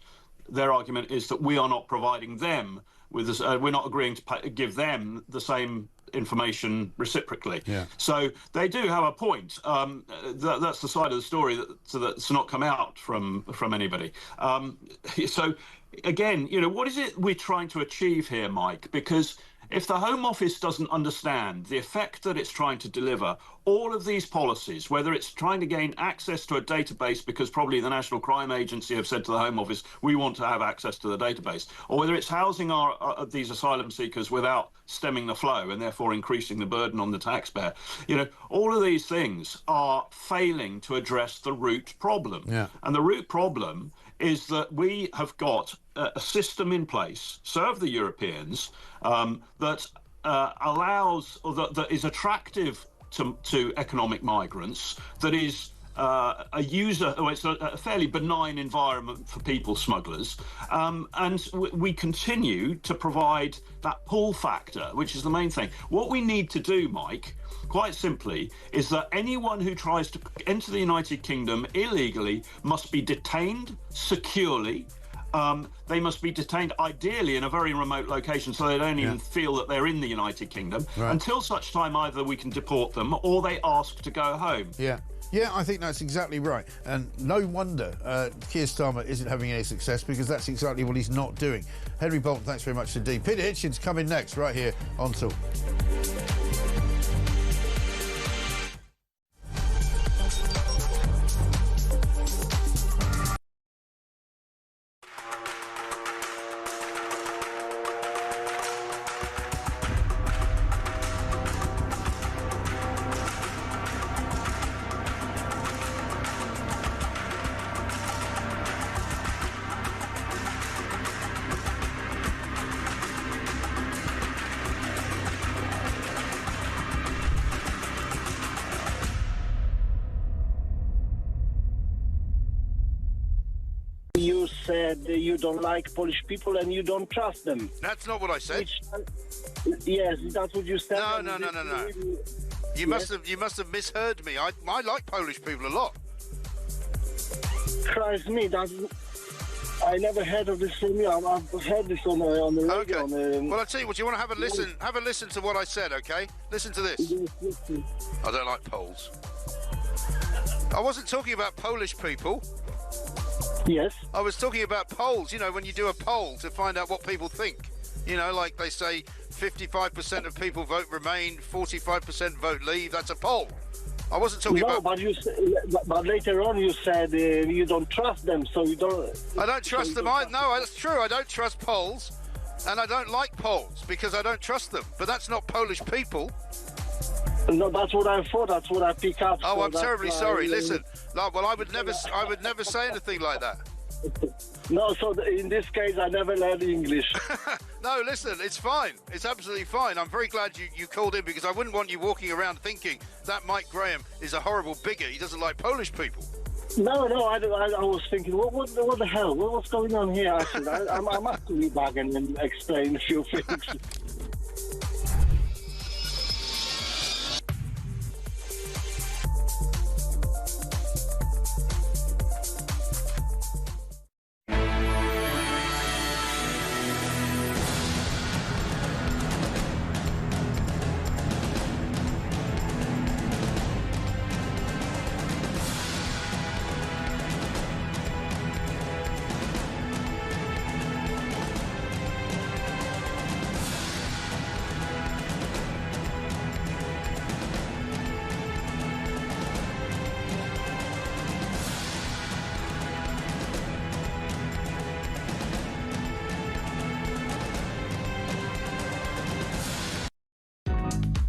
their argument is that we are not providing them with this, we're not agreeing to give them the same information reciprocally. Yeah. So they do have a point. That's the side of the story that's not come out from anybody. So again, you know, what is it we're trying to achieve here, Mike? Because if the Home Office doesn't understand the effect that it's trying to deliver, all of these policies, whether it's trying to gain access to a database because probably the National Crime Agency have said to the Home Office, we want to have access to the database, or whether it's housing these asylum seekers without stemming the flow and therefore increasing the burden on the taxpayer, you know, all of these things are failing to address the root problem. Yeah. And the root problem is that we have got a system in place, serve the Europeans, that allows, or that is attractive to economic migrants, that is it's a fairly benign environment for people smugglers, and we continue to provide that pull factor, which is the main thing. What we need to do, Mike, quite simply, is that anyone who tries to enter the United Kingdom illegally must be detained securely. They must be detained ideally in a very remote location so they don't even feel that they're in the United Kingdom, until such time either we can deport them or they ask to go home. Yeah, I think that's exactly right. And no wonder Keir Starmer isn't having any success, because that's exactly what he's not doing. Henry Bolton, thanks very much indeed. Peter Hitchens coming next, right here on Talk. You said you don't like Polish people and you don't trust them. That's not what I said. Yes, that's what you said. No. You must have misheard me. I like Polish people a lot. Christ me, I never heard of this from you. I've heard this on the radio. Okay. Well, I'll tell you what. You want to have a listen? Have a listen to what I said. Okay. Listen to this. Yes. I don't like Poles. I wasn't talking about Polish people. Yes. I was talking about polls, you know, when you do a poll to find out what people think. You know, like they say 55% of people vote Remain, 45% vote Leave. That's a poll. I wasn't talking about... but later on you said you don't trust them, so you don't... I don't trust them. No, that's true. I don't trust polls, and I don't like polls because I don't trust them. But that's not Polish people. No, that's what I thought. That's what I pick up. Oh, so I'm terribly sorry. Listen, I well, I would never say anything like that. No, so in this case, I never learned English. No, listen, it's fine. It's absolutely fine. I'm very glad you called in, because I wouldn't want you walking around thinking that Mike Graham is a horrible bigot. He doesn't like Polish people. No, I was thinking, what the hell? What's going on here, actually? I must be back and explain a few things.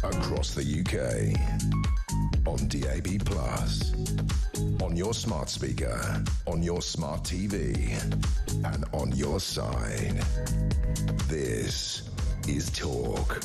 Across the UK, on DAB+, on your smart speaker, on your smart TV, and on your side. This is Talk.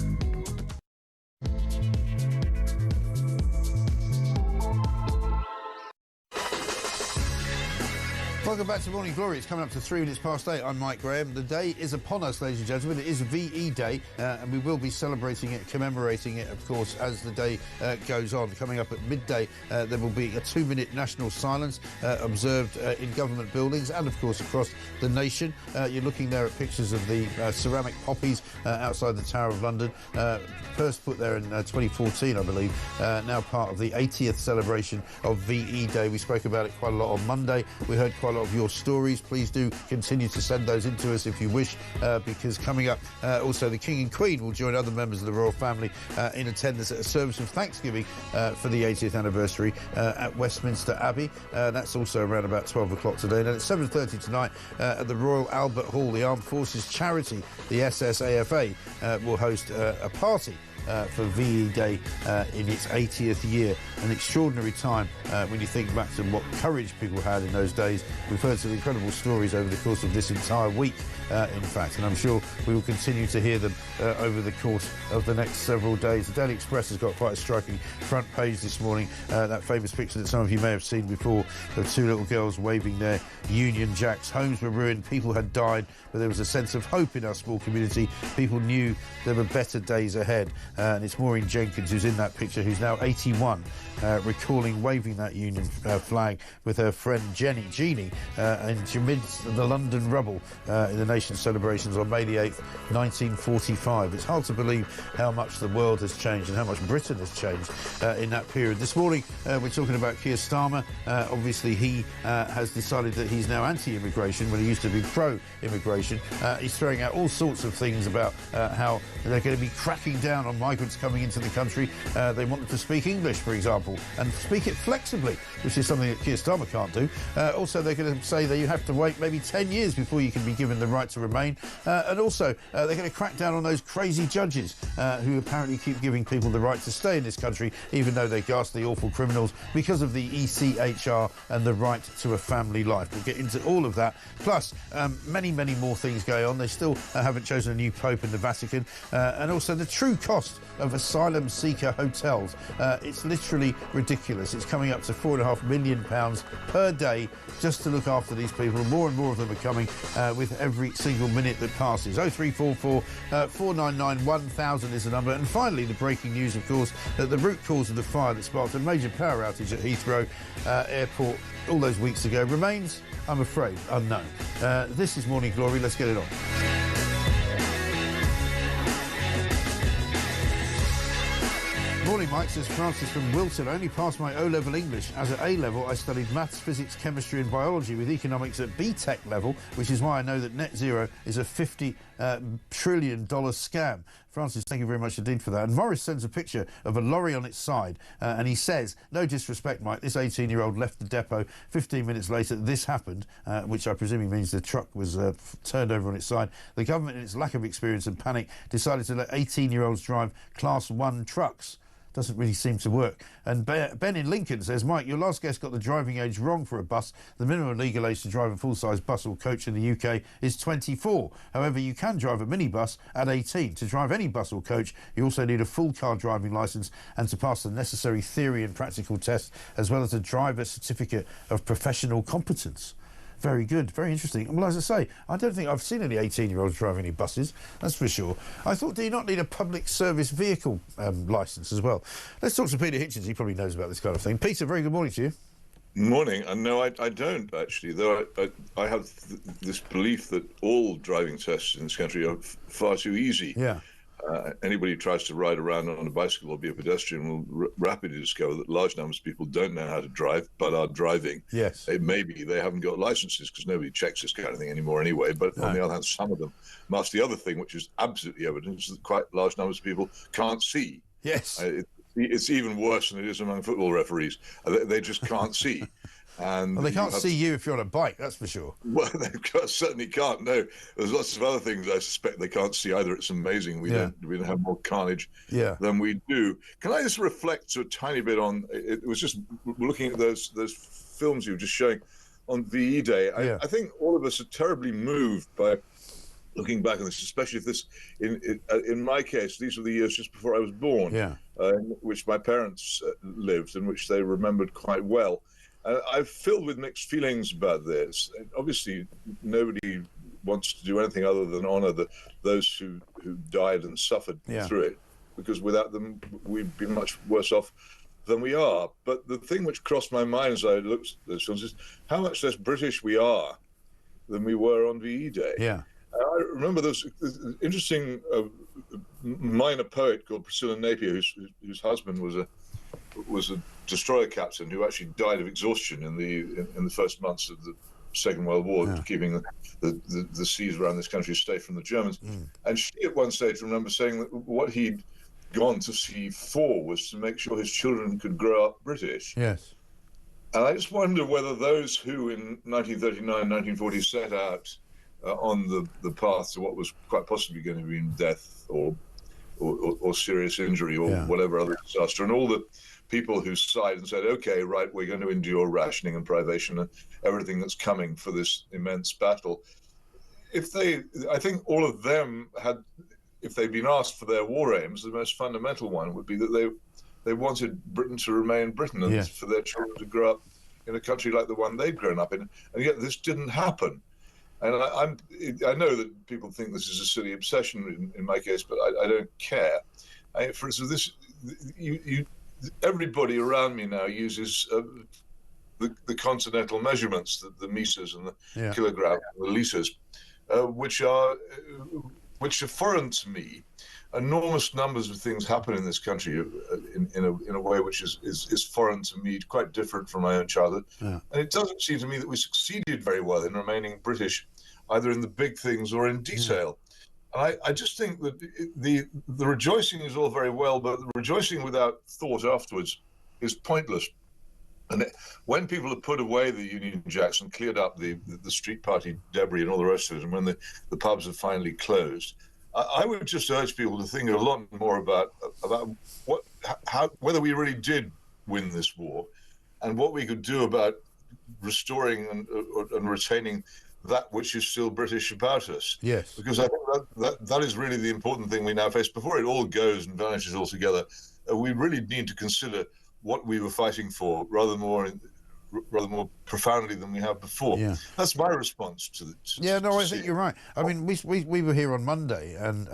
Welcome back to Morning Glory. It's coming up to 3 minutes past 8. I'm Mike Graham. The day is upon us, ladies and gentlemen. It is VE Day, and we will be celebrating it, commemorating it, of course, as the day goes on. Coming up at midday, there will be a 2-minute national silence observed in government buildings and, of course, across the nation. You're looking there at pictures of the ceramic poppies outside the Tower of London. First put there in 2014, I believe. Now part of the 80th celebration of VE Day. We spoke about it quite a lot on Monday. We heard quite a lot of your stories. Please do continue to send those in to us if you wish, because coming up also the King and Queen will join other members of the royal family in attendance at a service of Thanksgiving for the 80th anniversary at Westminster Abbey. That's also around about 12 o'clock today. And at 7:30 tonight at the Royal Albert Hall, the Armed Forces charity, the SSAFA, will host a party for VE Day in its 80th year. An extraordinary time when you think back to what courage people had in those days. We've heard some incredible stories over the course of this entire week, in fact, and I'm sure we will continue to hear them over the course of the next several days. The Daily Express has got quite a striking front page this morning, that famous picture that some of you may have seen before of 2 little girls waving their Union Jacks. Homes were ruined, people had died, but there was a sense of hope in our small community. People knew there were better days ahead. And it's Maureen Jenkins who's in that picture, who's now 81, recalling waving that Union flag with her friend Jeannie, amidst the London rubble in the nation's celebrations on May the 8th, 1945. It's hard to believe how much the world has changed and how much Britain has changed in that period. This morning, we're talking about Keir Starmer. Obviously, he has decided that he's now anti-immigration when he used to be pro-immigration. He's throwing out all sorts of things about how they're going to be cracking down on migrants coming into the country. They want them to speak English, for example, and speak it flexibly, which is something that Keir Starmer can't do. Also, they're going to say that you have to wait maybe 10 years before you can be given the right to remain. And also, they're going to crack down on those crazy judges who apparently keep giving people the right to stay in this country, even though they're ghastly, awful criminals, because of the ECHR and the right to a family life. We'll get into all of that. Plus, many, many more things going on. They still haven't chosen a new pope in the Vatican. And also the true cost of asylum seeker hotels. It's literally ridiculous. It's coming up to £4.5 million per day just to look after these people. More and more of them are coming with every single minute that passes. 0344 499 1000 is the number. And finally, the breaking news, of course, that the root cause of the fire that sparked a major power outage at Heathrow Airport all those weeks ago remains, I'm afraid, unknown. This is Morning Glory. Let's get it on. Morning, Mike, says Francis from Wilton. I only passed my O-level English. As at A-level, I studied maths, physics, chemistry and biology with economics at B-Tech level, which is why I know that net zero is a $50 trillion scam. Francis, thank you very much indeed for that. And Morris sends a picture of a lorry on its side, and he says, no disrespect, Mike, this 18-year-old left the depot. 15 minutes later, this happened, which I presume means the truck was turned over on its side. The government, in its lack of experience and panic, decided to let 18-year-olds drive Class 1 trucks. doesn't really seem to work. And Ben in Lincoln says, Mike, your last guest got the driving age wrong for a bus. The minimum legal age to drive a full-size bus or coach in the UK is 24. However, you can drive a minibus at 18. To drive any bus or coach, you also need a full car driving licence and to pass the necessary theory and practical tests, as well as a driver's certificate of professional competence. Very good, very interesting. Well, as I say, I don't think I've seen any 18-year-olds driving any buses, that's for sure. I thought, do you not need a public service vehicle licence as well? Let's talk to Peter Hitchens, he probably knows about this kind of thing. Peter, very good morning to you. Morning. No, I don't, actually, though I have this belief that all driving tests in this country are far too easy. Yeah. Anybody who tries to ride around on a bicycle or be a pedestrian will rapidly discover that large numbers of people don't know how to drive but are driving. Yes. It may be they haven't got licenses because nobody checks this kind of thing anymore anyway, but on the other hand, some of them must. The other thing, which is absolutely evident, is that quite large numbers of people can't see. Yes. It's even worse than it is among football referees. They just can't see. And well, they can't see you if you're on a bike, that's for sure. Well, they certainly can't. No, there's lots of other things I suspect they can't see either. It's amazing we don't have more carnage than we do. Can I just reflect a tiny bit on? It was just looking at those films you were just showing on VE Day. I think all of us are terribly moved by looking back on this, especially if this, in my case, these were the years just before I was born, in which my parents lived and which they remembered quite well. I'm filled with mixed feelings about this. Obviously, nobody wants to do anything other than honour those who died and suffered through it, because without them, we'd be much worse off than we are. But the thing which crossed my mind as I looked at those films is how much less British we are than we were on VE Day. Yeah. I remember there was an interesting minor poet called Priscilla Napier, whose husband was a destroyer captain who actually died of exhaustion in the first months of the Second World War, keeping the seas around this country safe from the Germans. And she at one stage remember saying that what he'd gone to sea for was to make sure his children could grow up British. Yes. And I just wonder whether those who in 1939, 1940 set out on the path to what was quite possibly going to be death or serious injury or whatever other disaster, and all the people who sighed and said, okay, right, we're going to endure rationing and privation and everything that's coming for this immense battle. I think all of them had, if they'd been asked for their war aims, the most fundamental one would be that they wanted Britain to remain Britain and for their children to grow up in a country like the one they'd grown up in. And yet this didn't happen. And I know that people think this is a silly obsession in my case, but I don't care. For instance, everybody around me now uses the continental measurements, the meters and the kilograms, and the liters, which are foreign to me. Enormous numbers of things happen in this country in a way which is foreign to me, quite different from my own childhood. And it doesn't seem to me that we succeeded very well in remaining British, either in the big things or in detail. And I just think that the rejoicing is all very well, but the rejoicing without thought afterwards is pointless. And when people have put away the Union Jacks and cleared up the street party debris and all the rest of it, and when the pubs have finally closed, I would just urge people to think a lot more about whether we really did win this war, and what we could do about restoring and retaining that which is still British about us. Yes. Because I think that is really the important thing we now face. Before it all goes and vanishes altogether, we really need to consider what we were fighting for rather more profoundly than we have before. That's my response to I think you're right. I mean, we were here on Monday and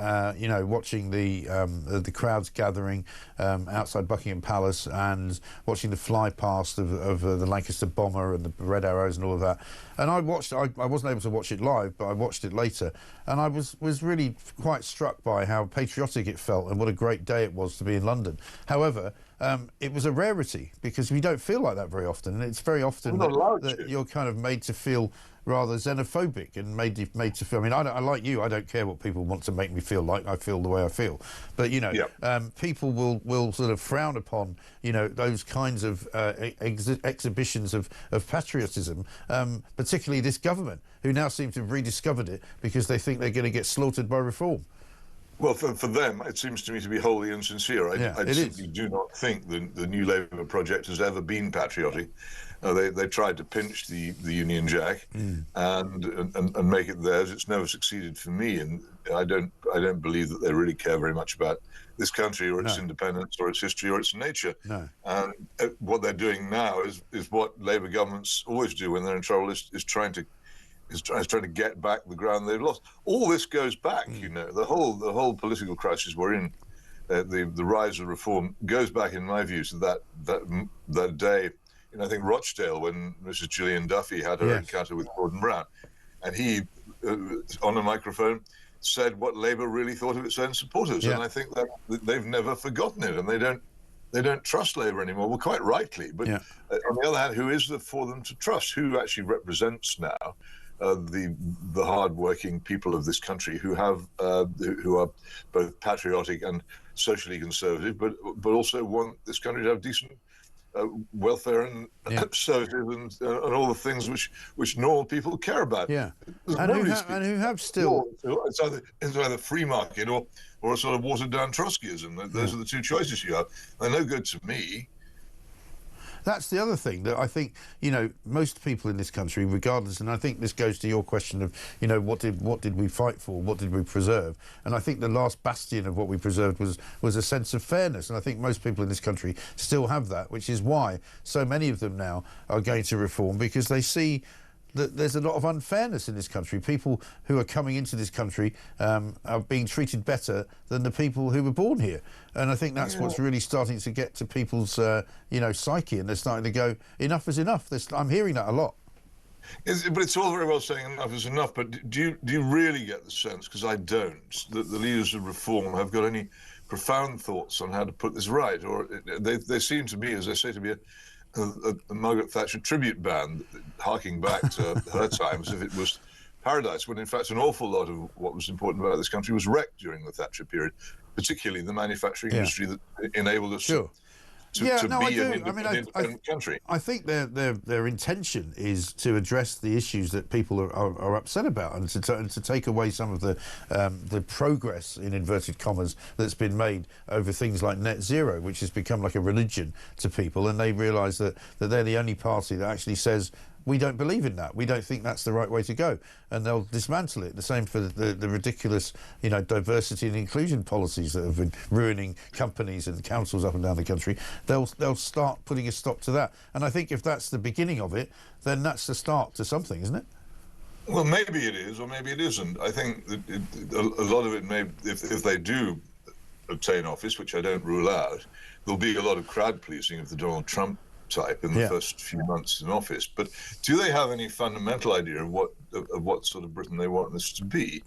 watching the crowds gathering outside Buckingham Palace and watching the fly past of the Lancaster bomber and the Red Arrows and all of that. And I wasn't able to watch it live, but I watched it later, and I was really quite struck by how patriotic it felt and what a great day it was to be in London. However, it was a rarity because we don't feel like that very often, and it's very often that you're kind of made to feel rather xenophobic and made to feel. I mean, I like you. I don't care what people want to make me feel like. I feel the way I feel. But people will sort of frown upon those kinds of exhibitions of patriotism, particularly this government, who now seem to have rediscovered it because they think they're going to get slaughtered by reform. Well, for them, it seems to me to be wholly insincere. I simply do not think the New Labour project has ever been patriotic. They tried to pinch the Union Jack and make it theirs. It's never succeeded for me, and I don't believe that they really care very much about this country or its independence or its history or its nature. No. And what they're doing now is what Labour governments always do when they're in trouble, is trying to get back the ground they've lost. All this goes back, you know, the whole political crisis we're in, the rise of reform goes back, in my view, to that day. You know, I think Rochdale, when Mrs. Gillian Duffy had her encounter with Gordon Brown, and he, on a microphone, said what Labour really thought of its own supporters, and I think that they've never forgotten it, and they don't trust Labour anymore. Well, quite rightly, but on the other hand, who is there for them to trust? Who actually represents now the hard-working people of this country who are both patriotic and socially conservative, but also want this country to have decent welfare and services and all the things which normal people care about. Yeah, and who have still. It's either free market or a sort of watered down Trotskyism. Those are the two choices you have. They're no good to me. That's the other thing that I think, you know, most people in this country, regardless, and I think this goes to your question of, you know, what did we fight for, what did we preserve? And I think the last bastion of what we preserved was a sense of fairness, and I think most people in this country still have that, which is why so many of them now are going to reform, because they see that there's a lot of unfairness in this country. People who are coming into this country are being treated better than the people who were born here. And I think that's what's really starting to get to people's, you know, psyche, and they're starting to go, enough is enough. I'm hearing that a lot. But it's all very well saying enough is enough, but do you really get the sense, because I don't, that the leaders of reform have got any profound thoughts on how to put this right? Or they seem to me, as I say, to be a Margaret Thatcher tribute band, harking back to her time as if it was paradise, when in fact an awful lot of what was important about this country was wrecked during the Thatcher period, particularly the manufacturing industry that enabled us to be an independent country. I think their intention is to address the issues that people are upset about, and to take away some of the progress, in inverted commas, that's been made over things like net zero, which has become like a religion to people, and they realise that they're the only party that actually says, we don't believe in that. We don't think that's the right way to go, and they'll dismantle it. The same for the ridiculous, you know, diversity and inclusion policies that have been ruining companies and councils up and down the country. They'll start putting a stop to that. And I think if that's the beginning of it, then that's the start to something, isn't it? Well, maybe it is, or maybe it isn't. I think that a lot of it may, if they do obtain office, which I don't rule out, there'll be a lot of crowd pleasing of the Donald Trump type in the first few months in office. But do they have any fundamental idea of what sort of Britain they want this to be?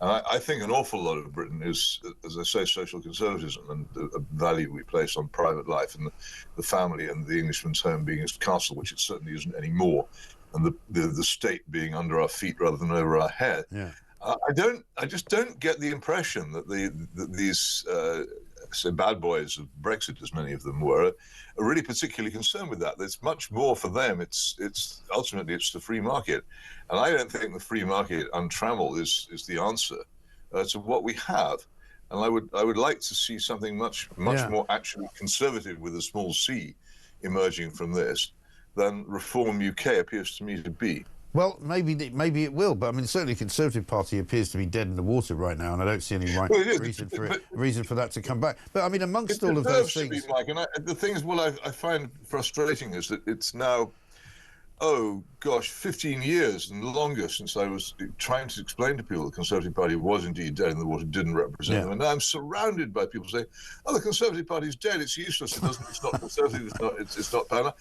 I think an awful lot of Britain is, as I say, social conservatism and the value we place on private life and the family and the Englishman's home being his castle, which it certainly isn't anymore, and the state being under our feet rather than over our head. Yeah. I just don't get the impression that these say bad boys of Brexit, as many of them were, are really particularly concerned with that. It's much more for them. It's ultimately it's the free market, and I don't think the free market untrammeled is the answer to what we have. And I would like to see something much more actually conservative with a small c emerging from this than Reform UK appears to me to be. Well, maybe it will, but I mean, certainly the Conservative Party appears to be dead in the water right now, and I don't see any reason for that to come back. But I mean, amongst all of those things, be, Mike, and the things I find frustrating is that it's now, oh gosh, 15 years and longer since I was trying to explain to people the Conservative Party was indeed dead in the water, didn't represent them, and now I'm surrounded by people saying, "Oh, the Conservative Party is dead. It's useless. It's not conservative. It's not power."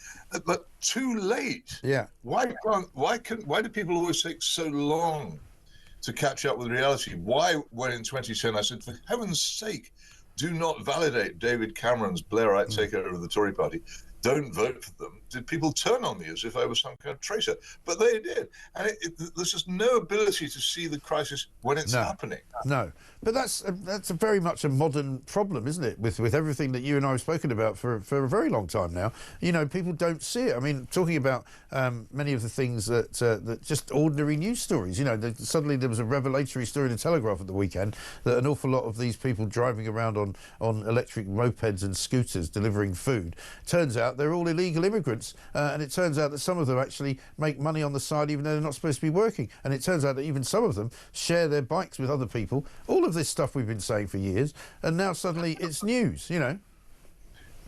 But too late. Yeah. Why do people always take so long to catch up with reality? Why, when in 2010 I said, for heaven's sake, do not validate David Cameron's Blairite takeover of the Tory party, don't vote for them, did people turn on me as if I was some kind of traitor? But they did. And there's just no ability to see the crisis when it's happening. No. But that's a very much a modern problem, isn't it, with everything that you and I have spoken about for a very long time now. You know, people don't see it. I mean, talking about many of the things that just ordinary news stories, you know, suddenly there was a revelatory story in the Telegraph at the weekend that an awful lot of these people driving around on electric mopeds and scooters delivering food, turns out they're all illegal immigrants, and it turns out that some of them actually make money on the side even though they're not supposed to be working, and it turns out that even some of them share their bikes with other people. All of this stuff we've been saying for years, and now suddenly it's news, you know.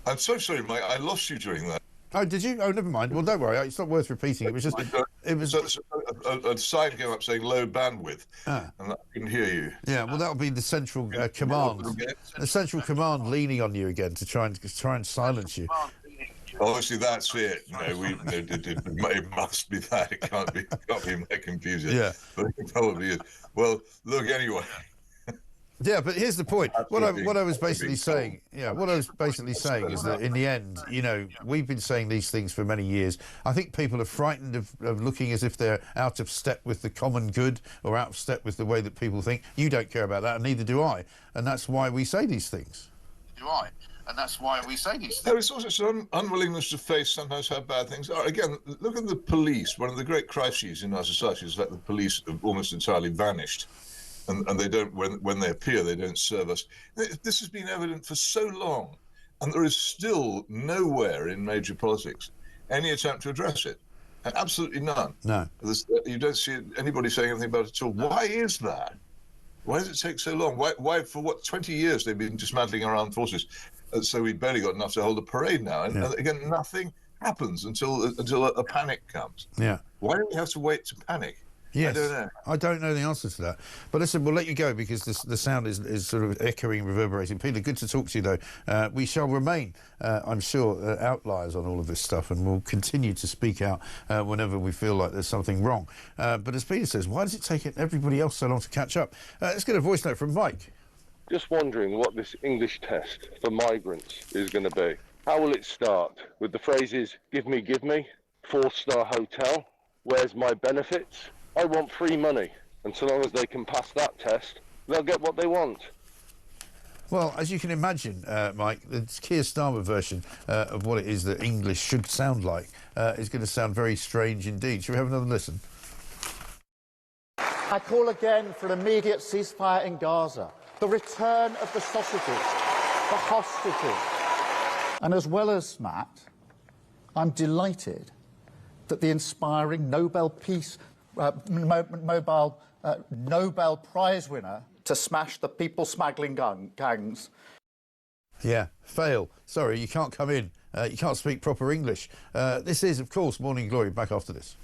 I'm so sorry, Mike, I lost you during that. Oh, did you? Oh, never mind. Well, don't worry, it's not worth repeating. It was just... A sign came up saying low bandwidth, and I couldn't hear you. Yeah, well, that'll be the central command. The central command leaning on you again to try and silence you. Obviously, that's it. You know, it must be that. It can't be my computer. Yeah, but it probably is. Well, look, anyway. Yeah, but here's the point. What I was basically saying, is that in the end, you know, we've been saying these things for many years. I think people are frightened of looking as if they're out of step with the common good or out of step with the way that people think. You don't care about that, and neither do I. And that's why we say these things. There is also some unwillingness to face sometimes how bad things are. Again, look at the police. One of the great crises in our society is that the police have almost entirely vanished. And they don't, when they appear, they don't serve us. This has been evident for so long, and there is still nowhere in major politics any attempt to address it. Absolutely none. No. You don't see anybody saying anything about it at all. Why is that? Why does it take so long? Why for 20 years they've been dismantling our armed forces? So we've barely got enough to hold a parade now. And again, nothing happens until a panic comes. Yeah. Why do we have to wait to panic? Yes, I don't know. I don't know the answer to that. But listen, we'll let you go because the sound is sort of echoing, reverberating. Peter, good to talk to you, though. We shall remain, I'm sure, outliers on all of this stuff, and we'll continue to speak out whenever we feel like there's something wrong. But as Peter says, why does it take everybody else so long to catch up? Let's get a voice note from Mike. Just wondering what this English test for migrants is going to be. How will it start? With the phrases, give me, 4-star hotel, where's my benefits? I want free money, and so long as they can pass that test, they'll get what they want. Well, as you can imagine, Mike, the Keir Starmer version of what it is that English should sound like is going to sound very strange indeed. Shall we have another listen? I call again for an immediate ceasefire in Gaza, the return of the sausages, the hostages. And as well as Matt, I'm delighted that the inspiring Nobel Nobel Prize winner to smash the people smuggling gangs. Yeah, fail. Sorry, you can't come in. You can't speak proper English. This is, of course, Morning Glory. Back after this.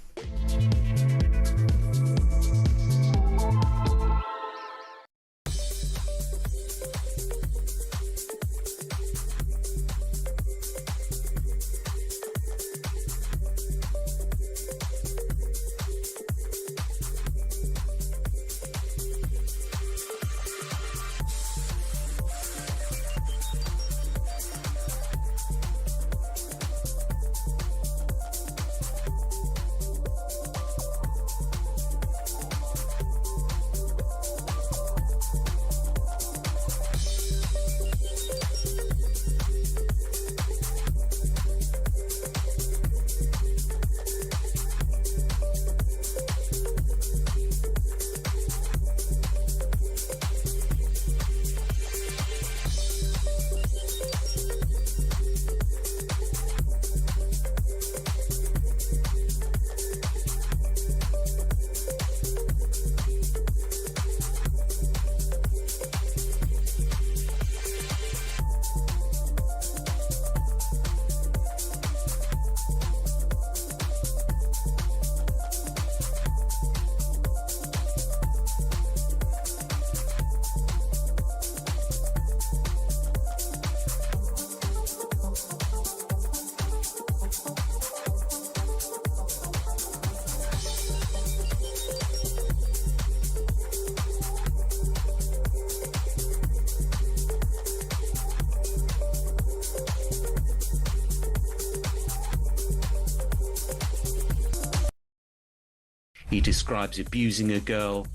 He describes abusing a girl,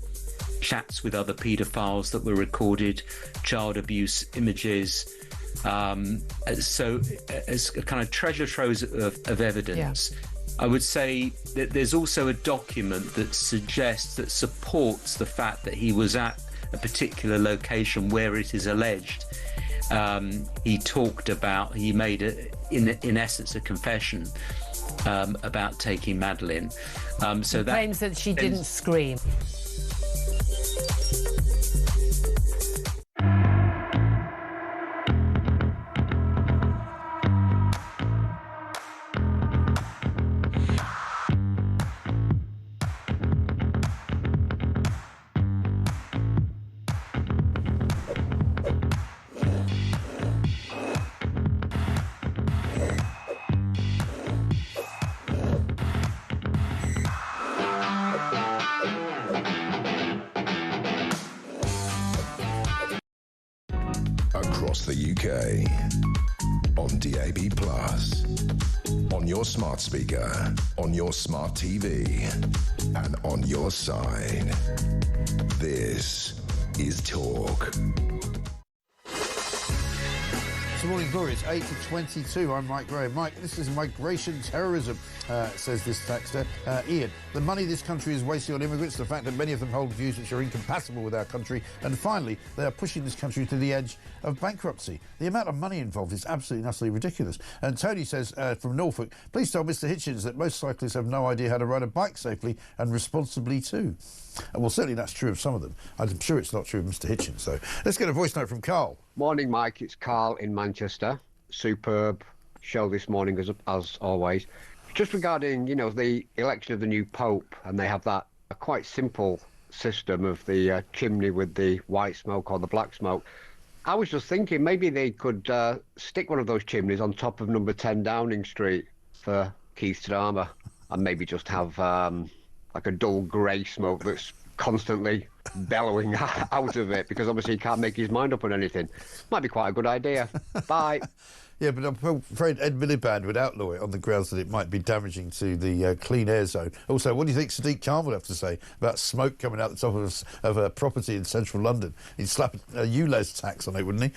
chats with other paedophiles that were recorded, child abuse images. So as a kind of treasure trove of evidence. I would say that there's also a document that supports the fact that he was at a particular location where it is alleged. He made in essence a confession about taking Madeleine. So that claims that she didn't scream. Across the UK, on DAB+, on your smart speaker, on your smart TV, and on your side. This is Talk. Good morning, Glory. It's 8 to 22. I'm Mike Graham. Mike, this is migration terrorism, says this texter. Ian, the money this country is wasting on immigrants, the fact that many of them hold views which are incompatible with our country, and finally, they are pushing this country to the edge of bankruptcy. The amount of money involved is absolutely and utterly ridiculous. And Tony says from Norfolk, please tell Mr Hitchens that most cyclists have no idea how to ride a bike safely and responsibly too. Well, certainly that's true of some of them. I'm sure it's not true of Mr Hitchens, though. Let's get a voice note from Carl. Morning, Mike. It's Carl in Manchester. Superb show this morning, as always. Just regarding, the election of the new Pope, and they have that quite simple system of the chimney with the white smoke or the black smoke. I was just thinking maybe they could stick one of those chimneys on top of number 10 Downing Street for Keith Starmer, and maybe just have like a dull grey smoke that's constantly bellowing out of it, because obviously he can't make his mind up on anything. Might be quite a good idea. Bye. Yeah, but I'm afraid Ed Miliband would outlaw it on the grounds that it might be damaging to the clean air zone. Also, what do you think Sadiq Khan would have to say about smoke coming out the top of a property in central London? He'd slap a ULEZ tax on it, wouldn't he?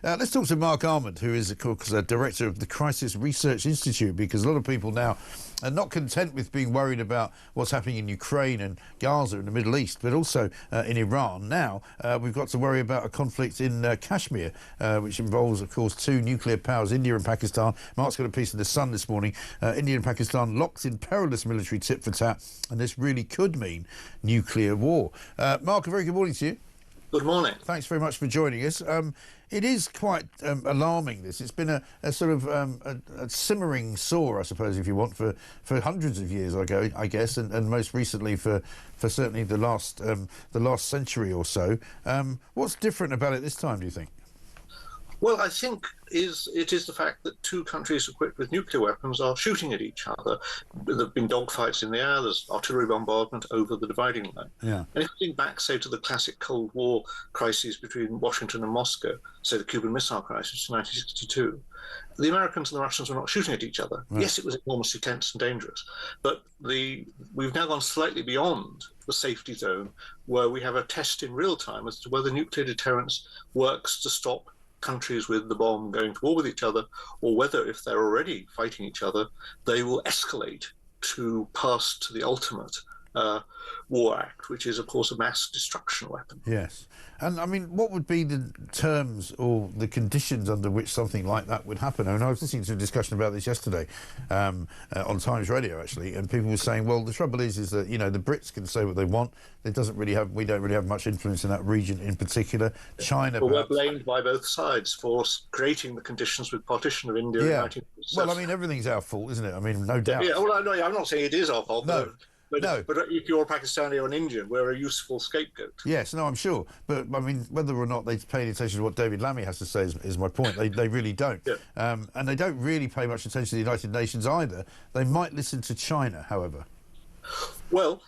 Let's talk to Mark Armand, who is, of course, director of the Crisis Research Institute, because a lot of people now are not content with being worried about what's happening in Ukraine and Gaza and the Middle East, but also in Iran. Now, we've got to worry about a conflict in Kashmir, which involves, of course, two nuclear powers, India and Pakistan. Mark's got a piece in The Sun this morning. India and Pakistan locked in perilous military tit-for-tat, and this really could mean nuclear war. Mark, a very good morning to you. Good morning. Thanks very much for joining us. It is quite alarming, this. It's been a sort of a simmering sore, I suppose, if you want, for hundreds of years ago, I guess, and most recently for certainly the last century or so. What's different about it this time, do you think? Well, I think it is the fact that two countries equipped with nuclear weapons are shooting at each other. There have been dogfights in the air, there's artillery bombardment over the dividing line. Yeah. And if you think back, say, to the classic Cold War crises between Washington and Moscow, say the Cuban Missile Crisis in 1962, the Americans and the Russians were not shooting at each other. Right. Yes, it was enormously tense and dangerous, but we've now gone slightly beyond the safety zone, where we have a test in real time as to whether nuclear deterrence works to stop countries with the bomb going to war with each other, or whether, if they're already fighting each other, they will escalate to pass to the ultimate war act, which is, of course, a mass destruction weapon. Yes. And, I mean, what would be the terms or the conditions under which something like that would happen? I mean, I was listening to a discussion about this yesterday on Times Radio, actually, and people were saying, well, the trouble is that, the Brits can say what they want. We don't really have much influence in that region in particular. China, well, we're blamed by both sides for creating the conditions with partition of India in 1947. Well, I mean, everything's our fault, isn't it? I mean, no doubt. Yeah, well, no, I'm not saying it is our fault. No. But if you're a Pakistani or an Indian, we're a useful scapegoat. Yes, no, I'm sure. But, I mean, whether or not they pay any attention to what David Lammy has to say is my point. They really don't. Yeah. And they don't really pay much attention to the United Nations either. They might listen to China, however. Well,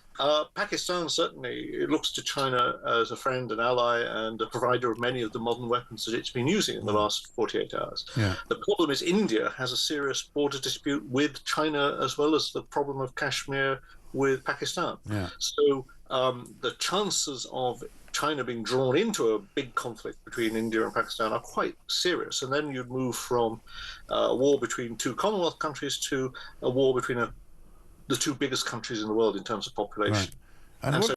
Pakistan certainly looks to China as a friend and ally and a provider of many of the modern weapons that it's been using in the last 48 hours. Yeah. The problem is India has a serious border dispute with China, as well as the problem of Kashmir with Pakistan. Yeah. So the chances of China being drawn into a big conflict between India and Pakistan are quite serious. And then you'd move from a war between two Commonwealth countries to a war between the two biggest countries in the world in terms of population. Right. And so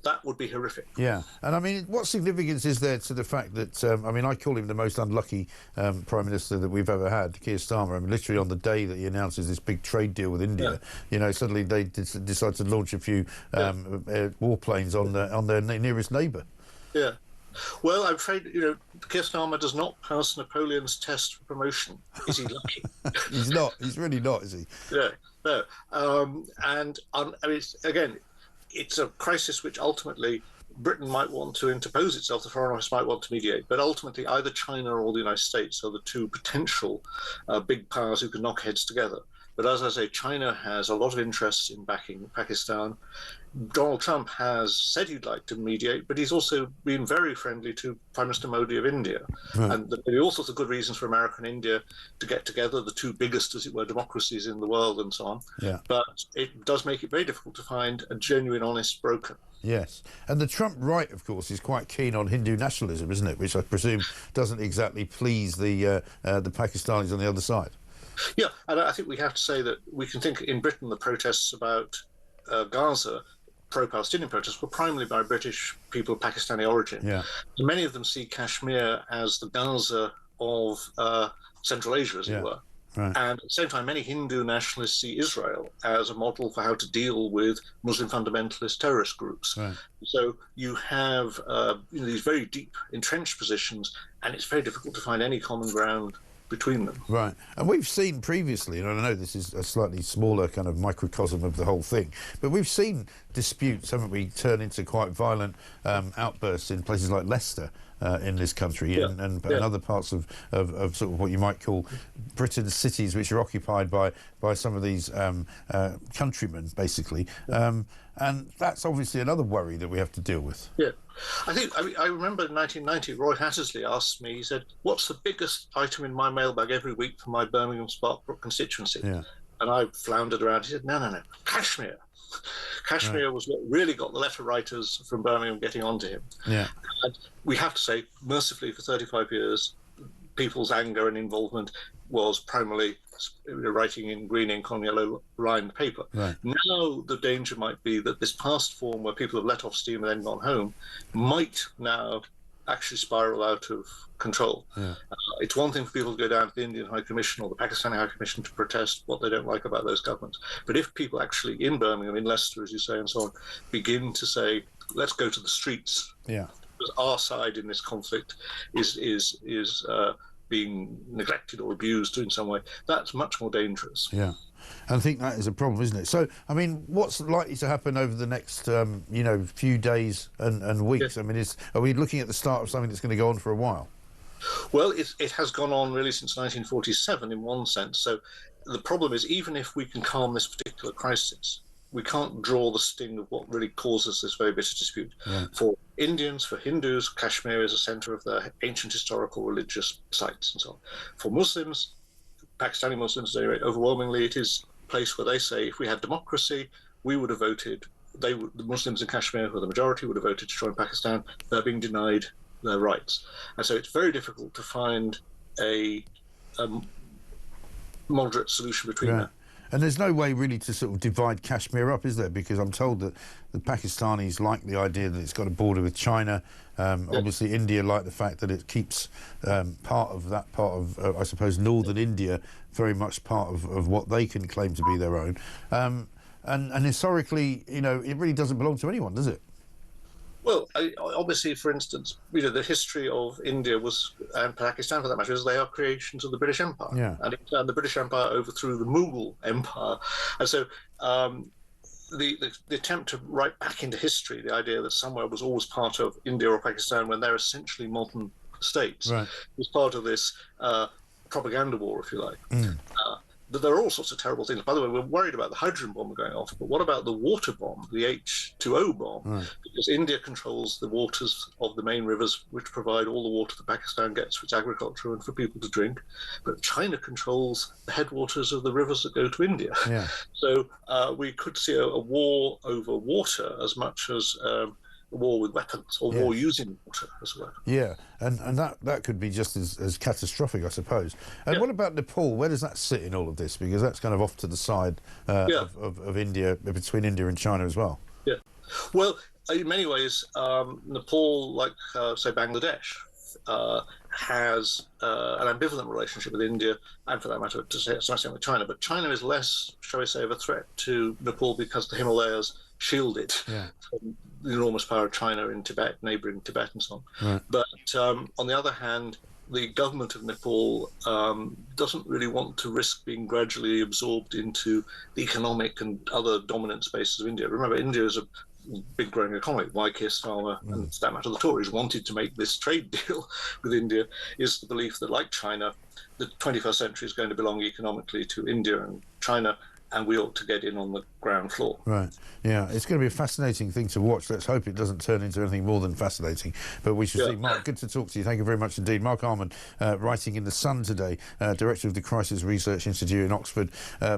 that would be horrific. Yeah, and I mean, what significance is there to the fact that, I mean, I call him the most unlucky Prime Minister that we've ever had, Keir Starmer. I mean, literally on the day that he announces this big trade deal with India, you know, suddenly they decide to launch a few warplanes on their nearest neighbour. Yeah. Well, I'm afraid, you know, Keir Starmer does not pass Napoleon's test for promotion. Is he lucky? He's not. He's really not, is he? Yeah, no. I mean, again, it's a crisis which ultimately Britain might want to interpose itself, the Foreign Office might want to mediate, but ultimately either China or the United States are the two potential big powers who can knock heads together. But as I say, China has a lot of interest in backing Pakistan. Donald Trump has said he'd like to mediate, but he's also been very friendly to Prime Minister Modi of India. Right. And there are all sorts of good reasons for America and India to get together, the two biggest, as it were, democracies in the world and so on. Yeah. But it does make it very difficult to find a genuine, honest broker. Yes, and the Trump right, of course, is quite keen on Hindu nationalism, isn't it? Which I presume doesn't exactly please the Pakistanis on the other side. Yeah, and I think we have to say that we can think in Britain the protests about Gaza, pro-Palestinian protests, were primarily by British people of Pakistani origin. Yeah. And many of them see Kashmir as the Gaza of Central Asia, as it were. Right. And at the same time, many Hindu nationalists see Israel as a model for how to deal with Muslim fundamentalist terrorist groups. Right. So you have these very deep entrenched positions, and it's very difficult to find any common ground between them. Right. And we've seen previously, and I know this is a slightly smaller kind of microcosm of the whole thing, but we've seen disputes, haven't we, turn into quite violent outbursts in places like Leicester in this country and other parts of sort of what you might call Britain's cities, which are occupied by some of these countrymen, basically. And that's obviously another worry that we have to deal with. Yeah. I remember in 1990, Roy Hattersley asked me, he said, what's the biggest item in my mailbag every week for my Birmingham Sparkbrook constituency? Yeah. And I floundered around. He said, no, Kashmir. Kashmir was what really got the letter writers from Birmingham getting onto him. Yeah. And we have to say, mercifully, for 35 years, people's anger and involvement was primarily writing in green ink on yellow lined paper. Right. Now the danger might be that this past form where people have let off steam and then gone home might now actually spiral out of control. Yeah. It's one thing for people to go down to the Indian High Commission or the Pakistani High Commission to protest what they don't like about those governments. But if people actually in Birmingham, in Leicester, as you say, and so on, begin to say, let's go to the streets, Yeah. because our side in this conflict is being neglected or abused in some way, that's much more dangerous. Yeah. And I think that is a problem, isn't it? So, I mean, what's likely to happen over the next, few days and weeks? Yeah. I mean, are we looking at the start of something that's going to go on for a while? Well, it has gone on really since 1947 in one sense. So the problem is, even if we can calm this particular crisis, we can't draw the sting of what really causes this very bitter dispute. Right. For Indians, for Hindus, Kashmir is a centre of their ancient historical religious sites and so on. For Muslims, Pakistani Muslims, at any rate, overwhelmingly, it is a place where they say, if we had democracy, we would have voted. The Muslims in Kashmir, who are the majority, would have voted to join Pakistan. They're being denied their rights. And so it's very difficult to find a moderate solution between them. And there's no way really to sort of divide Kashmir up, is there? Because I'm told that the Pakistanis like the idea that it's got a border with China. Obviously, India like the fact that it keeps part of, I suppose, northern India very much part of what they can claim to be their own. And historically, it really doesn't belong to anyone, does it? Well, obviously, for instance, the history of India and Pakistan, for that matter, is they are creations of the British Empire. Yeah. And the British Empire overthrew the Mughal Empire. And so the attempt to write back into history the idea that somewhere was always part of India or Pakistan when they're essentially modern states was part of this propaganda war, if you like. there are all sorts of terrible things. By the way, we're worried about the hydrogen bomb going off, but what about the water bomb, the H2O bomb? Right. Because India controls the waters of the main rivers, which provide all the water that Pakistan gets for its agriculture and for people to drink. But China controls the headwaters of the rivers that go to India. Yeah. So we could see a war over water as much as a war with weapons, or war using water as a weapon. Yeah, and that could be just as catastrophic, I suppose. And what about Nepal? Where does that sit in all of this? Because that's kind of off to the side of India, between India and China as well. Yeah. Well, in many ways, Nepal, like, say, Bangladesh, has an ambivalent relationship with India, and for that matter, to say it's not with China. But China is less, shall we say, of a threat to Nepal because the Himalayas shield it from the enormous power of China in Tibet, neighbouring Tibet and so on. Right. But on the other hand, the government of Nepal doesn't really want to risk being gradually absorbed into the economic and other dominant spaces of India. Remember, India is a big growing economy. Why Keir Starmer and for that matter the Tories wanted to make this trade deal with India is the belief that, like China, the 21st century is going to belong economically to India and China, and we ought to get in on the ground floor. Right, yeah, it's going to be a fascinating thing to watch. Let's hope it doesn't turn into anything more than fascinating, but we shall see. Mark, good to talk to you. Thank you very much indeed. Mark Arman, writing in The Sun today, director of the Crisis Research Institute in Oxford,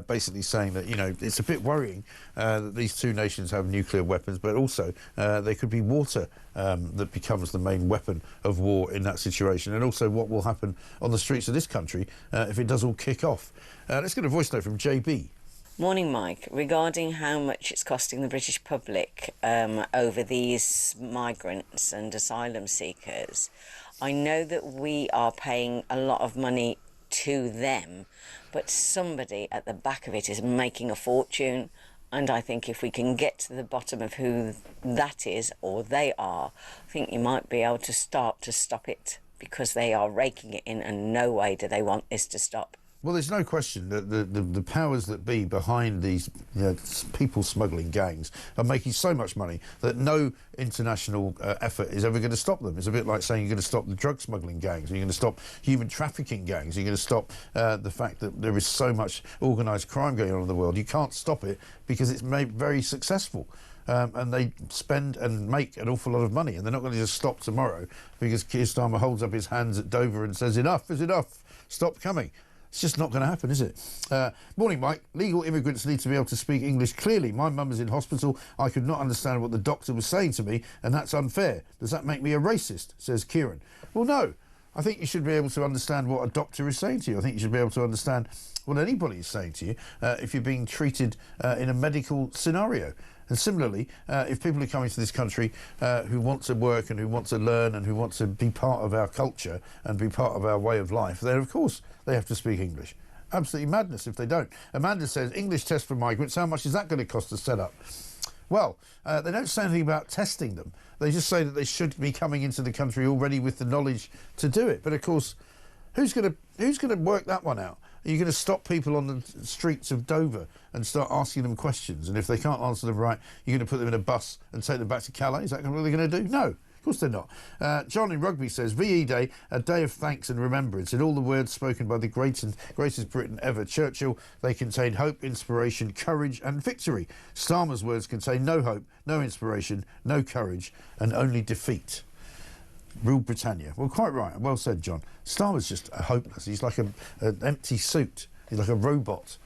basically saying that, you know, it's a bit worrying that these two nations have nuclear weapons, but also there could be water that becomes the main weapon of war in that situation, and also what will happen on the streets of this country if it does all kick off. Let's get a voice note from JB. Morning, Mike. Regarding how much it's costing the British public over these migrants and asylum seekers, I know that we are paying a lot of money to them, but somebody at the back of it is making a fortune. And I think if we can get to the bottom of who that is, or they are, I think you might be able to start to stop it, because they are raking it in and no way do they want this to stop. Well, there's no question that the powers that be behind these people smuggling gangs are making so much money that no international effort is ever going to stop them. It's a bit like saying you're going to stop the drug smuggling gangs, or you're going to stop human trafficking gangs, you're going to stop the fact that there is so much organised crime going on in the world. You can't stop it because it's made very successful. And they spend and make an awful lot of money, and they're not going to just stop tomorrow because Keir Starmer holds up his hands at Dover and says, enough is enough, stop coming. It's just not going to happen, is it? Morning, Mike. Legal immigrants need to be able to speak English clearly. My mum is in hospital. I could not understand what the doctor was saying to me, and that's unfair. Does that make me a racist? Says Kieran. Well, no. I think you should be able to understand what a doctor is saying to you. I think you should be able to understand what anybody is saying to you if you're being treated in a medical scenario. And similarly, if people are coming to this country who want to work and who want to learn and who want to be part of our culture and be part of our way of life, then of course they have to speak English. Absolutely madness if they don't. Amanda says, English test for migrants, how much is that going to cost to set up? Well, they don't say anything about testing them. They just say that they should be coming into the country already with the knowledge to do it. But of course, who's going to work that one out? Are you going to stop people on the streets of Dover and start asking them questions? And if they can't answer them right, you're going to put them in a bus and take them back to Calais? Is that what they're going to do? No, of course they're not. John in Rugby says, VE Day, a day of thanks and remembrance. In all the words spoken by the greatest Briton ever, Churchill, they contain hope, inspiration, courage and victory. Starmer's words contain no hope, no inspiration, no courage and only defeat. Rule Britannia. Well, quite right. Well said, John. Starmer's just hopeless. He's like an empty suit. He's like a robot.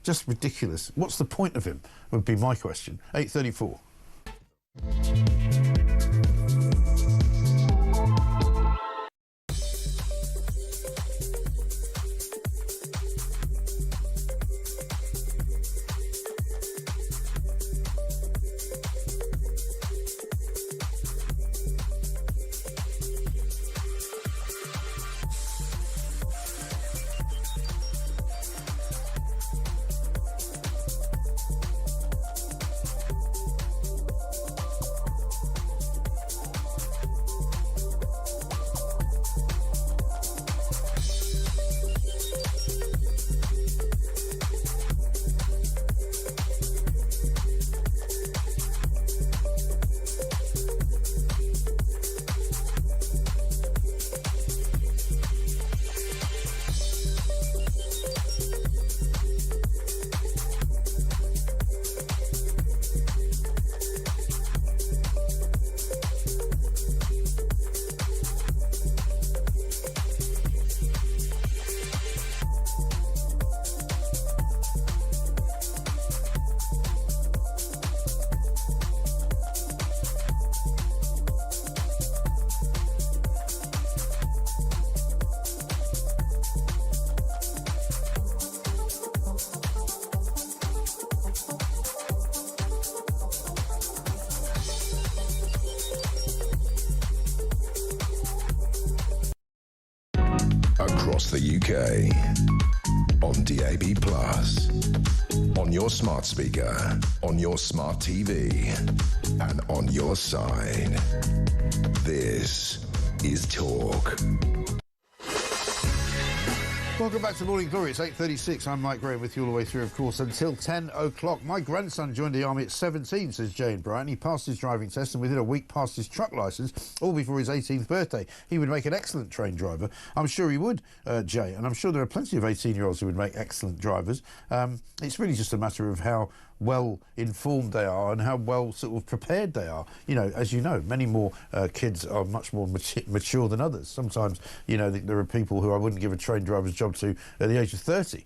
Just ridiculous. What's the point of him, would be my question. 8:34. across the UK. On DAB+, on your smart speaker, on your smart TV, and on your side. This is Talk. Welcome back to Morning Glory. It's 8:36. I'm Mike Graham with you all the way through, of course, until 10 o'clock. My grandson joined the army at 17, says Jay in Brighton. He passed his driving test and within a week passed his truck licence, all before his 18th birthday. He would make an excellent train driver. I'm sure he would, Jay, and I'm sure there are plenty of 18-year-olds who would make excellent drivers. It's really just a matter of how well informed they are and how well sort of prepared they are. You know, as you know, many more kids are much more mature than others. Sometimes, you know, there are people who I wouldn't give a train driver's job to at the age of 30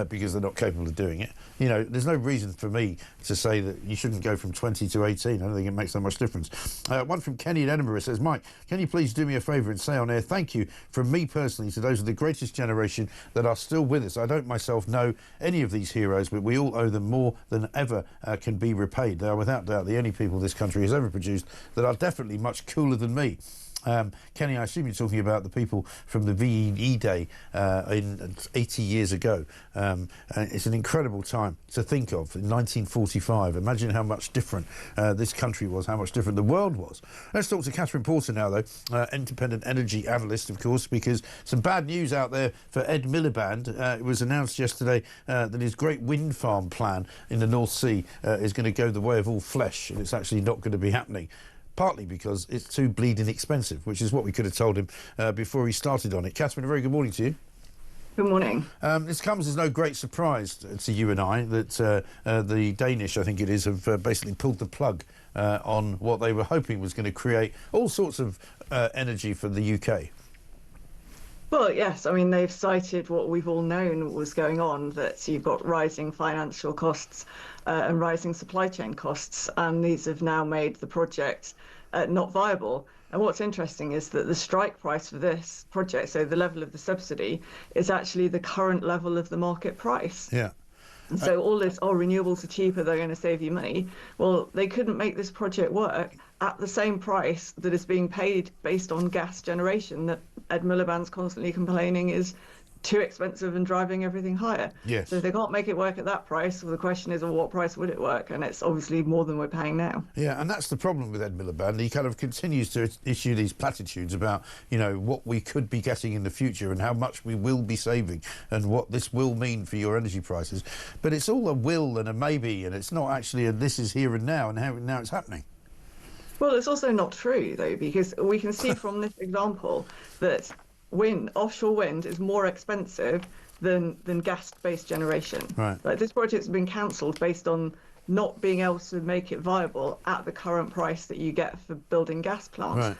because they're not capable of doing it. You know, there's no reason for me to say that you shouldn't go from 20 to 18. I don't think it makes that much difference. One from Kenny in Edinburgh says, Mike, can you please do me a favour and say on air thank you from me personally to those of the greatest generation that are still with us. I don't myself know any of these heroes, but we all owe them more than ever can be repaid. They are without doubt the only people this country has ever produced that are definitely much cooler than me. Kenny, I assume you're talking about the people from the VE Day in 80 years ago. It's an incredible time to think of, in 1945. Imagine how much different this country was, how much different the world was. Let's talk to Catherine Porter now, though, independent energy analyst, of course, because some bad news out there for Ed Miliband. It was announced yesterday that his great wind farm plan in the North Sea is going to go the way of all flesh, and it's actually not going to be happening. Partly because it's too bleeding expensive, which is what we could have told him before he started on it. Catherine, a very good morning to you. Good morning. This comes as no great surprise to you and I that the Danish, I think it is, have basically pulled the plug on what they were hoping was going to create all sorts of energy for the UK. Well, yes. I mean, they've cited what we've all known was going on, that you've got rising financial costs and rising supply chain costs, and these have now made the project not viable. And what's interesting is that the strike price for this project, so the level of the subsidy, is actually the current level of the market price. Yeah. And so all this, renewables are cheaper, they're going to save you money. Well, they couldn't make this project work at the same price that is being paid based on gas generation that Ed Miliband's constantly complaining is too expensive and driving everything higher. Yes. So if they can't make it work at that price, well, the question is, well, what price would it work? And it's obviously more than we're paying now. Yeah, and that's the problem with Ed Miliband. He kind of continues to issue these platitudes about, you know, what we could be getting in the future and how much we will be saving and what this will mean for your energy prices. But it's all a will and a maybe, and it's not actually a this is here and now and how now it's happening. Well, it's also not true, though, because we can see from this example that offshore wind is more expensive than gas-based generation. Right. Like, this project's been cancelled based on not being able to make it viable at the current price that you get for building gas plants. Right.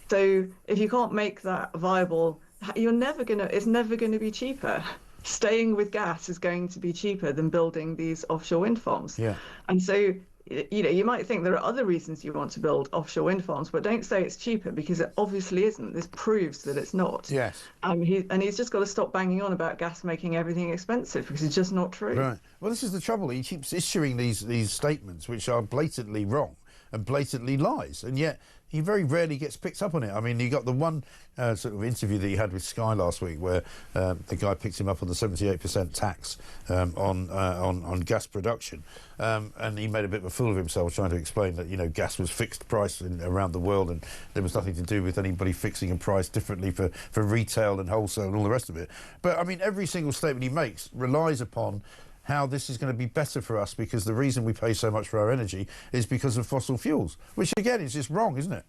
So if you can't make that viable, it's never gonna be cheaper. Staying with gas is going to be cheaper than building these offshore wind farms. Yeah. And so, you know, you might think there are other reasons you want to build offshore wind farms, but don't say it's cheaper, because it obviously isn't. This proves that it's not. Yes. He's just got to stop banging on about gas making everything expensive, because it's just not true. Right. Well, this is the trouble. He keeps issuing these statements which are blatantly wrong and blatantly lies, and yet he very rarely gets picked up on it. I mean, you got the one sort of interview that he had with Sky last week where the guy picked him up on the 78% tax on gas production, and he made a bit of a fool of himself trying to explain that, you know, gas was fixed price around the world and there was nothing to do with anybody fixing a price differently for retail and wholesale and all the rest of it. But, I mean, every single statement he makes relies upon how this is going to be better for us, because the reason we pay so much for our energy is because of fossil fuels, which again is just wrong, isn't it?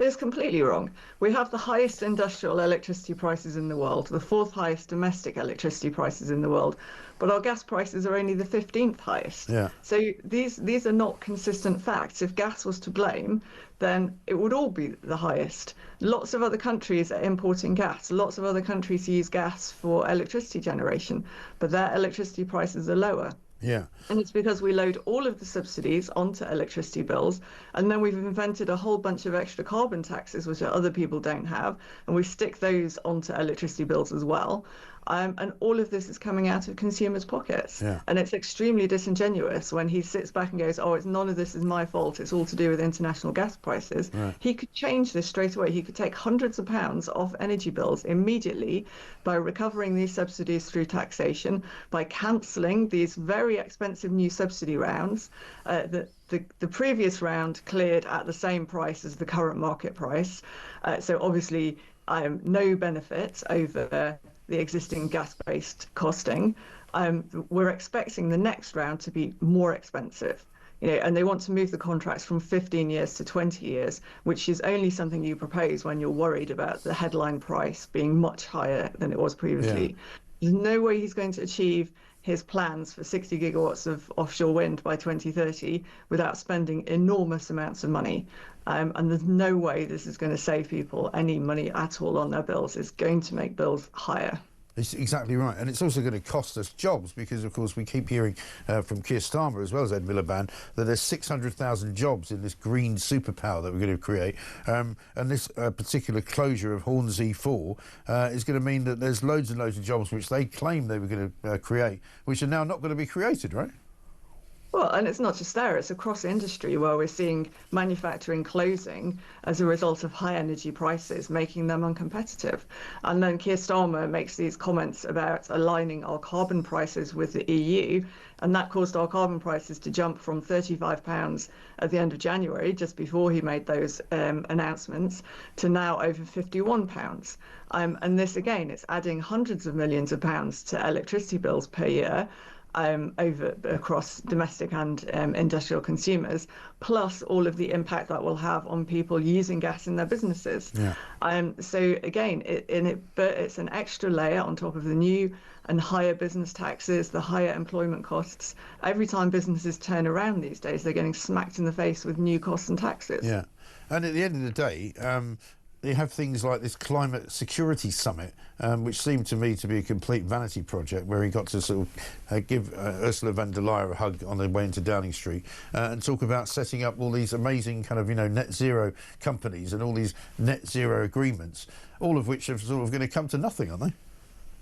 It's completely wrong. We have the highest industrial electricity prices in the world, the fourth highest domestic electricity prices in the world, but our gas prices are only the 15th highest. Yeah. So these are not consistent facts. If gas was to blame, then it would all be the highest. Lots of other countries are importing gas. Lots of other countries use gas for electricity generation, but their electricity prices are lower. Yeah. And it's because we load all of the subsidies onto electricity bills, and then we've invented a whole bunch of extra carbon taxes, which other people don't have, and we stick those onto electricity bills as well. And all of this is coming out of consumers' pockets. Yeah. And it's extremely disingenuous when he sits back and goes, oh, none of this is my fault. It's all to do with international gas prices. Right. He could change this straight away. He could take hundreds of pounds off energy bills immediately by recovering these subsidies through taxation, by cancelling these very expensive new subsidy rounds. The previous round cleared at the same price as the current market price. So obviously, no benefit over the existing gas-based costing. We're expecting the next round to be more expensive. And they want to move the contracts from 15 years to 20 years, which is only something you propose when you're worried about the headline price being much higher than it was previously. Yeah. There's no way he's going to achieve his plans for 60 gigawatts of offshore wind by 2030 without spending enormous amounts of money. And there's no way this is going to save people any money at all on their bills. It's going to make bills higher. It's exactly right. And it's also going to cost us jobs because, of course, we keep hearing from Keir Starmer as well as Ed Miliband that there's 600,000 jobs in this green superpower that we're going to create. And this particular closure of Hornsea 4 is going to mean that there's loads and loads of jobs which they claim they were going to create, which are now not going to be created, right? Well, and it's not just there, it's across industry where we're seeing manufacturing closing as a result of high energy prices, making them uncompetitive. And then Keir Starmer makes these comments about aligning our carbon prices with the EU, and that caused our carbon prices to jump from £35 at the end of January, just before he made those announcements, to now over £51. And this, again, it's adding hundreds of millions of pounds to electricity bills per year. Across domestic and industrial consumers, plus all of the impact that will have on people using gas in their businesses. Yeah. So again, it's an extra layer on top of the new and higher business taxes, the higher employment costs. Every time businesses turn around these days, they're getting smacked in the face with new costs and taxes. Yeah, and at the end of the day, you have things like this climate security summit, which seemed to me to be a complete vanity project, where he got to sort of give Ursula von der Leyen a hug on the way into Downing Street and talk about setting up all these amazing kind of, net zero companies and all these net zero agreements, all of which are sort of going to come to nothing, aren't they?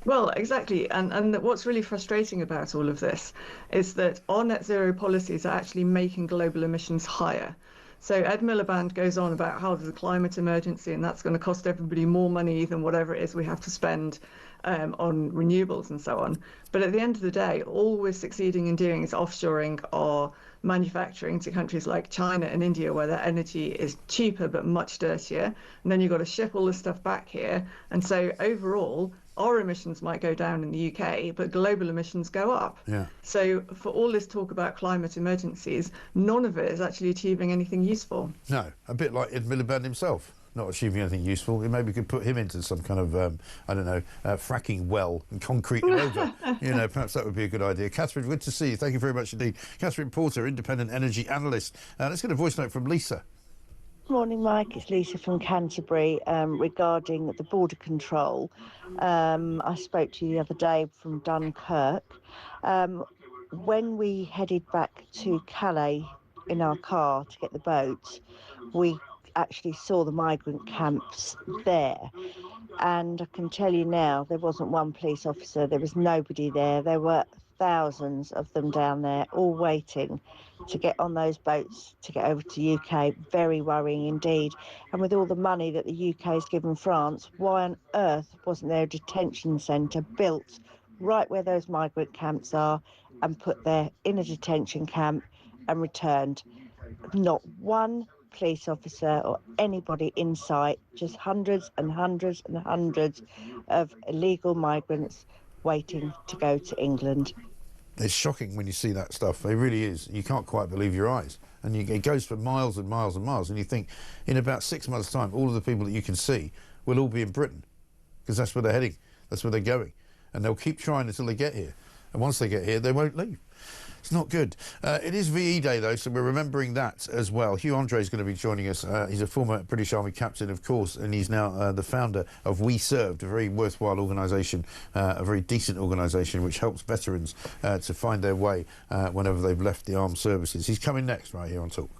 Well, exactly. And what's really frustrating about all of this is that our net zero policies are actually making global emissions higher. So Ed Miliband goes on about how there's a climate emergency and that's going to cost everybody more money than whatever it is we have to spend on renewables and so on. But at the end of the day, all we're succeeding in doing is offshoring our manufacturing to countries like China and India, where their energy is cheaper but much dirtier. And then you've got to ship all this stuff back here. And so overall, our emissions might go down in the UK, but global emissions go up. Yeah. So for all this talk about climate emergencies, none of it is actually achieving anything useful. No, a bit like Ed Miliband himself, not achieving anything useful. Maybe we could put him into some kind of, fracking well and concrete him over. Perhaps that would be a good idea. Catherine, good to see you. Thank you very much indeed. Catherine Porter, independent energy analyst. Let's get a voice note from Lisa. Morning, Mike. It's Lisa from Canterbury regarding the border control. I spoke to you the other day from Dunkirk. When we headed back to Calais in our car to get the boat, we actually saw the migrant camps there. And I can tell you now, there wasn't one police officer, there was nobody there. There were thousands of them down there, all waiting to get on those boats to get over to UK. Very worrying indeed. And with all the money that the UK has given France, why on earth wasn't there a detention centre built right where those migrant camps are and put there in a detention camp and returned? Not one police officer or anybody in sight, just hundreds and hundreds and hundreds of illegal migrants waiting to go to England. It's shocking when you see that stuff. It really is. You can't quite believe your eyes. And it goes for miles and miles and miles. And you think, in about 6 months' time, all of the people that you can see will all be in Britain, because that's where they're heading. That's where they're going. And they'll keep trying until they get here. And once they get here, they won't leave. It's not good. It is VE Day, though, so we're remembering that as well. Hugh Andre is going to be joining us. He's a former British Army captain, of course, and he's now the founder of We Served, a very worthwhile organisation, a very decent organisation which helps veterans to find their way whenever they've left the armed services. He's coming next right here on Talk.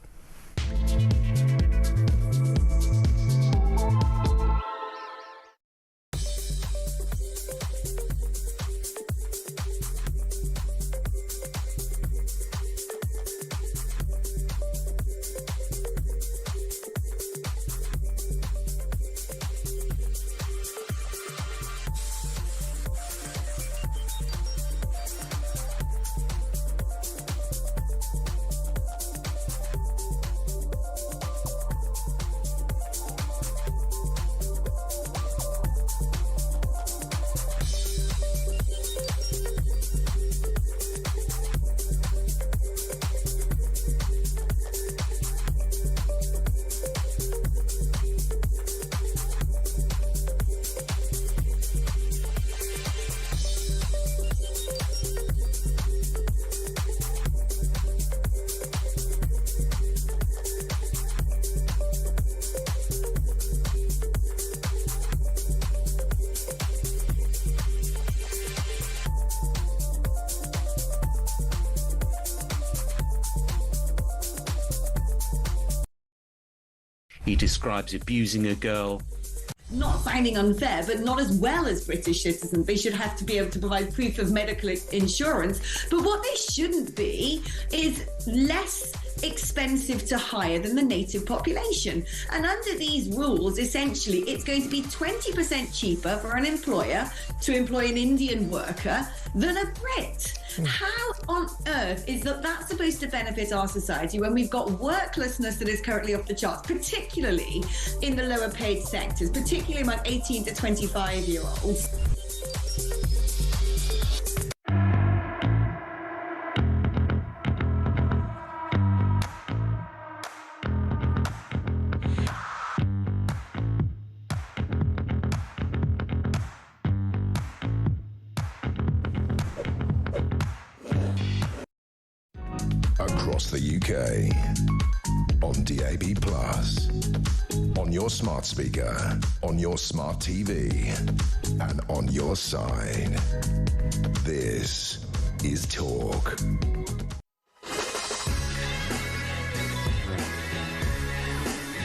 He describes abusing a girl. Not sounding unfair, but not as well as British citizens. They should have to be able to provide proof of medical insurance. But what they shouldn't be is less expensive to hire than the native population. And under these rules, essentially, it's going to be 20% cheaper for an employer to employ an Indian worker than a Brit. How on earth is that supposed to benefit our society when we've got worklessness that is currently off the charts, particularly in the lower paid sectors, particularly among 18 to 25-year-olds? Across the UK, on DAB+, on your smart speaker, on your smart TV, and on your side. This is Talk.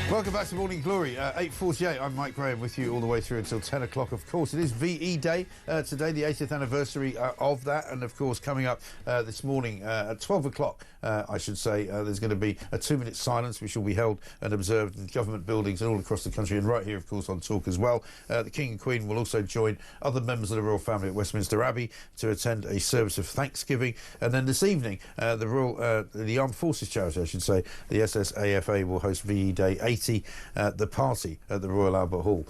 Welcome back to Morning Glory. 8:48. I'm Mike Graham with you all the way through until 10 o'clock. Of course, it is VE Day today, the 80th anniversary of that. And, of course, coming up this morning at 12 o'clock, I should say, there's going to be a 2-minute silence which will be held and observed in government buildings and all across the country, and right here, of course, on Talk as well. The King and Queen will also join other members of the royal family at Westminster Abbey to attend a service of thanksgiving. And then this evening, the Armed Forces Charity, I should say, the SSAFA will host VE Day 80, the party at the Royal Albert Hall.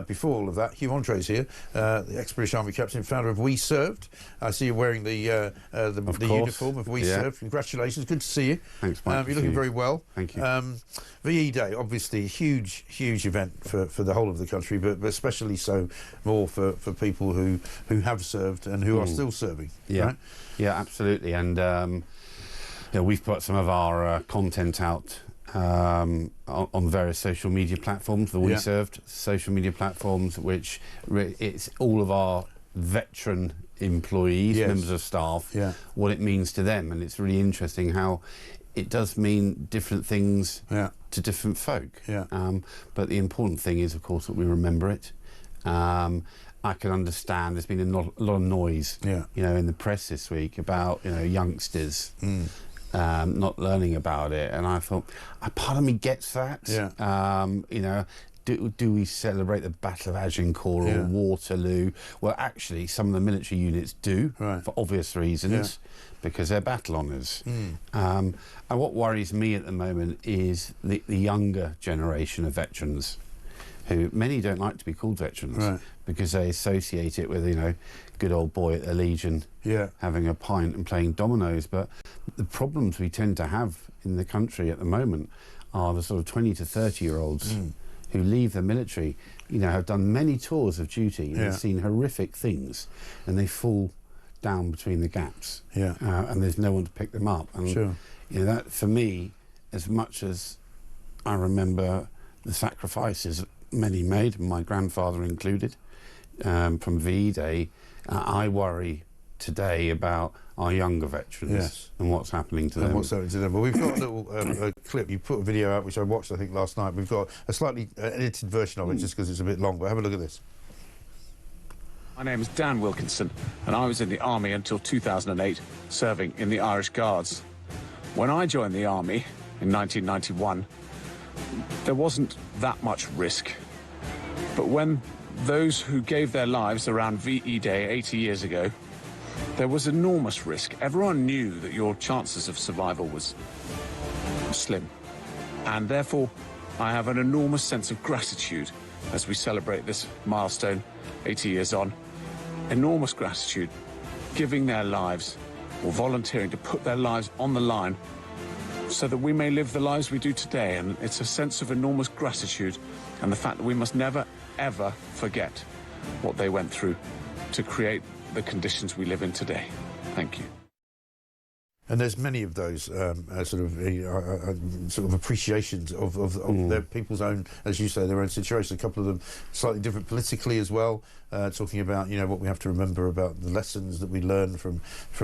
Before all of that, Hugh Entree's here, the ex-British Army captain, founder of We Served. I see you wearing the uniform of We Served. Congratulations, good to see you. Thanks, Mike. You're looking very well. Thank you. VE Day, obviously a huge event for the whole of the country, but especially so more for people who have served and who are still serving. Yeah, right? Yeah, absolutely. And we've put some of our content out on various social media platforms, the We Served social media platforms, which it's all of our veteran employees, members of staff, what it means to them. And it's really interesting how it does mean different things to different folk. But the important thing is, of course, that we remember it. I can understand there's been a lot of noise, in the press this week about, youngsters not learning about it, and I thought, part of me gets that. Do we celebrate the Battle of Agincourt or Waterloo? Well, actually, some of the military units do, for obvious reasons, because they're battle honours. And what worries me at the moment is the younger generation of veterans, who many don't like to be called veterans because they associate it with, good old boy at the Legion having a pint and playing dominoes. But the problems we tend to have in the country at the moment are the sort of 20 to 30-year-olds who leave the military, have done many tours of duty and seen horrific things, and they fall down between the gaps, and there's no one to pick them up. And that, for me, as much as I remember the sacrifices many made, my grandfather included, from VE Day, I worry today about our younger veterans and what's happening to them. Well, we've got a little clip. You put a video out, which I watched, I think, last night. We've got a slightly edited version of it, just because it's a bit long, but have a look at this. My name is Dan Wilkinson, and I was in the Army until 2008, serving in the Irish Guards. When I joined the Army in 1991, there wasn't that much risk. But when those who gave their lives around VE Day 80 years ago, there was enormous risk. Everyone knew that your chances of survival was slim. And therefore, I have an enormous sense of gratitude as we celebrate this milestone 80 years on. Enormous gratitude, giving their lives or volunteering to put their lives on the line so that we may live the lives we do today. And it's a sense of enormous gratitude and the fact that we must never, ever forget what they went through to create the conditions we live in today. Thank you. And there's many of those sort of appreciations of their people's own, as you say, their own situation. A couple of them slightly different politically as well, talking about what we have to remember about the lessons that we learned from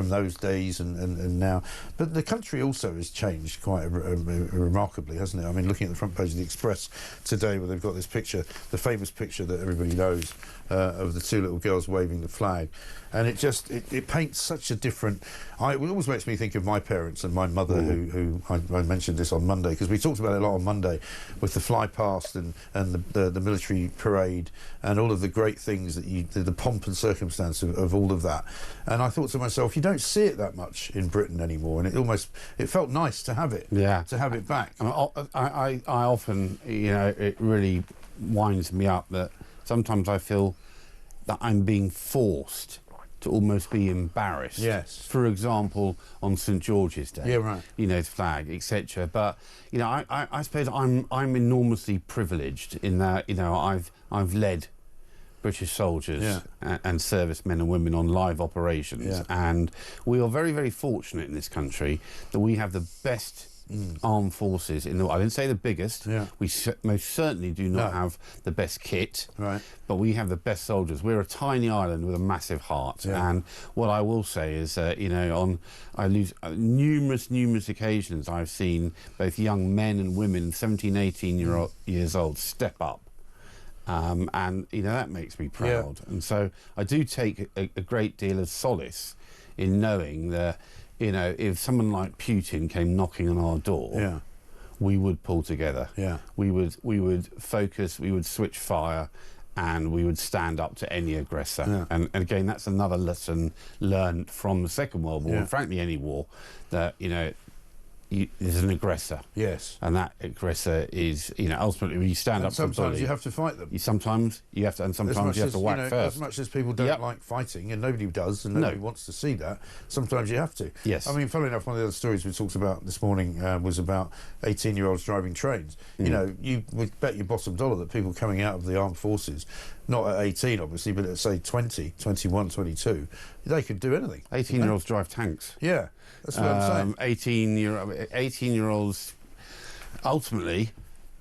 those days and now. But the country also has changed quite remarkably, hasn't it? I mean, looking at the front page of the Express today, where they've got this picture, the famous picture that everybody knows of the two little girls waving the flag, and it paints such a different. It always makes me think of my parents and my mother, who I mentioned this on Monday, because we talked about it a lot on Monday with the fly past and the military parade and all of the great things that the pomp and circumstance of all of that. And I thought to myself, you don't see it that much in Britain anymore, and it felt nice to have it, to have it back. I often, it really winds me up that sometimes I feel that I'm being forced to almost be embarrassed. Yes. For example, on St George's Day. Yeah, right. The flag, etc. But I suppose I'm enormously privileged in that I've led British soldiers and servicemen and women on live operations, and we are very, very fortunate in this country that we have the best armed forces in the world. I didn't say the biggest. We most certainly do not have the best kit, but we have the best soldiers. We're a tiny island with a massive heart, and what I will say is on numerous occasions I've seen both young men and women, 17, 18 years old, step up. And that makes me proud, and so I do take a great deal of solace in knowing that if someone like Putin came knocking on our door, we would pull together. We would focus, we would switch fire, and we would stand up to any aggressor. And again, that's another lesson learned from the Second World War, and frankly any war, that there's an aggressor. Yes. And that aggressor is, ultimately when you stand up for somebody, sometimes you have to fight them. Sometimes you have to, and sometimes you have to whack first. As much as people don't like fighting, and nobody does, and nobody wants to see that, sometimes you have to. Yes. I mean, funnily enough, one of the other stories we talked about this morning was about 18-year-olds driving trains. You would bet your bottom dollar that people coming out of the armed forces, not at 18 obviously, but at say 20, 21, 22, they could do anything. 18-year-olds drive tanks. Yeah. That's what I'm saying. 18-year-olds ultimately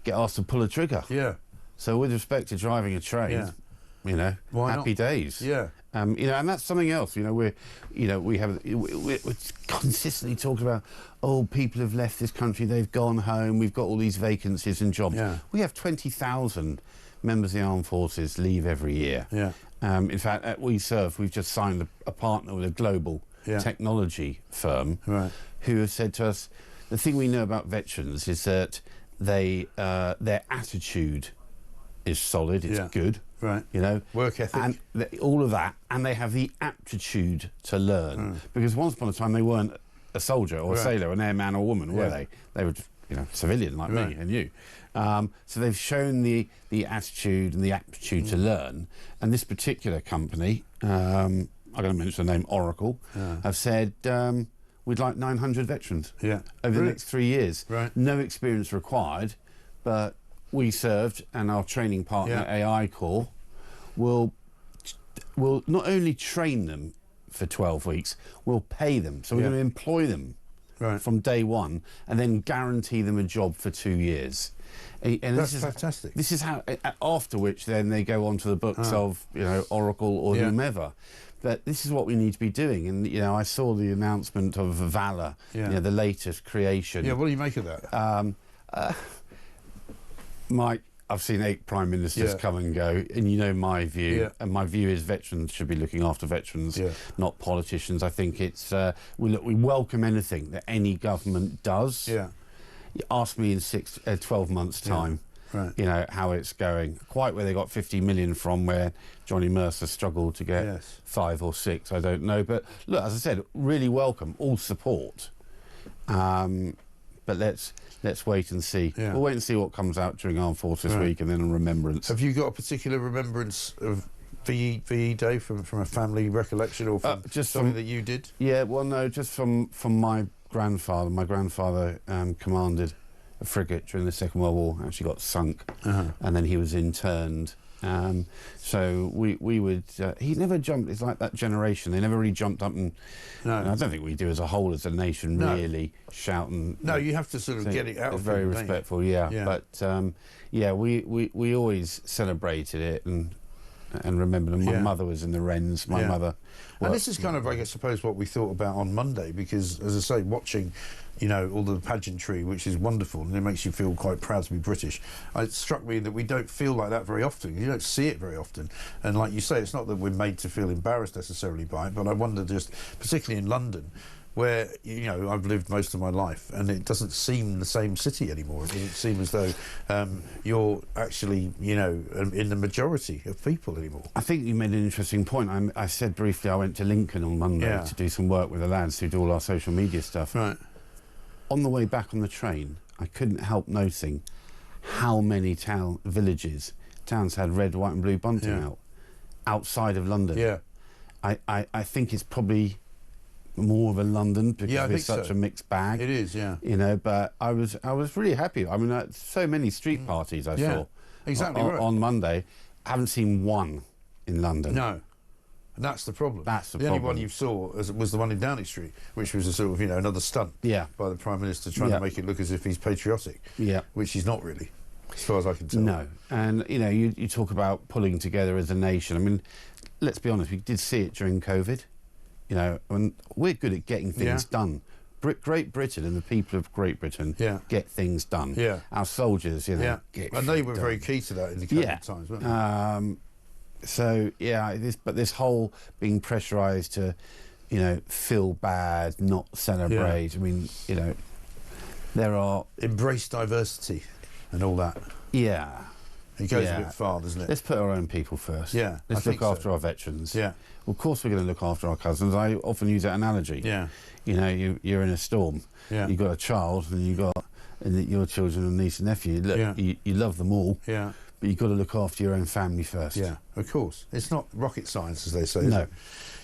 get asked to pull a trigger. Yeah. So with respect to driving a train, happy days. Yeah. And that's something else. We're consistently talking about, people have left this country, they've gone home, we've got all these vacancies and jobs. Yeah. We have 20,000 members of the armed forces leave every year. Yeah. In fact, at We Serve, we've just signed a partner with a global technology firm who have said to us, the thing we know about veterans is that their attitude is solid, it's good, work ethic, and all of that, and they have the aptitude to learn. Because once upon a time they weren't a soldier or a sailor, an airman or woman, were they? They were just, civilian like me and you. So they've shown the attitude and the aptitude to learn. And this particular company, I'm going to mention the name Oracle, have said we'd like 900 veterans over the next 3 years. No experience required, but We Served and our training partner AI Corps will not only train them for 12 weeks, we'll pay them. So we're going to employ them from day one and then guarantee them a job for 2 years. And that's fantastic. This is how, after which then they go on to the books of Oracle or whomever. But this is what we need to be doing. And I saw the announcement of Valor, the latest creation. Yeah, what do you make of that? Mike, I've seen 8 prime ministers come and go, and my view, and my view is veterans should be looking after veterans, not politicians. I think it's we welcome anything that any government does. You ask me in 12 months' time, how it's going. Quite where they got 50 million from, where Johnny Mercer struggled to get 5 or 6, I don't know. But look, as I said, really welcome all support. But let's wait and see. We'll wait and see what comes out during Armed Forces Week, and then a remembrance. Have you got a particular remembrance of VE Day from a family recollection, or from just something that you did? Yeah, well, no, just from my grandfather. My grandfather commanded a frigate during the Second World War, actually got sunk, and then he was interned So we would. He never jumped. It's like that generation. They never really jumped up and. No. And I don't think we do as a whole, as a nation, really shout and. No, you have to sort of get it out. It's very respectful, yeah. But yeah, we always celebrated it and remembered. And my mother was in the Wrens. My mother. And this is kind of, I suppose, what we thought about on Monday, because, as I say, watching, you know, all the pageantry, which is wonderful, and it makes you feel quite proud to be British. It struck me that we don't feel like that very often. You don't see it very often. And like you say, it's not that we're made to feel embarrassed necessarily by it, but I wonder, just particularly in London, where, you know, I've lived most of my life, and it doesn't seem the same city anymore. It doesn't seem as though you're actually, you know, in the majority of people anymore. I think you made an interesting point. I said briefly I went to Lincoln on Monday to do some work with the lads who do all our social media stuff. Right. On the way back on the train, I couldn't help noticing how many towns had red, white and blue bunting out outside of London. Yeah. I think it's probably more of a London, because it's such a mixed bag. It is, yeah. You know, but I was really happy. I mean, so many street parties I saw exactly on Monday. I haven't seen one in London. No. And that's the problem. That's the problem. problem. Only one you saw was the one in Downing Street, which was a sort of, you know, another stunt by the Prime Minister trying to make it look as if he's patriotic, which he's not really, as far as I can tell. No. And, you know, you talk about pulling together as a nation. I mean, let's be honest, we did see it during COVID. You know, and we're good at getting things done. Great Britain and the people of Great Britain get things done. Yeah. Our soldiers, you know, get and they were done. very key to that in the COVID times, weren't they? So, this whole being pressurised to, you know, feel bad, not celebrate. I mean, you know, there are... Embrace diversity and all that. Yeah. It goes a bit far, doesn't it? Let's put our own people first. Yeah, Let's look after our veterans. Yeah. Well, of course we're going to look after our cousins. I often use that analogy. Yeah. You know, you're in a storm. Yeah. You've got a child and your children and niece and nephew. Look, you love them all. Yeah. But you've got to look after your own family first. Yeah, of course. It's not rocket science, as they say. No. Is it?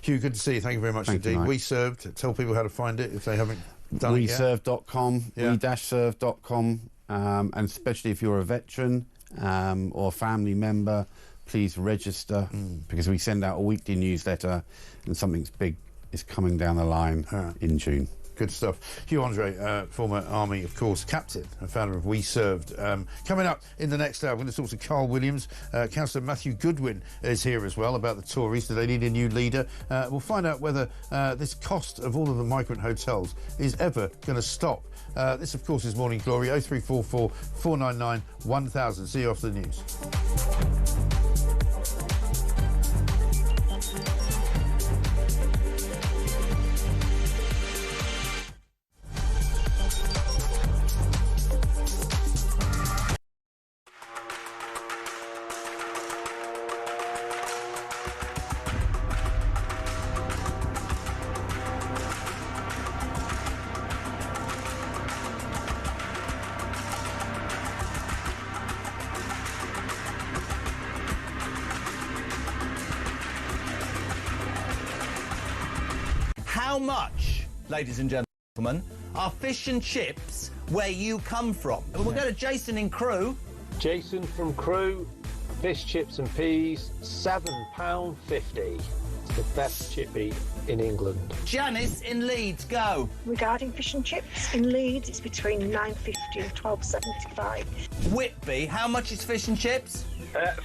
Hugh, good to see you. Thank you very much indeed. We Served. Tell people how to find it if they haven't done it yet. WeServe.com, we-serve.com, and especially if you're a veteran or a family member, please register, because we send out a weekly newsletter and something big is coming down the line in June. Good stuff. Hugh Andre, former Army, of course, captain and founder of We Served. Coming up in the next hour, we're going to talk to Carl Williams. Councillor Matthew Goodwin is here as well about the Tories. Do they need a new leader? We'll find out whether this cost of all of the migrant hotels is ever going to stop. This, of course, is Morning Glory, 0344 499 1000. See you after the news. How much, ladies and gentlemen, are fish and chips where you come from? We'll go to Jason in Crewe. Jason from Crewe, fish, chips and peas, £7.50. It's the best chippy in England. Janice in Leeds, go. Regarding fish and chips, in Leeds it's between £9.50 and £12.75. Whitby, how much is fish and chips?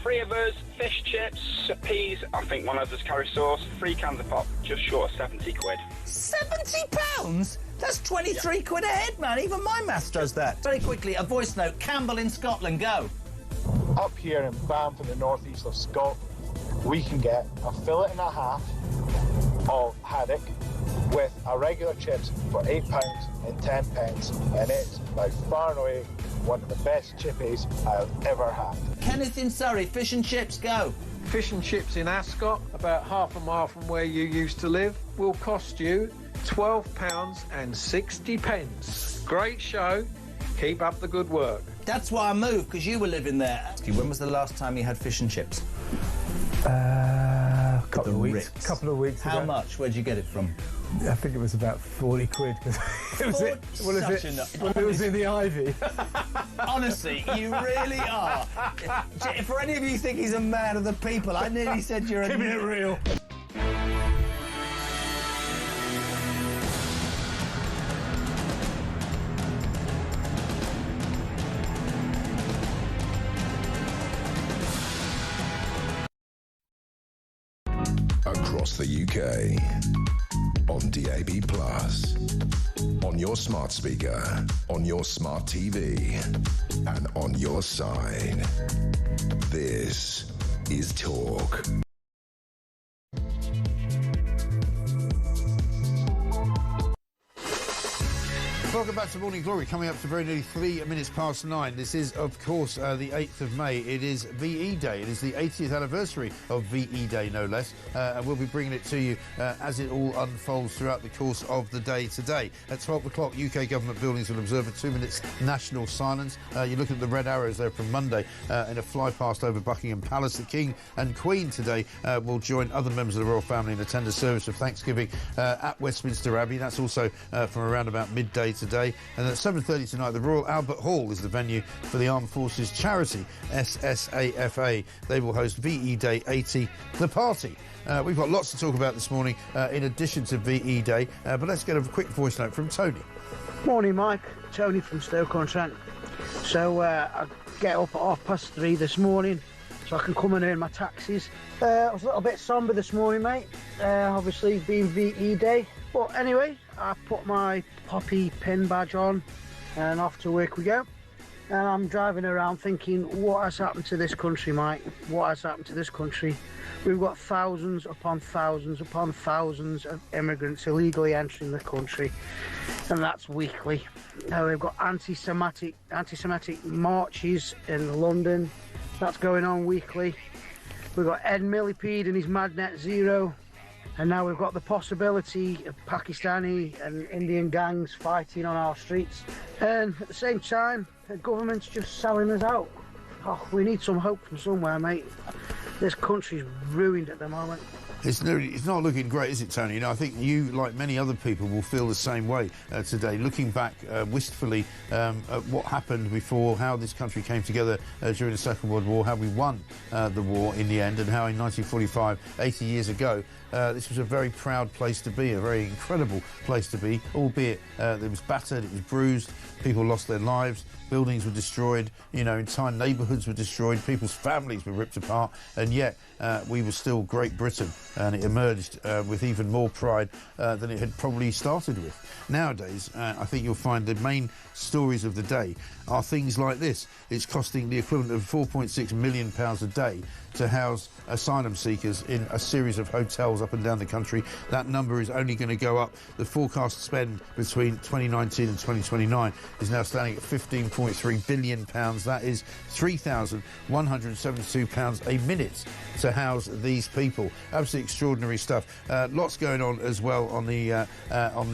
3 of us, fish, chips, peas, I think one of us curry sauce, 3 cans of pop, just short of 70 quid. £70? That's 23 quid a head, man. Even my maths does that. Very quickly, a voice note. Campbell in Scotland, go. Up here in Banff in the northeast of Scotland, we can get a fillet and a half of haddock with a regular chips for £8 and 10p, and it's by far and away one of the best chippies I've ever had. Kenneth in Surrey, fish and chips, go. Fish and chips in Ascot, about half a mile from where you used to live, will cost you £12 and 60p. Great show. Keep up the good work. That's why I moved, because you were living there. When was the last time you had fish and chips? Couple of weeks ago. How much? Where'd you get it from? I think it was about 40 quid. It was in the Ivy. Honestly, you really are. For any of you who think he's a man of the people, I nearly said you're Keeping it real. Across the UK, on DAB+, on your smart speaker, on your smart TV, and on your side. This is Talk. Welcome back to Morning Glory, coming up to very nearly 3 minutes past 9. This is, of course, the 8th of May. It is VE Day. It is the 80th anniversary of VE Day, no less. And we'll be bringing it to you as it all unfolds throughout the course of the day today. At 12 o'clock, UK government buildings will observe a 2-minute national silence. You look at the red arrows there from Monday in a fly past over Buckingham Palace. The King and Queen today will join other members of the royal family and attend a service of Thanksgiving at Westminster Abbey. That's also from around about midday today. And at 7:30 tonight, the Royal Albert Hall is the venue for the Armed Forces charity, SSAFA. They will host VE Day 80, the party. We've got lots to talk about this morning in addition to VE Day, but let's get a quick voice note from Tony. Morning, Mike. Tony from Stoke-on-Trent. So I get up at 3:30 this morning so I can come and earn my taxes. I was a little bit sombre this morning, mate, obviously being VE Day. But anyway, I put my poppy pin badge on and off to work we go. And I'm driving around thinking, what has happened to this country, Mike? What has happened to this country? We've got thousands upon thousands upon thousands of immigrants illegally entering the country, and that's weekly. We've got anti-Semitic marches in London. That's going on weekly. We've got Ed Millipede and his Mad Net Zero. And now we've got the possibility of Pakistani and Indian gangs fighting on our streets. And at the same time, the government's just selling us out. Oh, we need some hope from somewhere, mate. This country's ruined at the moment. It's not looking great, is it, Tony? You know, I think you, like many other people, will feel the same way today, looking back wistfully at what happened before, how this country came together during the Second World War, how we won the war in the end, and how in 1945, 80 years ago, this was a very proud place to be, a very incredible place to be, albeit it was battered, it was bruised, people lost their lives, buildings were destroyed, you know, entire neighbourhoods were destroyed, people's families were ripped apart, and yet we were still Great Britain, and it emerged with even more pride than it had probably started with. Nowadays, I think you'll find the main stories of the day are things like this. It's costing the equivalent of £4.6 million a day to house asylum seekers in a series of hotels up and down the country. That number is only going to go up. The forecast spend between 2019 and 2029 is now standing at £15.3 billion. That is £3,172 a minute to house these people. Absolutely extraordinary stuff. Lots going on as well on the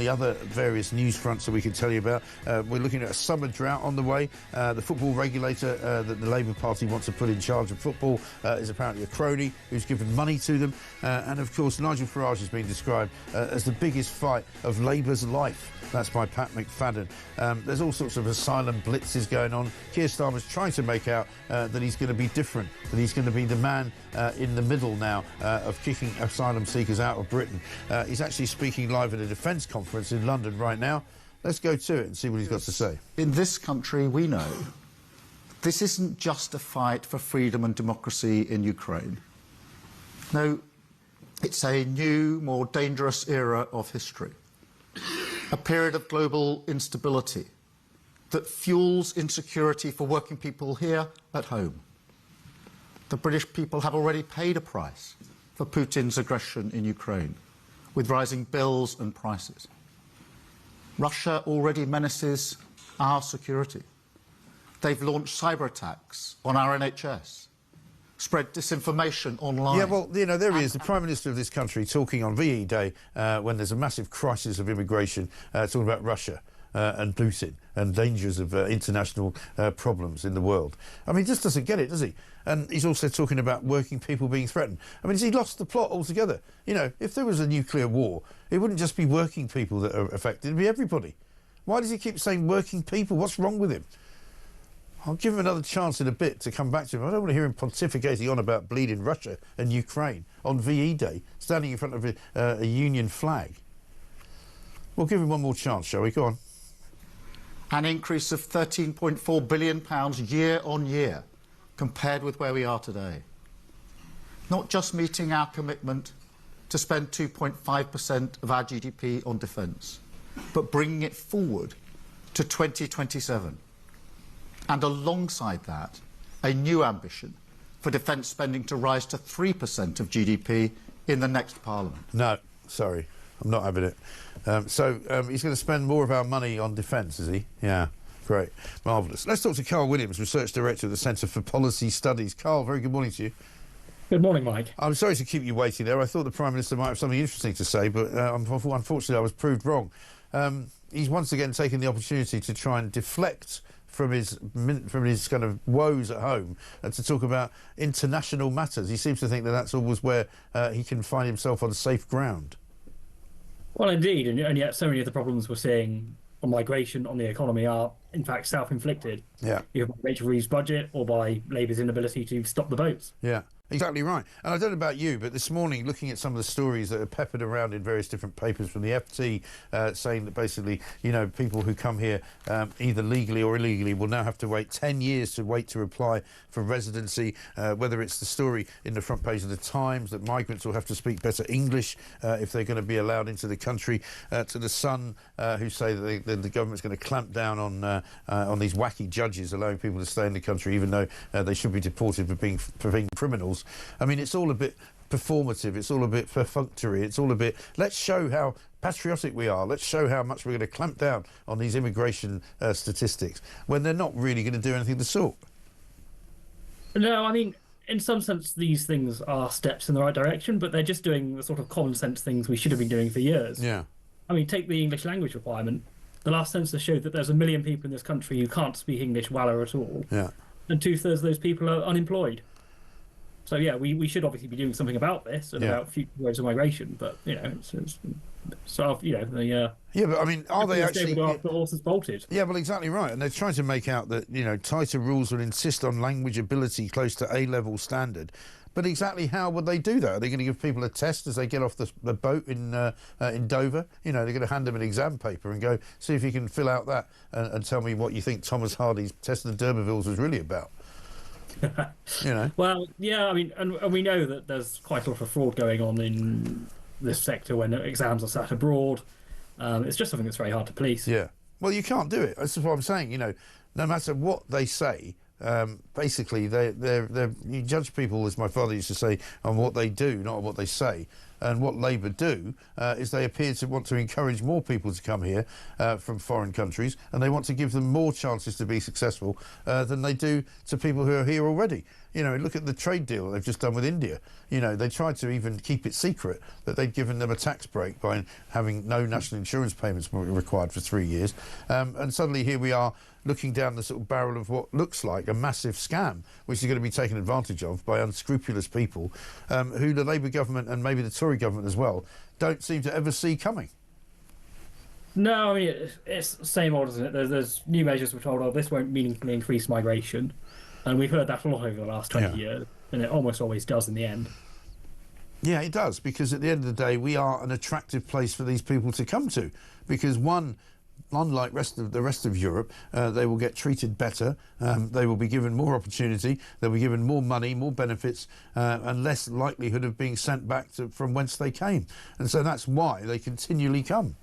other various news fronts that we can tell you about. We're looking at a summer drought on the way. The football regulator that the Labour Party wants to put in charge of football is apparently a crony who's given money to them. And of course, Nigel Farage has been described as the biggest fight of Labour's life. That's by Pat McFadden. There's all sorts of asylum blitzes going on. Keir Starmer's trying to make out that he's going to be different, that he's going to be the man in the middle now of kicking asylum seekers out of Britain. He's actually speaking live at a defence conference in London right now. Let's go to it and see what he's got to say. In this country, we know this isn't just a fight for freedom and democracy in Ukraine. No, it's a new, more dangerous era of history. A period of global instability that fuels insecurity for working people here at home. The British people have already paid a price for Putin's aggression in Ukraine, with rising bills and prices. Russia already menaces our security. They've launched cyber attacks on our NHS, spread disinformation online. Yeah, well, you know, there he is, the Prime Minister of this country, talking on VE Day when there's a massive crisis of immigration, talking about Russia and Putin and dangers of international problems in the world. I mean, he just doesn't get it, does he? And he's also talking about working people being threatened. I mean, has he lost the plot altogether? You know, if there was a nuclear war, it wouldn't just be working people that are affected, it'd be everybody. Why does he keep saying working people? What's wrong with him? I'll give him another chance in a bit to come back to him. I don't want to hear him pontificating on about bleeding Russia and Ukraine on VE Day, standing in front of a Union flag. We'll give him one more chance, shall we? Go on. An increase of £13.4 billion year on year, compared with where we are today. Not just meeting our commitment to spend 2.5% of our GDP on defence, but bringing it forward to 2027. And alongside that, a new ambition for defence spending to rise to 3% of GDP in the next Parliament. No, sorry, I'm not having it. So he's going to spend more of our money on defence, is he? Yeah, great, marvellous. Let's talk to Carl Williams, Research Director of the Centre for Policy Studies. Carl, very good morning to you. Good morning, Mike. I'm sorry to keep you waiting there. I thought the Prime Minister might have something interesting to say, but unfortunately I was proved wrong. He's once again taken the opportunity to try and deflect from his kind of woes at home and to talk about international matters. He seems to think that that's always where he can find himself on safe ground. Well, indeed, and yet so many of the problems we're seeing on migration, on the economy, are in fact self-inflicted. Yeah. Either by Rachel Reeves' budget or by Labour's inability to stop the boats. Yeah. Exactly right. And I don't know about you, but this morning, looking at some of the stories that are peppered around in various different papers from the FT, saying that basically, you know, people who come here either legally or illegally will now have to wait 10 years to wait to apply for residency, whether it's the story in the front page of the Times that migrants will have to speak better English if they're going to be allowed into the country, to the Sun, who say that the government's going to clamp down on these wacky judges allowing people to stay in the country even though they should be deported for being criminals. I mean, it's all a bit performative, it's all a bit perfunctory, it's all a bit, let's show how patriotic we are, let's show how much we're going to clamp down on these immigration statistics, when they're not really going to do anything of the sort. No, I mean, in some sense, these things are steps in the right direction, but they're just doing the sort of common sense things we should have been doing for years. Yeah. I mean, take the English language requirement. The last census showed that there's 1 million people in this country who can't speak English well or at all. Yeah. And 2/3 of those people are unemployed. So, yeah, we should obviously be doing something about this and about future roads of migration, but, you know, it's sort of, you know, the... yeah, but, I mean, are they actually... The horse is bolted. Yeah, well, exactly right. And they're trying to make out that, you know, tighter rules will insist on language ability close to A-level standard. But exactly how would they do that? Are they going to give people a test as they get off the boat in Dover? You know, they're going to hand them an exam paper and go, see if you can fill out that and tell me what you think Thomas Hardy's test of the D'Urbervilles was really about. You know. Well, yeah, I mean, and we know that there's quite a lot of fraud going on in this sector when exams are sat abroad. It's just something that's very hard to police. Yeah. Well, you can't do it. That's what I'm saying. You know, no matter what they say, basically, you judge people, as my father used to say, on what they do, not on what they say. And what Labour do is they appear to want to encourage more people to come here from foreign countries, and they want to give them more chances to be successful than they do to people who are here already. You know, look at the trade deal they've just done with India. You know, they tried to even keep it secret that they'd given them a tax break by having no national insurance payments required for 3 years. And suddenly here we are looking down the sort of barrel of what looks like a massive scam, which is going to be taken advantage of by unscrupulous people who the Labour government and maybe the Tory government as well don't seem to ever see coming. No, I mean, it's the same old, isn't it? There's new measures we're told, oh, this won't meaningfully increase migration. And we've heard that a lot over the last 20 years, and it almost always does in the end. Yeah, it does, because at the end of the day, we are an attractive place for these people to come to, because unlike the rest of Europe, they will get treated better, they will be given more opportunity, they'll be given more money, more benefits, and less likelihood of being sent back from whence they came. And so that's why they continually come.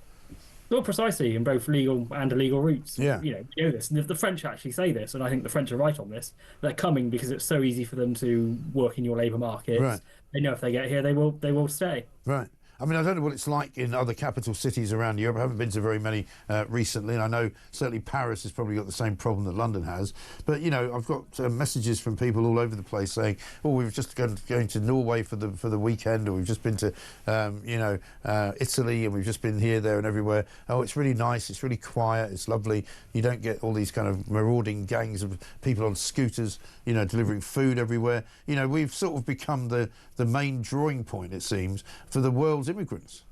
Well, precisely, in both legal and illegal routes. Yeah. You know this. And if the French actually say this, and I think the French are right on this, they're coming because it's so easy for them to work in your labour markets. Right. They know if they get here, they will stay. Right. I mean, I don't know what it's like in other capital cities around Europe. I haven't been to very many recently, and I know certainly Paris has probably got the same problem that London has. But, you know, I've got messages from people all over the place saying, oh, we've just going to Norway for the weekend, or we've just been to, Italy, and we've just been here, there and everywhere. Oh, it's really nice, it's really quiet, it's lovely. You don't get all these kind of marauding gangs of people on scooters, you know, delivering food everywhere. You know, we've sort of become the main drawing point, it seems, for the world's immigrants.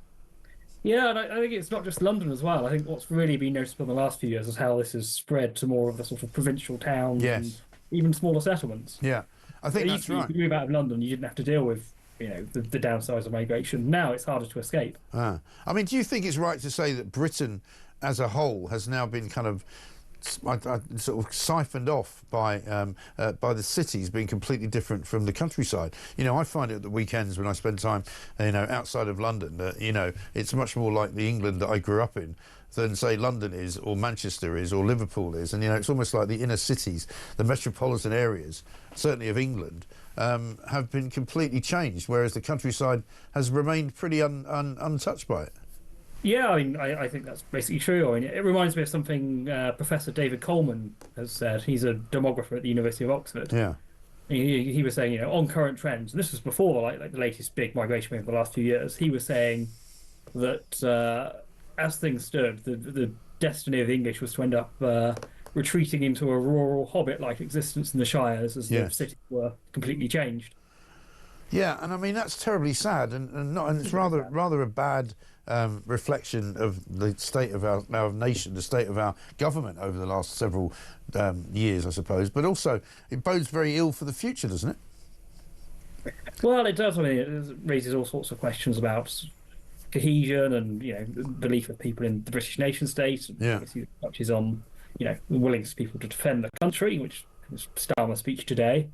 Yeah, and I think it's not just London as well. I think what's really been noticeable in the last few years is how this has spread to more of the sort of provincial towns and even smaller settlements. Yeah, I think that's right. If you move out of London, you didn't have to deal with, the downsides of migration. Now it's harder to escape. I mean, do you think it's right to say that Britain as a whole has now been kind of sort of siphoned off by the cities being completely different from the countryside? I find it at the weekends when I spend time, outside of London, that, it's much more like the England that I grew up in than, say, London is, or Manchester is, or Liverpool is. And, it's almost like the inner cities, the metropolitan areas, certainly of England, have been completely changed, whereas the countryside has remained pretty untouched by it. Yeah, I think that's basically true. It reminds me of something Professor David Coleman has said. He's a demographer at the University of Oxford. Yeah. He was saying, on current trends, and this was before like the latest big migration wave of the last few years, he was saying that as things stood, the destiny of the English was to end up retreating into a rural hobbit-like existence in the shires as the cities were completely changed. Yeah, and I mean that's terribly sad, and it's rather a bad reflection of the state of our nation, the state of our government over the last several years, I suppose. But also, it bodes very ill for the future, doesn't it? Well, it does. It raises all sorts of questions about cohesion and belief of people in the British nation state. Obviously, it touches on the willingness of people to defend the country, which was Starmer's speech today.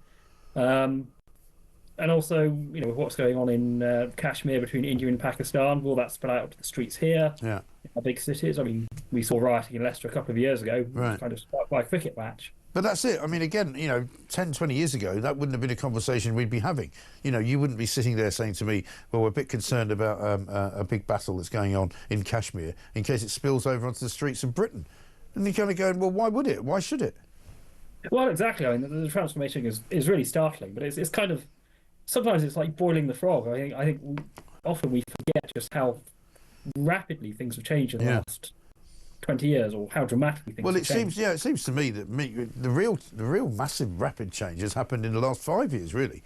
And also, with what's going on in Kashmir between India and Pakistan, will that spread out to the streets here? Yeah. In our big cities. I mean, we saw rioting in Leicester a couple of years ago. Right. It was kind of sparked by a cricket match. But that's it. I mean, again, 10, 20 years ago, that wouldn't have been a conversation we'd be having. You wouldn't be sitting there saying to me, well, we're a bit concerned about a big battle that's going on in Kashmir in case it spills over onto the streets of Britain. And you're kind of going, well, why would it? Why should it? Well, exactly. I mean, the transformation is really startling, but it's kind of... Sometimes it's like boiling the frog. I think often we forget just how rapidly things have changed in the last 20 years, or how dramatically things have changed. It seems to me that the real massive rapid change has happened in the last 5 years, really.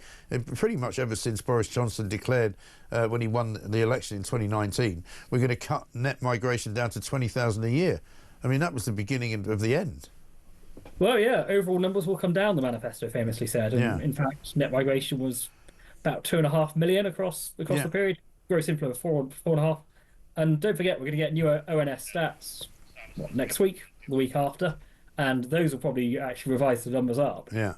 Pretty much ever since Boris Johnson declared when he won the election in 2019, we're going to cut net migration down to 20,000 a year. I mean, that was the beginning of the end. Well, yeah, overall numbers will come down, the manifesto famously said. And in fact, net migration was about 2.5 million across the period. Gross inflow of 4.5. And don't forget, we're going to get new ONS stats next week, the week after, and those will probably actually revise the numbers up. Yeah.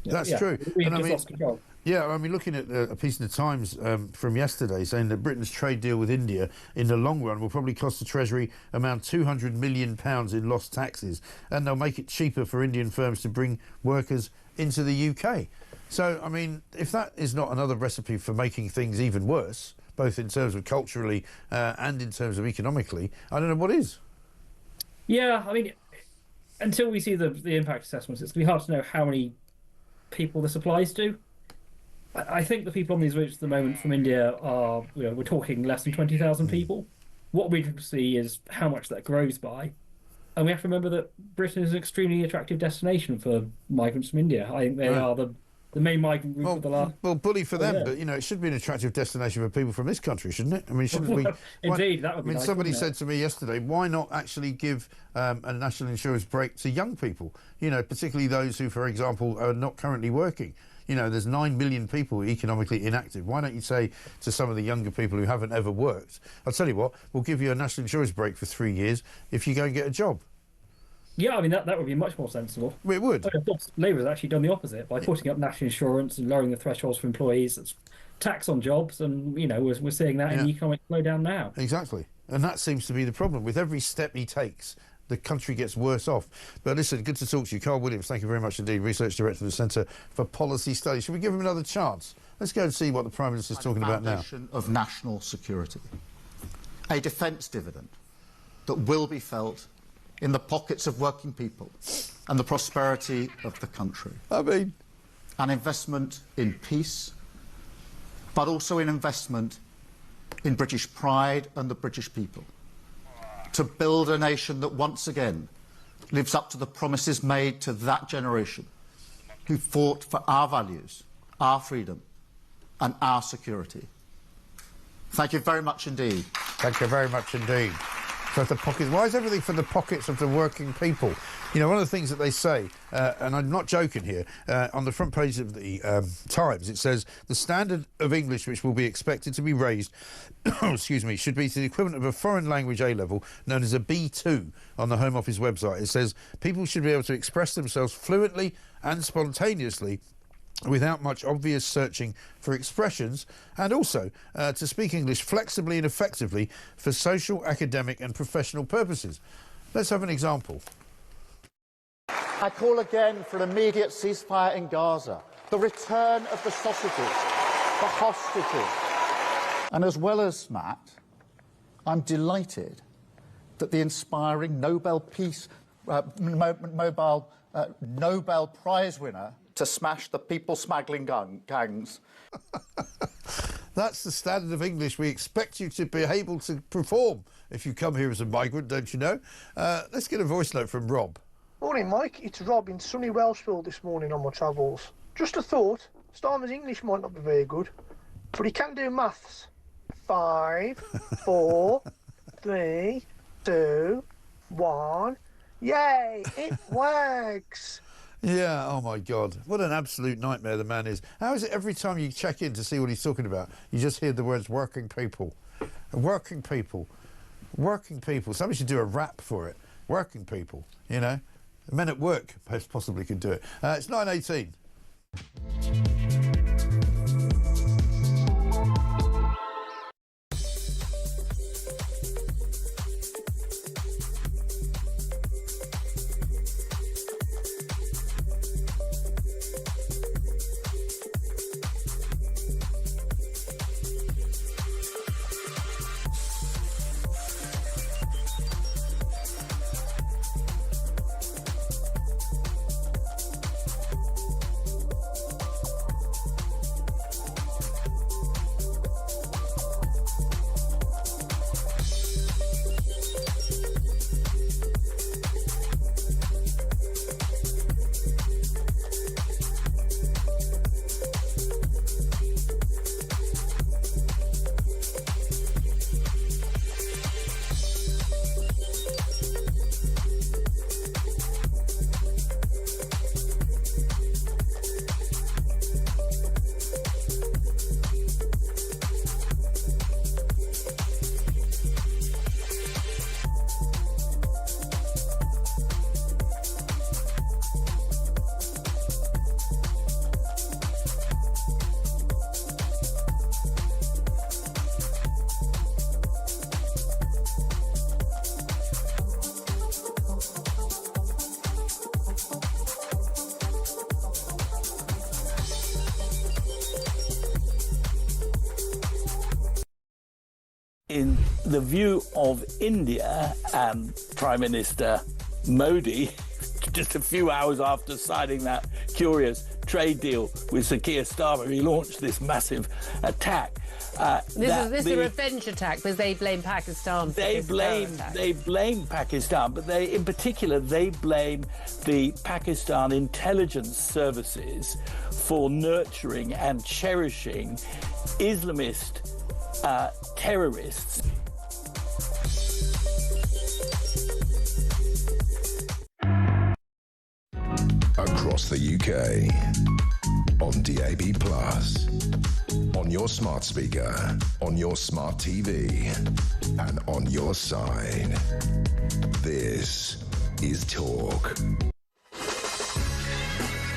That's true. We just lost control. Yeah, I mean, looking at a piece in the Times from yesterday saying that Britain's trade deal with India in the long run will probably cost the Treasury around £200 million in lost taxes, and they'll make it cheaper for Indian firms to bring workers into the UK. So, I mean, if that is not another recipe for making things even worse, both in terms of culturally and in terms of economically, I don't know what is. Yeah, I mean, until we see the impact assessments, it's going to be hard to know how many people this applies to. I think the people on these routes at the moment from India are, we're talking less than 20,000 people. What we see is how much that grows by. And we have to remember that Britain is an extremely attractive destination for migrants from India. I think they are the main migrant group of the last... Well, bully for them, but, it should be an attractive destictation for people from this country, shouldn't it? I mean, shouldn't we... Indeed, that would be nice. Somebody said to me yesterday, why not actually give a national insurance break to young people? Particularly those who, for example, are not currently working. There's 9 million people economically inactive. Why don't you say to some of the younger people who haven't ever worked, I'll tell you what, we'll give you a national insurance break for 3 years if you go and get a job. Yeah, I mean, that would be much more sensible. It would. But of course, Labour has actually done the opposite by putting up national insurance and lowering the thresholds for employees. It's tax on jobs, and, we're seeing that in the economic slowdown now. Exactly. And that seems to be the problem. With every step he takes, the country gets worse off. But listen, good to talk to you. Carl Williams, thank you very much indeed, Research Director of the Centre for Policy Studies. Should we give him another chance? Let's go and see what the Prime Minister's talking about now. Foundation of national security. A defence dividend that will be felt in the pockets of working people and the prosperity of the country. I mean... An investment in peace, but also an investment in British pride and the British people. To build a nation that once again lives up to the promises made to that generation who fought for our values, our freedom and our security. Thank you very much indeed. Thank you very much indeed. So the pockets. Why is everything for the pockets of the working people? You know, one of the things that they say, and I'm not joking here, on the front page of the Times, it says the standard of English which will be expected to be raised, excuse me, should be to the equivalent of a foreign language A-level known as a B2 on the Home Office website. It says people should be able to express themselves fluently and spontaneously without much obvious searching for expressions, and also to speak English flexibly and effectively for social, academic and professional purposes. Let's have an example. I call again for an immediate ceasefire in Gaza, the return of the sausages, the hostages. And as well as Matt, I'm delighted that the inspiring Nobel Nobel Prize winner to smash the people smuggling gangs. That's the standard of English we expect you to be able to perform if you come here as a migrant, don't you know? Let's get a voice note from Rob. Morning, Mike. It's Rob in sunny Welshfield this morning on my travels. Just a thought, Starmer's English might not be very good, but he can do maths. 5, 4, 3, 2, 1. Yay, it works! Yeah, oh my God. What an absolute nightmare the man is. How is it every time you check in to see what he's talking about, you just hear the words working people? Working people. Working people. Somebody should do a rap for it. Working people, you know. Men at work possibly could do it. It's 9:18. In the view of India and Prime Minister Modi, just a few hours after signing that curious trade deal with Sir Keir Starmer, he launched this massive attack. This is a revenge attack because they blame Pakistan. They blame Pakistan, but in particular they blame the Pakistan intelligence services for nurturing and cherishing Islamist terrorists. Across the UK, on DAB+, on your smart speaker, on your smart TV, and on your side. This is Talk.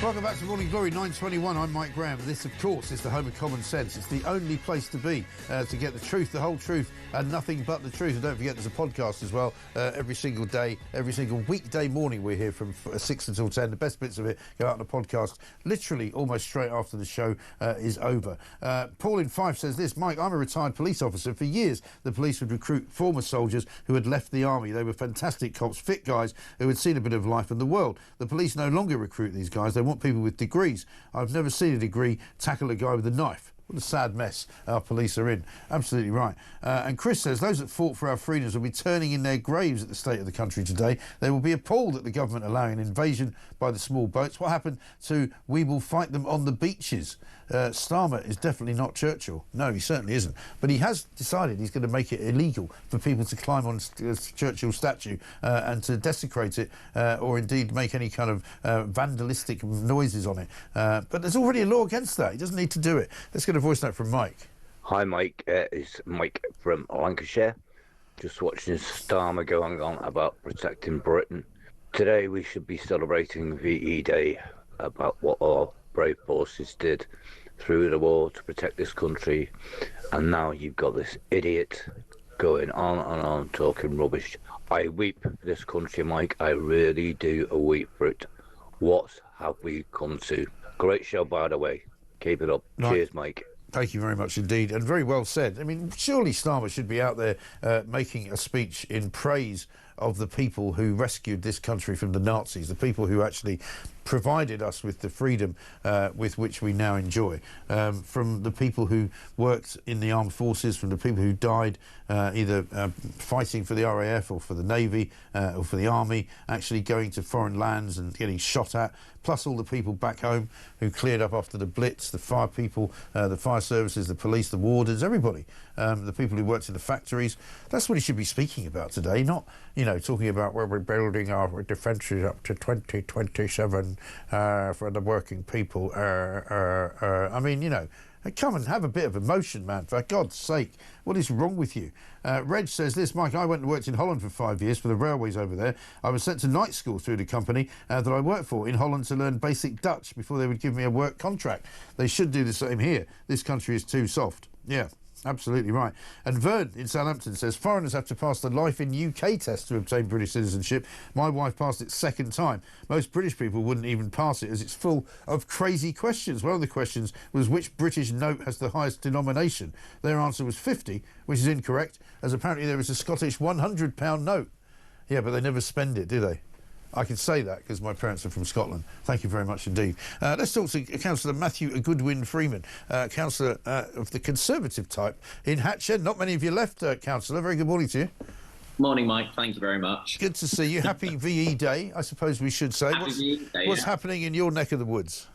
Welcome back to Morning Glory, 9:21. I'm Mike Graham. This, of course, is the home of common sense. It's the only place to be to get the truth, the whole truth, and nothing but the truth. And don't forget, there's a podcast as well every single day, every single weekday morning. We're here from 6 until 10. The best bits of it go out on the podcast literally almost straight after the show is over. Paul in Fife says this: Mike, I'm a retired police officer. For years, the police would recruit former soldiers who had left the army. They were fantastic cops, fit guys who had seen a bit of life and the world. The police no longer recruit these guys. They want people with degrees. I've never seen a degree tackle a guy with a knife. What a sad mess our police are in. Absolutely right. And Chris says, those that fought for our freedoms will be turning in their graves at the state of the country today. They will be appalled at the government allowing an invasion by the small boats. What happened to "we will fight them on the beaches"? Starmer is definitely not Churchill. No, he certainly isn't. But he has decided he's going to make it illegal for people to climb on Churchill's statue and to desecrate it or indeed make any kind of vandalistic noises on it. But there's already a law against that. He doesn't need to do it. Let's get a voice note from Mike. Hi, Mike. It's Mike from Lancashire. Just watching Starmer going on about protecting Britain. Today we should be celebrating VE Day, about what our brave forces did through the war to protect this country, and now you've got this idiot going on and on talking rubbish. I weep for this country, Mike. I really do weep for it. What have we come to? Great show, by the way. Keep it up. Right. Cheers, Mike. Thank you very much indeed, and very well said. I mean, surely Starmer should be out there making a speech in praise of the people who rescued this country from the Nazis, the people who actually provided us with the freedom with which we now enjoy, from the people who worked in the armed forces, from the people who died either fighting for the RAF or for the Navy or for the Army, actually going to foreign lands and getting shot at, plus all the people back home who cleared up after the Blitz, the fire people, the fire services, the police, the wardens, everybody, the people who worked in the factories. That's what he should be speaking about today, not, you know, talking about where we're building our defences up to 2027 for the working people. I mean, you know, come and have a bit of emotion, man, for God's sake. What is wrong with you? Reg says this, Mike, I went and worked in Holland for 5 years for the railways over there. I was sent to night school through the company that I worked for in Holland to learn basic Dutch before they would give me a work contract. They should do the same here. This country is too soft. Yeah. Absolutely right. And Vern in Southampton says, foreigners have to pass the Life in UK test to obtain British citizenship. My wife passed it second time. Most British people wouldn't even pass it as it's full of crazy questions. One of the questions was which British note has the highest denomination. Their answer was 50, which is incorrect, as apparently there is a Scottish £100 note. Yeah, but they never spend it, do they? I can say that because my parents are from Scotland. Thank you very much indeed. Let's talk to Councillor Matthew Goodwin Freeman, Councillor of the Conservative type in Hatchet. Not many of you left, Councillor. Very good morning to you. Morning, Mike. Thank you very much. Good to see you. Happy VE Day, I suppose we should say. Happy VE Day, what's happening in your neck of the woods?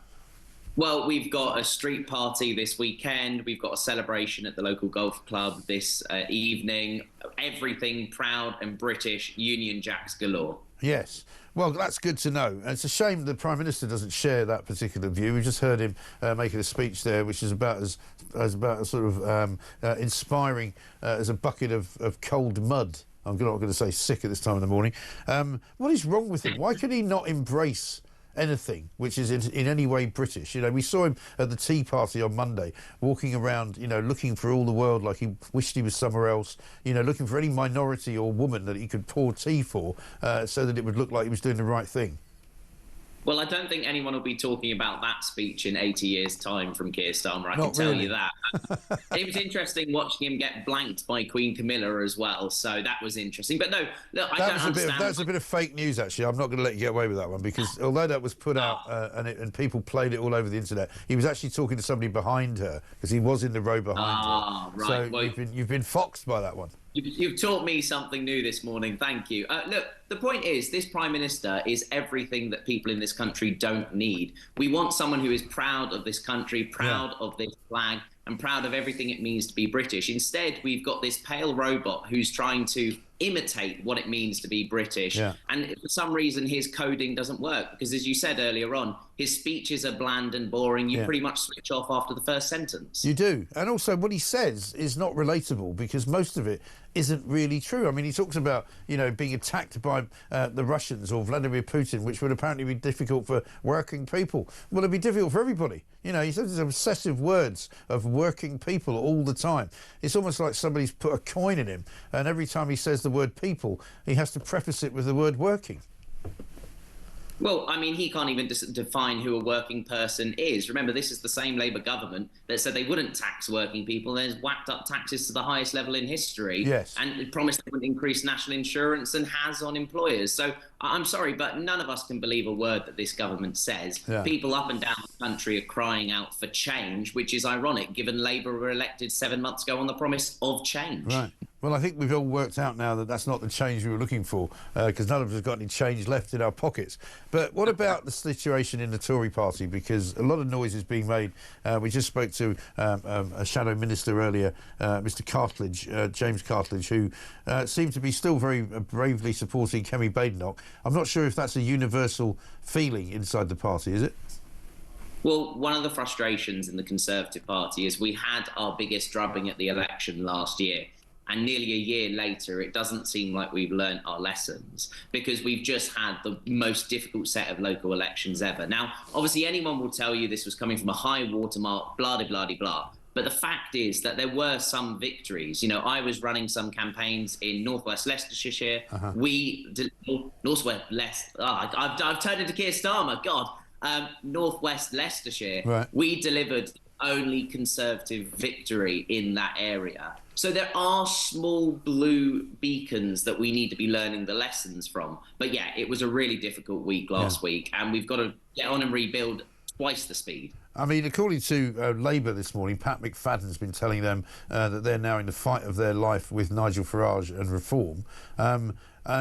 Well, we've got a street party this weekend. We've got a celebration at the local golf club this evening. Everything proud and British, Union Jacks galore. Yes. Well, that's good to know. And it's a shame the Prime Minister doesn't share that particular view. We just heard him making a speech there, which is about as sort of inspiring as a bucket of cold mud. I'm not going to say sick at this time of the morning. What is wrong with him? Why can he not embrace anything which is in any way British? You know, we saw him at the Tea Party on Monday, walking around, you know, looking for all the world like he wished he was somewhere else, you know, looking for any minority or woman that he could pour tea for so that it would look like he was doing the right thing. Well, I don't think anyone will be talking about that speech in 80 years' time from Keir Starmer, I can Not tell really. you that. It was interesting watching him get blanked by Queen Camilla as well, so that was interesting. But no, look, I don't understand. That was a bit of fake news, actually. I'm not going to let you get away with that one, because although that was put out and people played it all over the internet, he was actually talking to somebody behind her, because he was in the row behind her. Right. So Well, you've been foxed by that one. You've taught me something new this morning. Thank you. Look, the point is, this Prime Minister is everything that people in this country don't need. We want someone who is proud of this country, proud of this flag, and proud of everything it means to be British. Instead, we've got this pale robot who's trying to imitate what it means to be British. Yeah. And for some reason, his coding doesn't work because, as you said earlier on, his speeches are bland and boring. You pretty much switch off after the first sentence. You do. And also what he says is not relatable, because most of it isn't really true. I mean, he talks about, you know, being attacked by the Russians or Vladimir Putin, which would apparently be difficult for working people. Well, it'd be difficult for everybody. You know, he says these obsessive words of working people all the time. It's almost like somebody's put a coin in him, and every time he says the word people, he has to preface it with the word working. Well, I mean, he can't even define who a working person is. Remember, this is the same Labour government that said they wouldn't tax working people, and has whacked up taxes to the highest level in history. Yes. And it promised they wouldn't increase national insurance and has on employers. So I'm sorry, but none of us can believe a word that this government says. Yeah. People up and down the country are crying out for change, which is ironic, given Labour were elected 7 months ago on the promise of change. Right. Well, I think we've all worked out now that that's not the change we were looking for, because none of us have got any change left in our pockets. But what about the situation in the Tory party? Because a lot of noise is being made. We just spoke to a shadow minister earlier, Mr. Cartledge, James Cartledge, who seemed to be still very bravely supporting Kemi Badenoch. I'm not sure if that's a universal feeling inside the party, is it? Well, one of the frustrations in the Conservative Party is we had our biggest drubbing at the election last year. And nearly a year later, it doesn't seem like we've learnt our lessons, because we've just had the most difficult set of local elections ever. Now, obviously, anyone will tell you this was coming from a high watermark, blah-de-blah-de-blah. But the fact is that there were some victories. You know, I was running some campaigns in northwest Leicestershire. I've turned into Keir Starmer, God. Northwest Leicestershire, right. We delivered the only Conservative victory in that area. So there are small blue beacons that we need to be learning the lessons from. But yeah, it was a really difficult week last week, and we've got to get on and rebuild twice the speed. I mean, according to Labour this morning, Pat McFadden's been telling them that they're now in the fight of their life with Nigel Farage and Reform.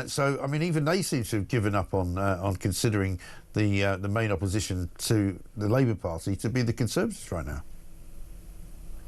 So, I mean, even they seem to have given up on considering the main opposition to the Labour Party to be the Conservatives right now.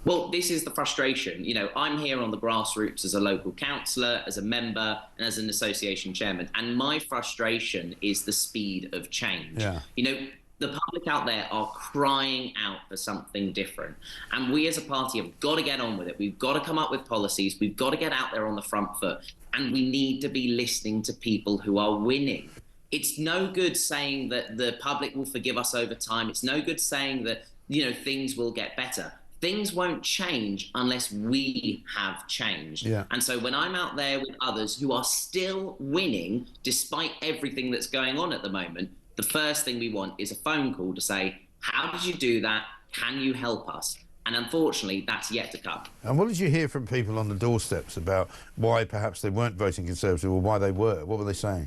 Well, this is the frustration. You know, I'm here on the grassroots as a local councillor, as a member, and as an association chairman. And my frustration is the speed of change. Yeah. You know, the public out there are crying out for something different. And we as a party have got to get on with it. We've got to come up with policies. We've got to get out there on the front foot. And we need to be listening to people who are winning. It's no good saying that the public will forgive us over time. It's no good saying that, you know, things will get better. Things won't change unless we have changed. Yeah. And so when I'm out there with others who are still winning, despite everything that's going on at the moment, the first thing we want is a phone call to say, how did you do that? Can you help us? And unfortunately, that's yet to come. And what did you hear from people on the doorsteps about why perhaps they weren't voting Conservative, or why they were? What were they saying?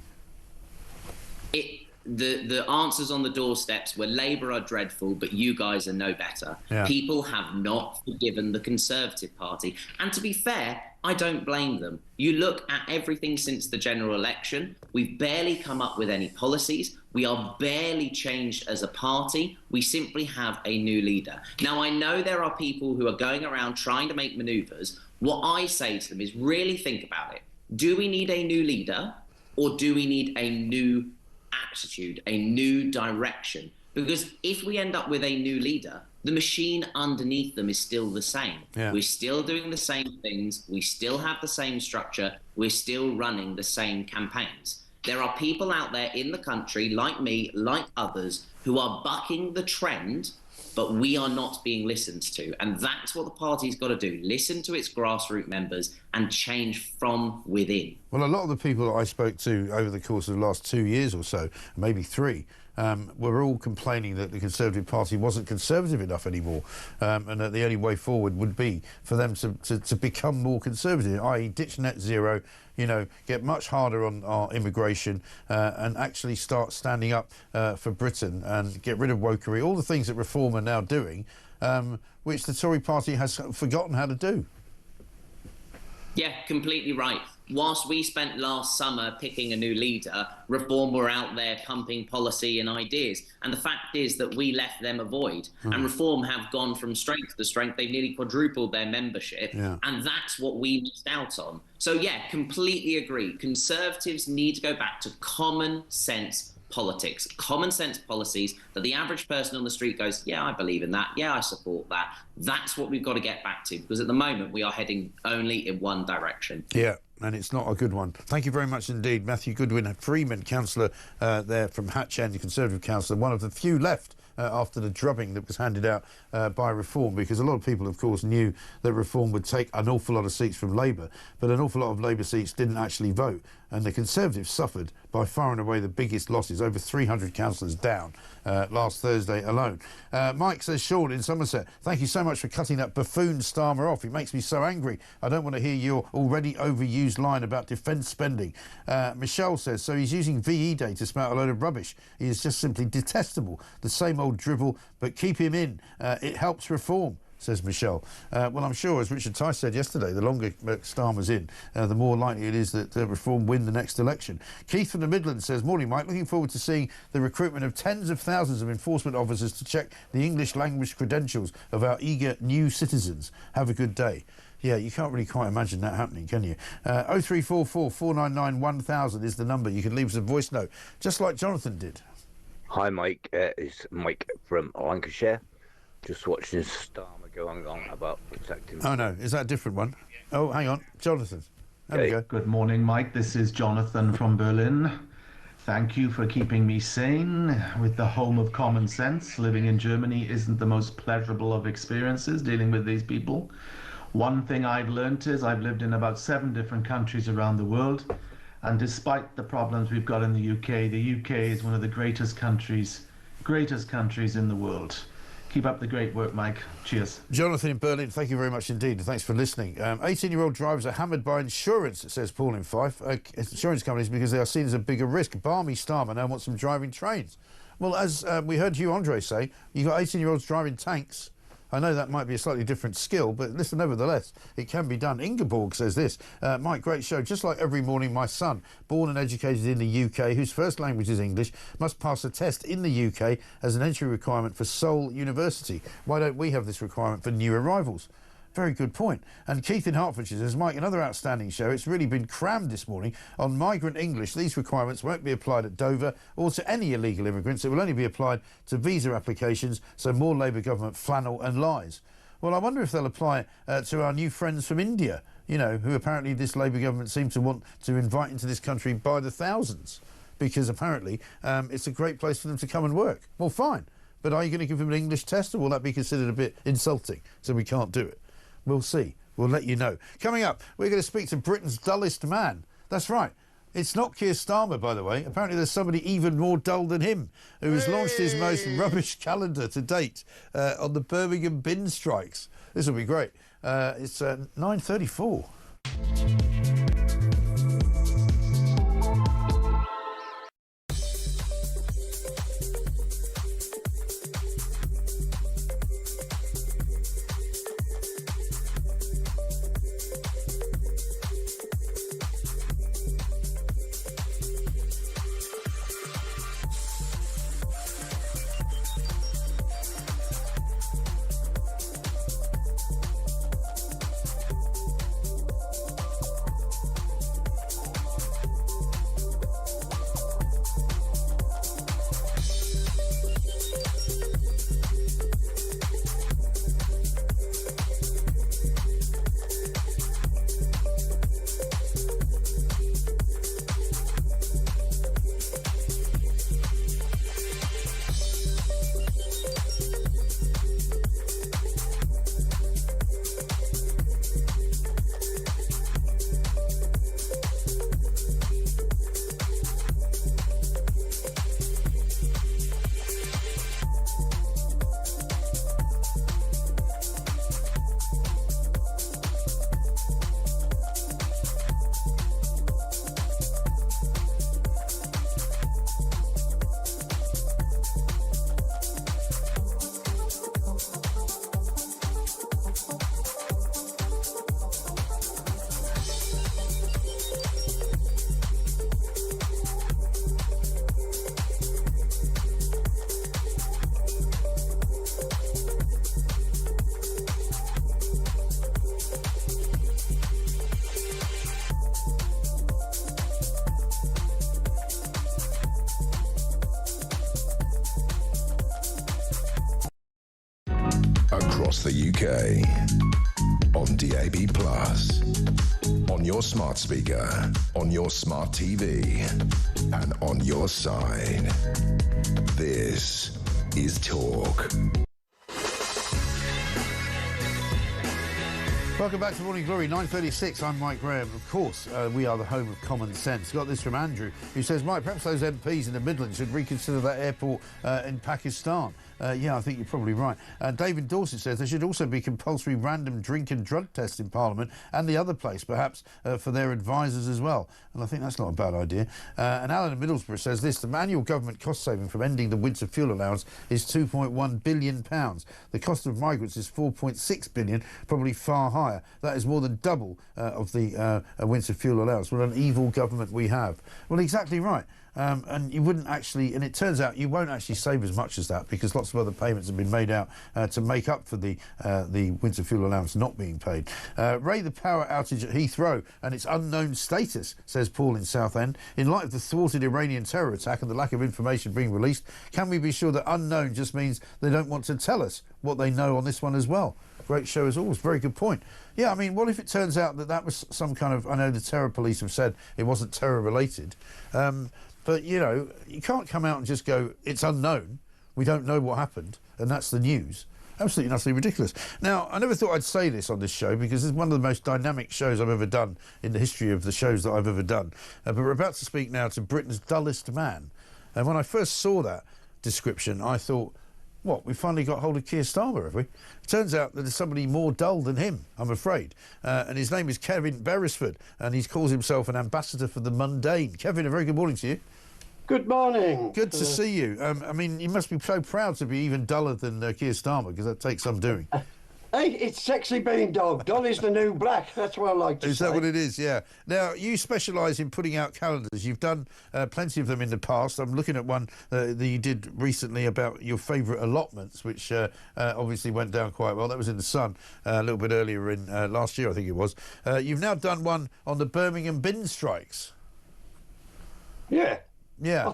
The answers on the doorsteps were Labour are dreadful, but you guys are no better. Yeah. People have not forgiven the Conservative Party. And to be fair, I don't blame them. You look at everything since the general election, we've barely come up with any policies. We are barely changed as a party. We simply have a new leader. Now, I know there are people who are going around trying to make manoeuvres. What I say to them is really think about it. Do we need a new leader, or do we need a new attitude, a new direction? Because if we end up with a new leader, the machine underneath them is still the same. Yeah. We're still doing the same things. We still have the same structure. We're still running the same campaigns. There are people out there in the country, like me, like others, who are bucking the trend, but we are not being listened to. And that's what the party's got to do. Listen to its grassroots members and change from within. Well, a lot of the people that I spoke to over the course of the last 2 years or so, maybe 3, were all complaining that the Conservative Party wasn't conservative enough anymore, and that the only way forward would be for them to become more conservative, i.e. ditch net zero, you know, get much harder on our immigration, and actually start standing up for Britain and get rid of wokery, all the things that Reform are now doing, which the Tory party has forgotten how to do. Yeah, completely right. Whilst we spent last summer picking a new leader, Reform were out there pumping policy and ideas. And the fact is that we left them a void. And Reform have gone from strength to strength. They've nearly quadrupled their membership. Yeah. And that's what we missed out on. So, yeah, completely agree. Conservatives need to go back to common sense politics, common sense policies that the average person on the street goes, yeah, I believe in that. Yeah, I support that. That's what we've got to get back to, because at the moment we are heading only in one direction. Yeah, and it's not a good one. Thank you very much indeed, Matthew Goodwin Freeman, councillor there from Hatch End, Conservative councillor, one of the few left after the drubbing that was handed out by Reform, because a lot of people, of course, knew that Reform would take an awful lot of seats from Labour, but an awful lot of Labour seats didn't actually vote, and the Conservatives suffered by far and away the biggest losses, over 300 councillors down last Thursday alone. Mike says, Sean in Somerset, thank you so much for cutting that buffoon Starmer off. He makes me so angry. I don't want to hear your already overused line about defence spending. Michelle says, so he's using VE Day to spout a load of rubbish. He is just simply detestable. The same old drivel, but keep him in. It helps Reform, says Michelle. Well, I'm sure, as Richard Tice said yesterday, the longer Starmer's in, the more likely it is that Reform win the next election. Keith from the Midlands says, morning, Mike. Looking forward to seeing the recruitment of tens of thousands of enforcement officers to check the English language credentials of our eager new citizens. Have a good day. Yeah, you can't really quite imagine that happening, can you? 0344 499 1000 is the number. You can leave us a voice note, just like Jonathan did. Hi, Mike. It's Mike from Lancashire. Just watching Starmer going on about protecting... Oh, no. Is that a different one? Oh, hang on. Jonathan. There we go. Good morning, Mike. This is Jonathan from Berlin. Thank you for keeping me sane with the home of common sense. Living in Germany isn't the most pleasurable of experiences dealing with these people. One thing I've learnt is I've lived in about 7 different countries around the world, and despite the problems we've got in the UK is one of the greatest countries in the world. Keep up the great work, Mike. Cheers. Jonathan in Berlin, thank you very much indeed. Thanks for listening. 18-year-old drivers are hammered by insurance, says Paul in Fife. Insurance companies, because they are seen as a bigger risk. Barmy Starmer now wants them driving trains. Well, as we heard Hugh Andre say, you've got 18-year-olds driving tanks. I know that might be a slightly different skill, but listen, nevertheless, it can be done. Ingeborg says this, Mike, great show. Just like every morning, my son, born and educated in the UK, whose first language is English, must pass a test in the UK as an entry requirement for Seoul University. Why don't we have this requirement for new arrivals? Very good point. And Keith in Hertfordshire says, Mike, another outstanding show. It's really been crammed this morning on migrant English. These requirements won't be applied at Dover or to any illegal immigrants. It will only be applied to visa applications, so more Labour government flannel and lies. Well, I wonder if they'll apply to our new friends from India, you know, who apparently this Labour government seems to want to invite into this country by the thousands, because apparently it's a great place for them to come and work. Well, fine. But are you going to give them an English test, or will that be considered a bit insulting, so we can't do it? We'll see. We'll let you know. Coming up, we're going to speak to Britain's dullest man. That's right. It's not Keir Starmer, by the way. Apparently there's somebody even more dull than him who has launched his most rubbish calendar to date on the Birmingham bin strikes. This will be great. It's 9:34. Across the UK, on DAB+, on your smart speaker, on your smart TV, and on your side. This is talk. Welcome back to Morning Glory, 9:36. I'm Mike Graham. Of course, we are the home of common sense. Got this from Andrew, who says, Mike, perhaps those MPs in the Midlands should reconsider that airport in Pakistan. Yeah, I think you're probably right. David Dorset says there should also be compulsory random drink and drug tests in Parliament and the other place, perhaps for their advisors as well. And I think that's not a bad idea. And Alan in Middlesbrough says this: the annual government cost saving from ending the winter fuel allowance is £2.1 billion. The cost of migrants is £4.6 billion, probably far higher. That is more than double of the winter fuel allowance. What an evil government we have. Well, exactly right. And you wouldn't actually, and it turns out you won't actually save as much as that, because lots of other payments have been made out to make up for the winter fuel allowance not being paid. Ray, the power outage at Heathrow and its unknown status, says Paul in Southend. In light of the thwarted Iranian terror attack and the lack of information being released, can we be sure that unknown just means they don't want to tell us what they know on this one as well? Great show as always. Very good point. Yeah, I mean, what if it turns out that that was some kind of... I know the terror police have said it wasn't terror related. But, you know, you can't come out and just go, it's unknown, we don't know what happened, and that's the news. Absolutely and utterly ridiculous. Now, I never thought I'd say this on this show, because it's one of the most dynamic shows I've ever done in the history of the shows that I've ever done. But we're about to speak now to Britain's dullest man. And when I first saw that description, I thought, what, we finally got hold of Keir Starmer, have we? It turns out that there's somebody more dull than him, I'm afraid. And his name is Kevin Beresford, and he calls himself an ambassador for the Mundane. Kevin, a very good morning to you. Good morning. Good to see you. I mean, you must be so proud to be even duller than Keir Starmer, because that takes some doing. Hey, it's sexy being dull. Dull is the new black. That's what I like to say. Is that what it is? Yeah. Now, you specialise in putting out calendars. You've done plenty of them in the past. I'm looking at one that you did recently about your favourite allotments, which obviously went down quite well. That was in The Sun a little bit earlier in last year, I think it was. You've now done one on the Birmingham bin strikes. Yeah. Yeah.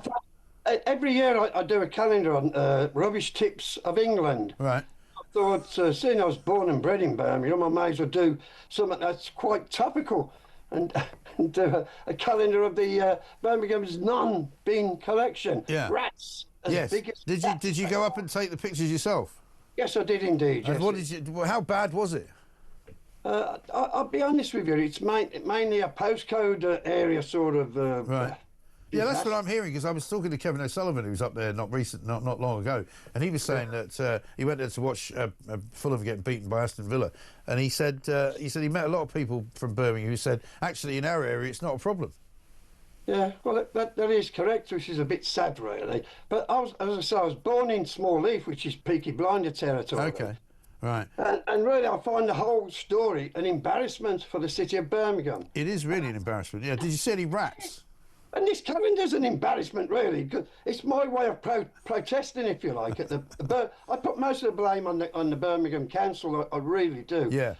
Every year I do a calendar on rubbish tips of England. Right. I thought, seeing I was born and bred in Birmingham, I may as well do something that's quite topical and do a calendar of the Birmingham's non-bin collection. Yeah. Rats. Yes. Did you go up and take the pictures yourself? Yes, I did indeed. And yes. what did you? How bad was it? I'll be honest with you. It's mainly a postcode area sort of. Right. Yeah, that's what I'm hearing, because I was talking to Kevin O'Sullivan, who was up there not long ago, and he was saying that he went there to watch Fulham getting beaten by Aston Villa, and he said he met a lot of people from Birmingham who said, actually, in our area, it's not a problem. Yeah, well, that is correct, which is a bit sad, really. But as I say, I was born in Small Heath, which is Peaky Blinder territory. Okay, right. And really, I find the whole story an embarrassment for the city of Birmingham. It is really an embarrassment, yeah. Did you see any rats? And this calendar's an embarrassment, really, because it's my way of protesting, if you like. I put most of the blame on the Birmingham Council. I really do. Yeah,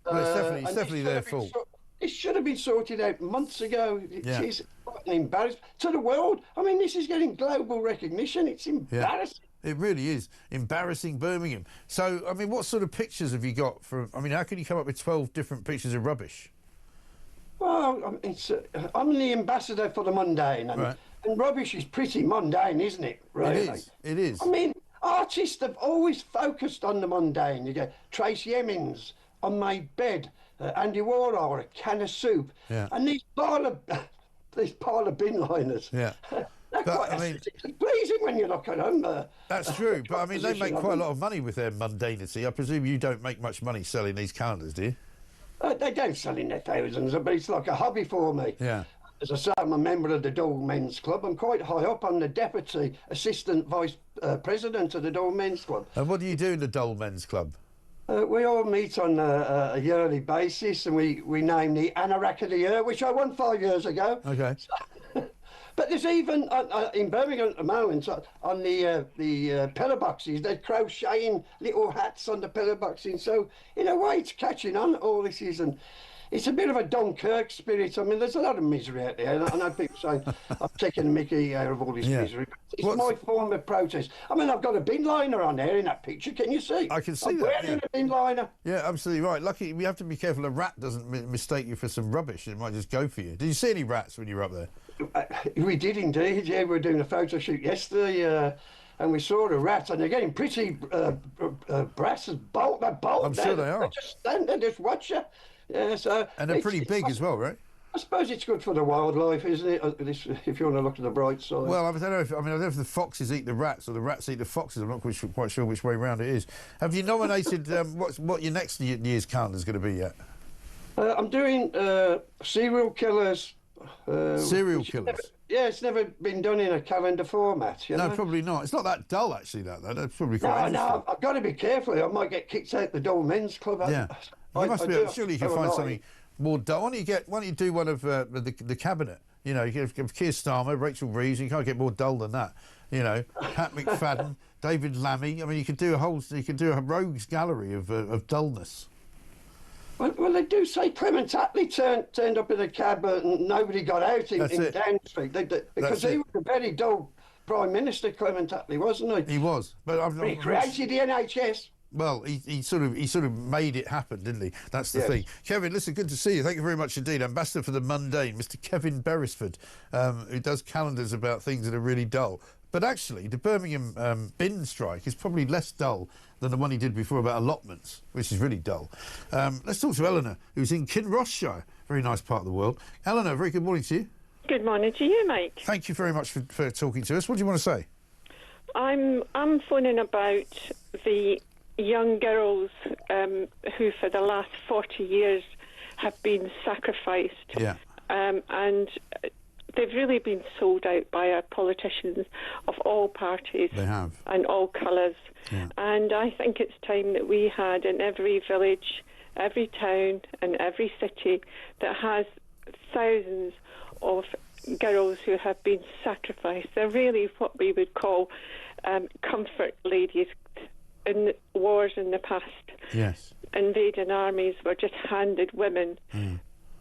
well, it's definitely their fault. It should have been sorted out months ago. Yeah. It's quite an embarrassment to the world. I mean, this is getting global recognition. It's embarrassing. Yeah. It really is embarrassing Birmingham. So, I mean, what sort of pictures have you got from? I mean, how can you come up with 12 different pictures of rubbish? Well, I'm the ambassador for the Mundane, and rubbish is pretty mundane, isn't it? Really? It is. I mean, artists have always focused on the mundane. You get Tracy Emin's On My Bed, Andy Warhol, A Can of Soup, and these pile of bin liners. Yeah. They're quite pleasing when you look at them. That's true, but I mean, they make quite a lot of money with their mundanity. I presume you don't make much money selling these calendars, do you? They don't sell in their thousands, but it's like a hobby for me. Yeah. As I say, I'm a member of the Dull Men's Club. I'm quite high up. I'm the Deputy Assistant Vice President of the Dull Men's Club. And what do you do in the Dull Men's Club? We all meet on a yearly basis, and we name the Anorak of the Year, which I won 5 years ago. Okay. But there's even, in Birmingham at the moment, on the pillar boxes, they're crocheting little hats on the pillar boxes. So, in a way, it's catching on, all this is. And it's a bit of a Dunkirk spirit. I mean, there's a lot of misery out there. I know people say I'm taking the mickey out of all this misery. It's my form of protest. I mean, I've got a bin liner on there in that picture. Can you see? I can see I'm that. wearing a bin liner. Yeah, absolutely right. Lucky, we have to be careful a rat doesn't mistake you for some rubbish. It might just go for you. Did you see any rats when you were up there? We did indeed, yeah. We were doing a photo shoot yesterday and we saw the rats, and they're getting pretty brass as bolt. They're bolt. I'm sure they are. They just stand there, just watch you. Yeah, so and they're pretty big as well, right? I suppose it's good for the wildlife, isn't it? If you want to look at the bright side. Well, I don't know. I don't know if the foxes eat the rats or the rats eat the foxes. I'm not quite sure which way round it is. Have you nominated what your next year's calendar is going to be yet? I'm doing serial killers. Serial killers. It's never been done in a calendar format. You know? No, probably not. It's not that dull, actually. That's probably quite interesting. No, I've got to be careful. I might get kicked out the Dull Men's Club. Yeah, surely you can find something more dull. Why don't you do one of the cabinet? You know, you have Keir Starmer, Rachel Reeves. You can't get more dull than that. You know, Pat McFadden, David Lammy. I mean, you could do a rogues gallery of dullness. Well, they do say Clement Attlee turned up in a cab and nobody got out in Downing Street. Because he was a very dull Prime Minister, Clement Attlee, wasn't he? He was. But he created the NHS. Well, he sort of made it happen, didn't he? That's the thing. Kevin, listen, good to see you. Thank you very much indeed. Ambassador for the Mundane, Mr. Kevin Beresford, who does calendars about things that are really dull. But actually, the Birmingham bin strike is probably less dull than the one he did before about allotments, which is really dull. Let's talk to Eleanor, who's in Kinrossshire, very nice part of the world. Eleanor, very good morning to you. Good morning to you, Mike. Thank you very much for talking to us. What do you want to say? I'm phoning about the young girls who, for the last 40 years, have been sacrificed. Yeah. And they've really been sold out by our politicians of all parties. They have. And all colours. Yeah. And I think it's time that we had in every village, every town and every city that has thousands of girls who have been sacrificed. They're really what we would call comfort ladies. In wars in the past, yes, invading armies were just handed women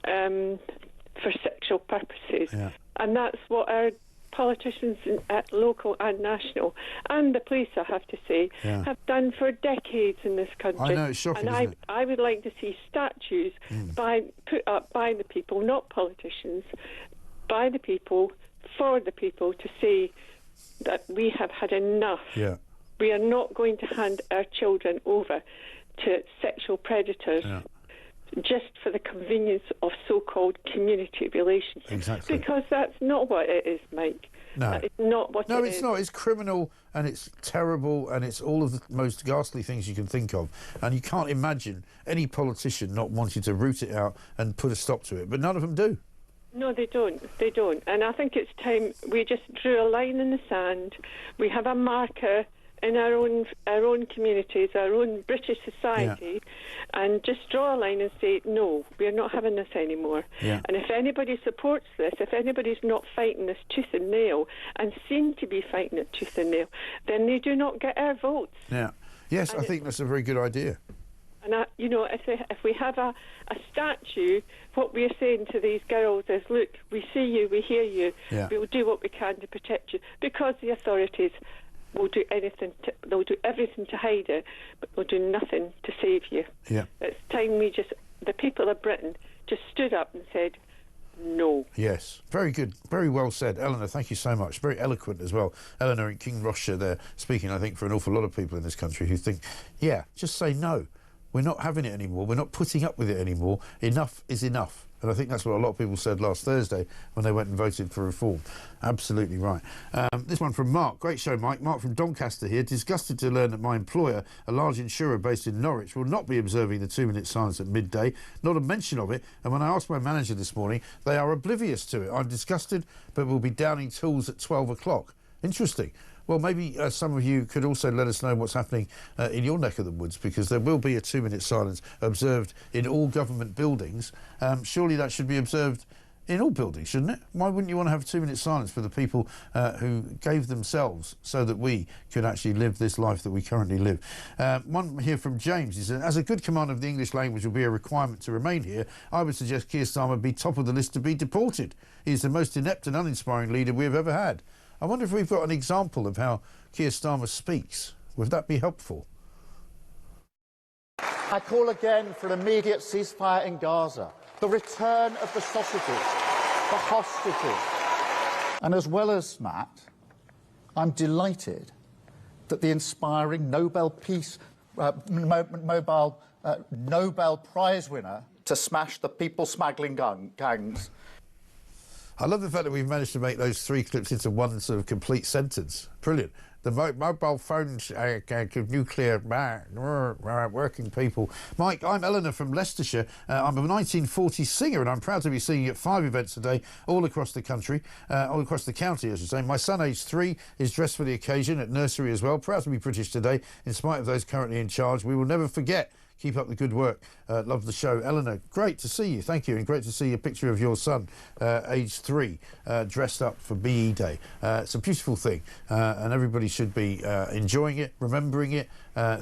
for sexual purposes. Yeah. And that's what our politicians at local and national, and the police, I have to say, have done for decades in this country. I know, it's shocking, and isn't it? I would like to see statues put up by the people, not politicians, by the people, for the people, to say that we have had enough. Yeah. We are not going to hand our children over to sexual predators just for the convenience of so-called community relations. Exactly. Because that's not what it is, Mike. No. That is not what it is. No, it's not. It's criminal and it's terrible and it's all of the most ghastly things you can think of. And you can't imagine any politician not wanting to root it out and put a stop to it. But none of them do. No, they don't. They don't. And I think it's time we just drew a line in the sand. We have a marker in our own communities, our own British society, and just draw a line and say, no, we're not having this anymore. Yeah. And if anybody supports this, if anybody's not fighting this tooth and nail, and seem to be fighting it tooth and nail, then they do not get our votes. Yeah. Yes, I think that's a very good idea. And, if we have a statue, what we're saying to these girls is, look, we see you, we hear you, we'll do what we can to protect you, because the authorities will do anything. They'll do everything to hide it, but they'll do nothing to save you. Yeah. It's time the people of Britain just stood up and said, no. Yes, very good, very well said. Eleanor, thank you so much. Very eloquent as well. Eleanor in Kinrossshire there, speaking, I think, for an awful lot of people in this country who think, just say no. We're not having it anymore. We're not putting up with it anymore. Enough is enough. And I think that's what a lot of people said last Thursday when they went and voted for reform. Absolutely right. This one from Mark. Great show, Mike. Mark from Doncaster here. Disgusted to learn that my employer, a large insurer based in Norwich, will not be observing the 2-minute silence at midday. Not a mention of it. And when I asked my manager this morning, they are oblivious to it. I'm disgusted, but we'll be downing tools at 12 o'clock. Interesting. Well, maybe some of you could also let us know what's happening in your neck of the woods, because there will be a 2-minute silence observed in all government buildings. Surely that should be observed in all buildings, shouldn't it? Why wouldn't you want to have a 2-minute silence for the people who gave themselves so that we could actually live this life that we currently live? One here from James. He said, as a good command of the English language will be a requirement to remain here, I would suggest Keir Starmer be top of the list to be deported. He is the most inept and uninspiring leader we have ever had. I wonder if we've got an example of how Keir Starmer speaks. Would that be helpful? I call again for an immediate ceasefire in Gaza, the return of the sausages, the hostages. And as well as Matt, I'm delighted that the inspiring Nobel Nobel Prize winner to smash the people smuggling gangs. I love the fact that we've managed to make those 3 clips into one sort of complete sentence. Brilliant. The mobile phones nuclear working people. Mike, I'm Eleanor from Leicestershire. I'm a 1940s singer, and I'm proud to be singing at 5 events a day all across the country, all across the county, I should say. My son, aged 3, is dressed for the occasion at nursery as well. Proud to be British today, in spite of those currently in charge. We will never forget. Keep up the good work. Love the show. Eleanor, great to see you. Thank you. And great to see a picture of your son, aged 3, dressed up for BE Day. It's a beautiful thing. And everybody should be enjoying it, remembering it,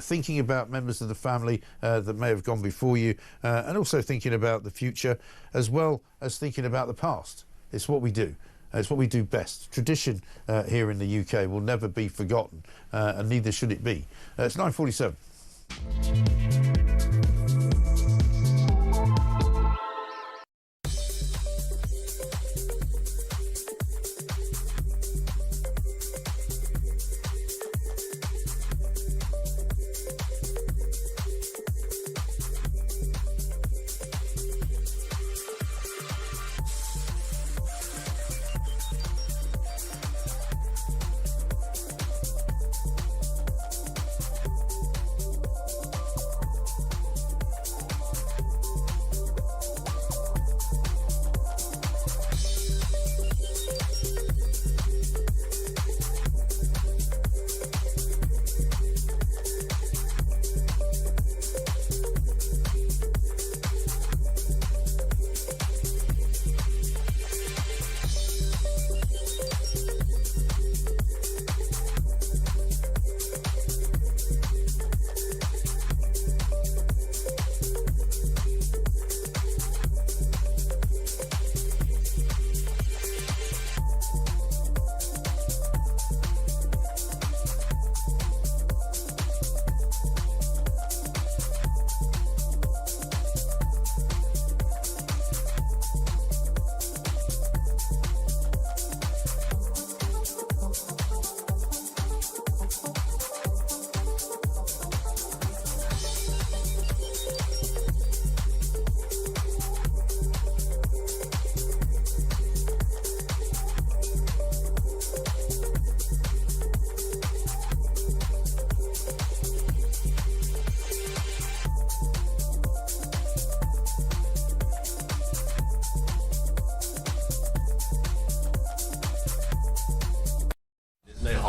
thinking about members of the family that may have gone before you, and also thinking about the future, as well as thinking about the past. It's what we do. It's what we do best. Tradition here in the UK will never be forgotten, and neither should it be. It's 9:47.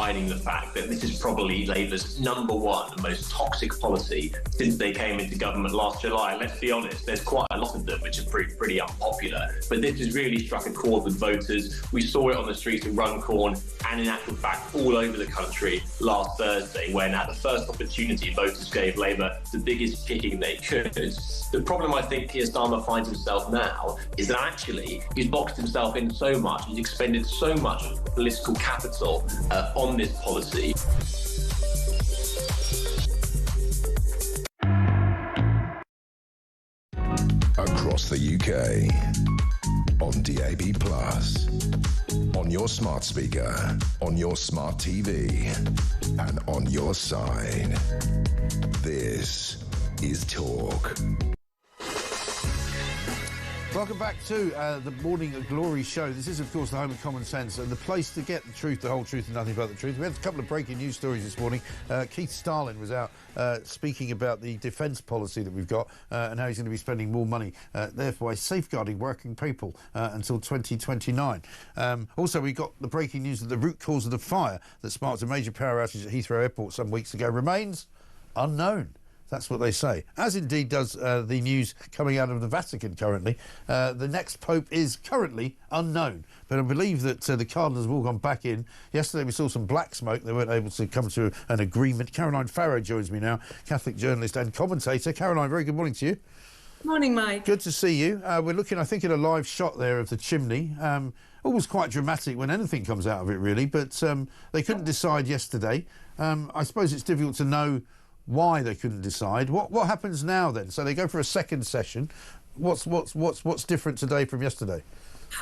The fact that this is probably Labour's #1 most toxic policy since they came into government last July. And let's be honest, there's quite a lot of them which are pretty unpopular. But this has really struck a chord with voters. We saw it on the streets of Runcorn and in actual fact all over the country last Thursday, when at the first opportunity voters gave Labour the biggest kicking they could. The problem I think Keir Starmer finds himself now is that actually he's boxed himself in so much, he's expended so much political capital on this policy. Across the UK, on DAB+, on your smart speaker, on your smart TV, and on your side. This is Talk. Welcome back to the Morning Glory show. This is, of course, the home of common sense and the place to get the truth, the whole truth, and nothing but the truth. We had a couple of breaking news stories this morning. Keith Starlin was out speaking about the defence policy that we've got and how he's going to be spending more money, therefore safeguarding working people until 2029. Also, we got the breaking news that the root cause of the fire that sparked a major power outage at Heathrow Airport some weeks ago remains unknown. That's what they say. As indeed does the news coming out of the Vatican currently. The next pope is currently unknown. But I believe that the cardinals have all gone back in. Yesterday we saw some black smoke. They weren't able to come to an agreement. Caroline Farrow joins me now, Catholic journalist and commentator. Caroline, very good morning to you. Morning, Mike. Good to see you. We're looking, I think, at a live shot there of the chimney. Always quite dramatic when anything comes out of it, really. But they couldn't decide yesterday. I suppose it's difficult to know why they couldn't decide. What happens now then? So they go for a second session. What's different today from yesterday?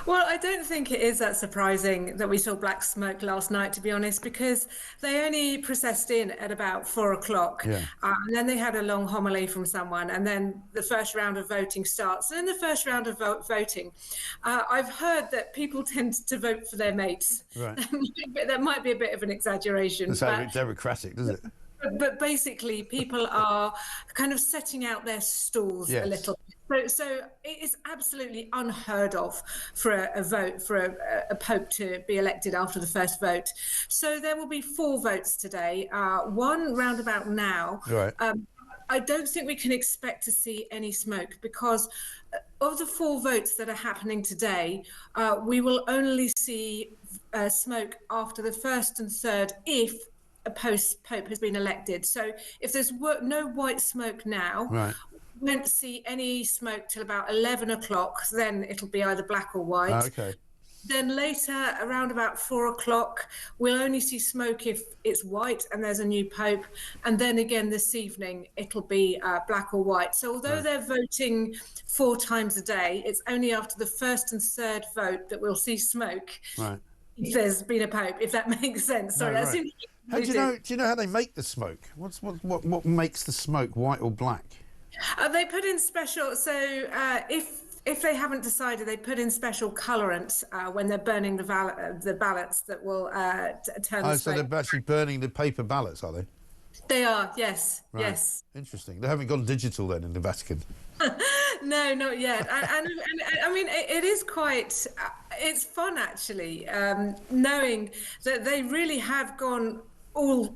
Well, I don't think it is that surprising that we saw black smoke last night, to be honest, because they only processed in at about 4 o'clock. Yeah. And then they had a long homily from someone, and then the first round of voting starts. And in the first round of voting, I've heard that people tend to vote for their mates. Right. That might be a bit of an exaggeration. That's how it's democratic, does it? But basically, people are kind of setting out their stalls a little bit. So it is absolutely unheard of for a vote for a pope to be elected after the first vote. So there will be 4 votes today, one roundabout now. Right. I don't think we can expect to see any smoke because of the 4 votes that are happening today, we will only see smoke after the first and third if a pope has been elected. So if there's no white smoke now, we won't see any smoke till about 11 o'clock. Then it'll be either black or white. Okay. Then later, around about 4 o'clock, we'll only see smoke if it's white and there's a new pope. And then again this evening, it'll be black or white. So although they're voting 4 times a day, it's only after the first and third vote that we'll see smoke. Right. If there's been a pope, if that makes sense. Sorry, that seems. How do you know how they make the smoke? What makes the smoke white or black? They put in special. So if they haven't decided, they put in special colorants when they're burning the ballots that will turn. Oh, the so smoke. they're actually burning the paper ballots, are they? They are. Yes. Right. Yes. Interesting. They haven't gone digital then in the Vatican. No, not yet. And I mean, it is quite. It's fun actually, knowing that they really have gone all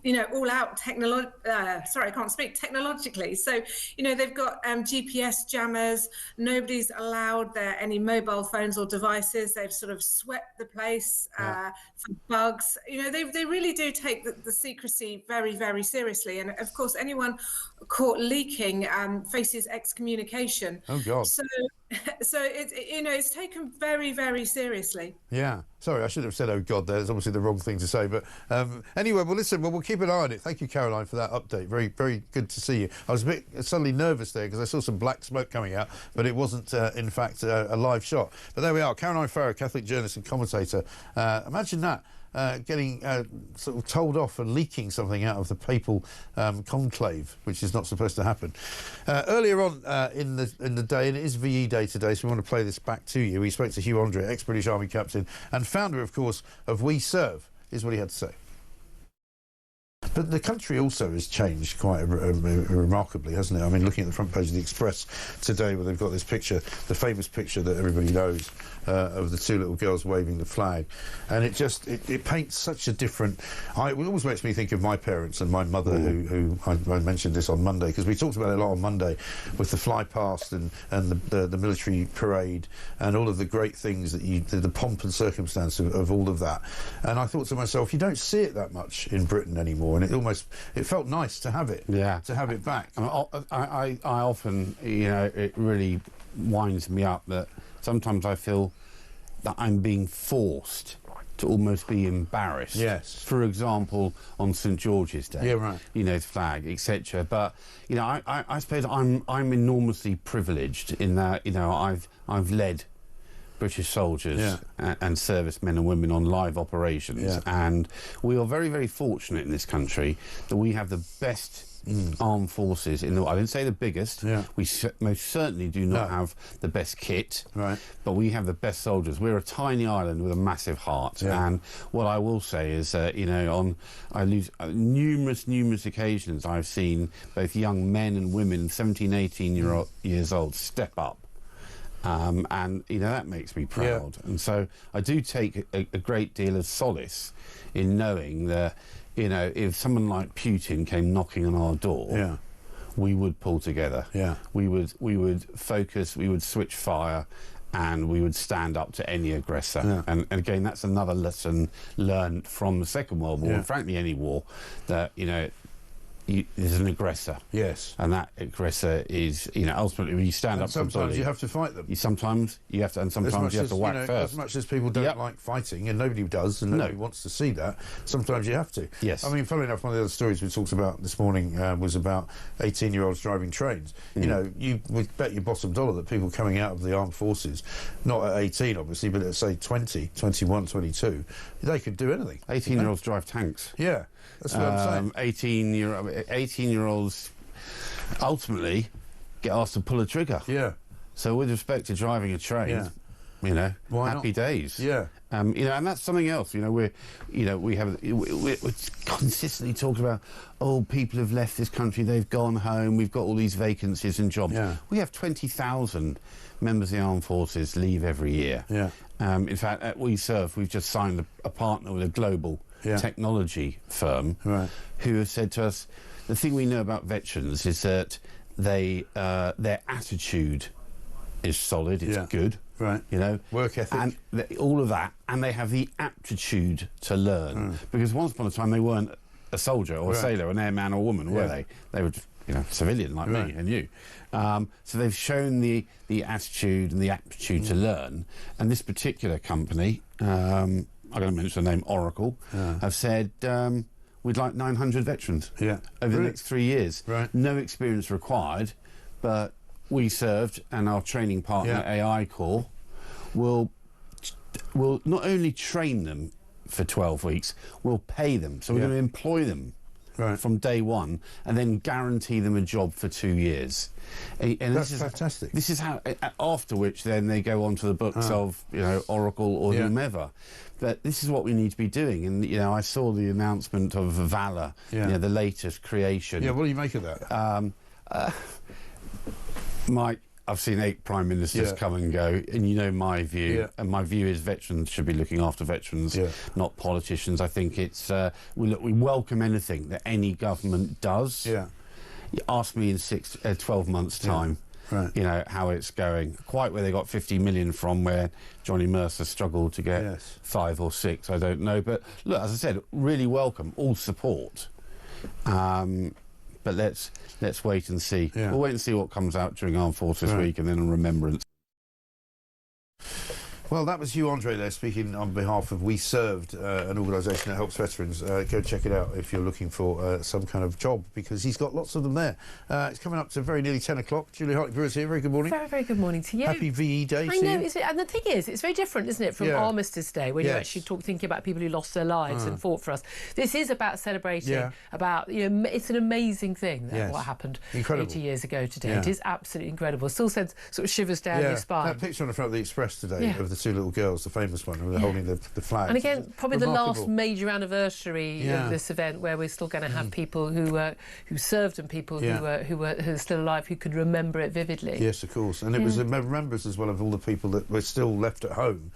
out technologically. So, they've got GPS jammers. Nobody's allowed any mobile phones or devices. They've sort of swept the place for bugs. They really do take the secrecy very, very seriously. And of course, anyone caught leaking faces excommunication. Oh God. So it's taken very, very seriously. Yeah. Sorry, I should have said, oh God, there's obviously the wrong thing to say. But anyway, well, listen, we'll keep an eye on it. Thank you, Caroline, for that update. Very, very good to see you. I was a bit suddenly nervous there because I saw some black smoke coming out, but it wasn't, in fact, a live shot. But there we are. Caroline Farrow, Catholic journalist and commentator. Imagine that. Getting sort of told off for leaking something out of the papal conclave, which is not supposed to happen. Earlier on in the day, and it is VE Day today, so we want to play this back to you. We spoke to Hugh Andre, ex-British Army captain and founder, of course, of We Serve. Is what he had to say. But the country also has changed quite remarkably, hasn't it? I mean, looking at the front page of the Express today, where they've got this picture, the famous picture that everybody knows of the 2 little girls waving the flag, and it paints such a different. It always makes me think of my parents and my mother, who I mentioned this on Monday because we talked about it a lot on Monday with the fly past and the military parade and all of the great things the pomp and circumstance of all of that. And I thought to myself, you don't see it that much in Britain anymore. And it felt nice to have it, to have it back. I often, it really winds me up that sometimes I feel that I'm being forced to almost be embarrassed. Yes. For example, on St George's Day. Yeah, right. The flag, etc. But I suppose I'm enormously privileged in that I've led British soldiers and servicemen and women on live operations, and we are very, very fortunate in this country that we have the best armed forces in the. I didn't say the biggest. We most certainly do not have the best kit, but we have the best soldiers. We're a tiny island with a massive heart, and what I will say is, on numerous occasions, I've seen both young men and women, 17, 18 years old, step up. And that makes me proud, and so I do take a great deal of solace in knowing that if someone like Putin came knocking on our door, we would pull together. We would focus, we would switch fire, and we would stand up to any aggressor. And again, that's another lesson learned from the Second World War, and frankly any war, that there's an aggressor. Yes. And that aggressor is, ultimately when you stand up for sometimes you have to fight them. Sometimes you have to, and sometimes you have to whack first. As much as people don't like fighting, and nobody does, and nobody wants to see that, sometimes you have to. Yes. I mean, funnily enough, one of the other stories we talked about this morning was about 18-year-olds driving trains. You would bet your bottom dollar that people coming out of the armed forces, not at 18 obviously, but at say 20, 21, 22, they could do anything. 18-year-olds drive tanks. Yeah, that's what I'm saying. 18-year-olds ultimately get asked to pull a trigger. Yeah. So with respect to driving a train, Why happy not? days. Yeah. And that's something else. We're consistently talking about, people have left this country, they've gone home, we've got all these vacancies and jobs. Yeah. We have 20,000 members of the armed forces leave every year. Yeah. In fact, at We Serve, we've just signed a partner with a global technology firm who have said to us, the thing we know about veterans is that their attitude is solid, it's good. Right. Work ethic. And all of that, and they have the aptitude to learn. Because once upon a time they weren't a soldier or a sailor, an airman or woman, were they? They were just, civilian like me and you. So they've shown the attitude and the aptitude to learn. And this particular company, I'm going to mention the name Oracle, have said we'd like 900 veterans over the next 3 years. Right. No experience required, but We Served and our training partner AI Corps will not only train them for 12 weeks, we'll pay them. So we're going to employ them from day one and then guarantee them a job for 2 years. And that's fantastic. This is how, after which then they go on to the books of, Oracle or whomever. But this is what we need to be doing. And, I saw the announcement of Valor, the latest creation. Yeah, what do you make of that? Mike, I've seen 8 prime ministers come and go, and my view, and my view is veterans should be looking after veterans, not politicians. I think it's we welcome anything that any government does. Yeah. You ask me in 12 months' time, how it's going. Quite where they got 50 million from, where Johnny Mercer struggled to get 5 or 6, I don't know. But look, as I said, really welcome all support. But let's wait and see. Yeah. We'll wait and see what comes out during Armed Forces Week and then on Remembrance. Well, that was Hugh Andre there speaking on behalf of We Served, an organisation that helps veterans. Go check it out if you're looking for some kind of job, because he's got lots of them there. It's coming up to very nearly 10 o'clock. Julie Hartley-Brewer's here. Very good morning. Very, very good morning to you. Happy VE Day I to know, you. and the thing is, it's very different, isn't it, from Armistice Day, when you're actually thinking about people who lost their lives and fought for us. This is about celebrating, about, it's an amazing thing, what happened 80 years ago today. It is absolutely incredible. Still sends sort of shivers down your spine. That picture on the front of the Express today of the 2 little girls, the famous one, who are holding the flag. And again, probably the last major anniversary of this event, where we're still going to have people who served and people who are still alive, who could remember it vividly. Yes, of course. And it was the remembrance as well of all the people that were still left at home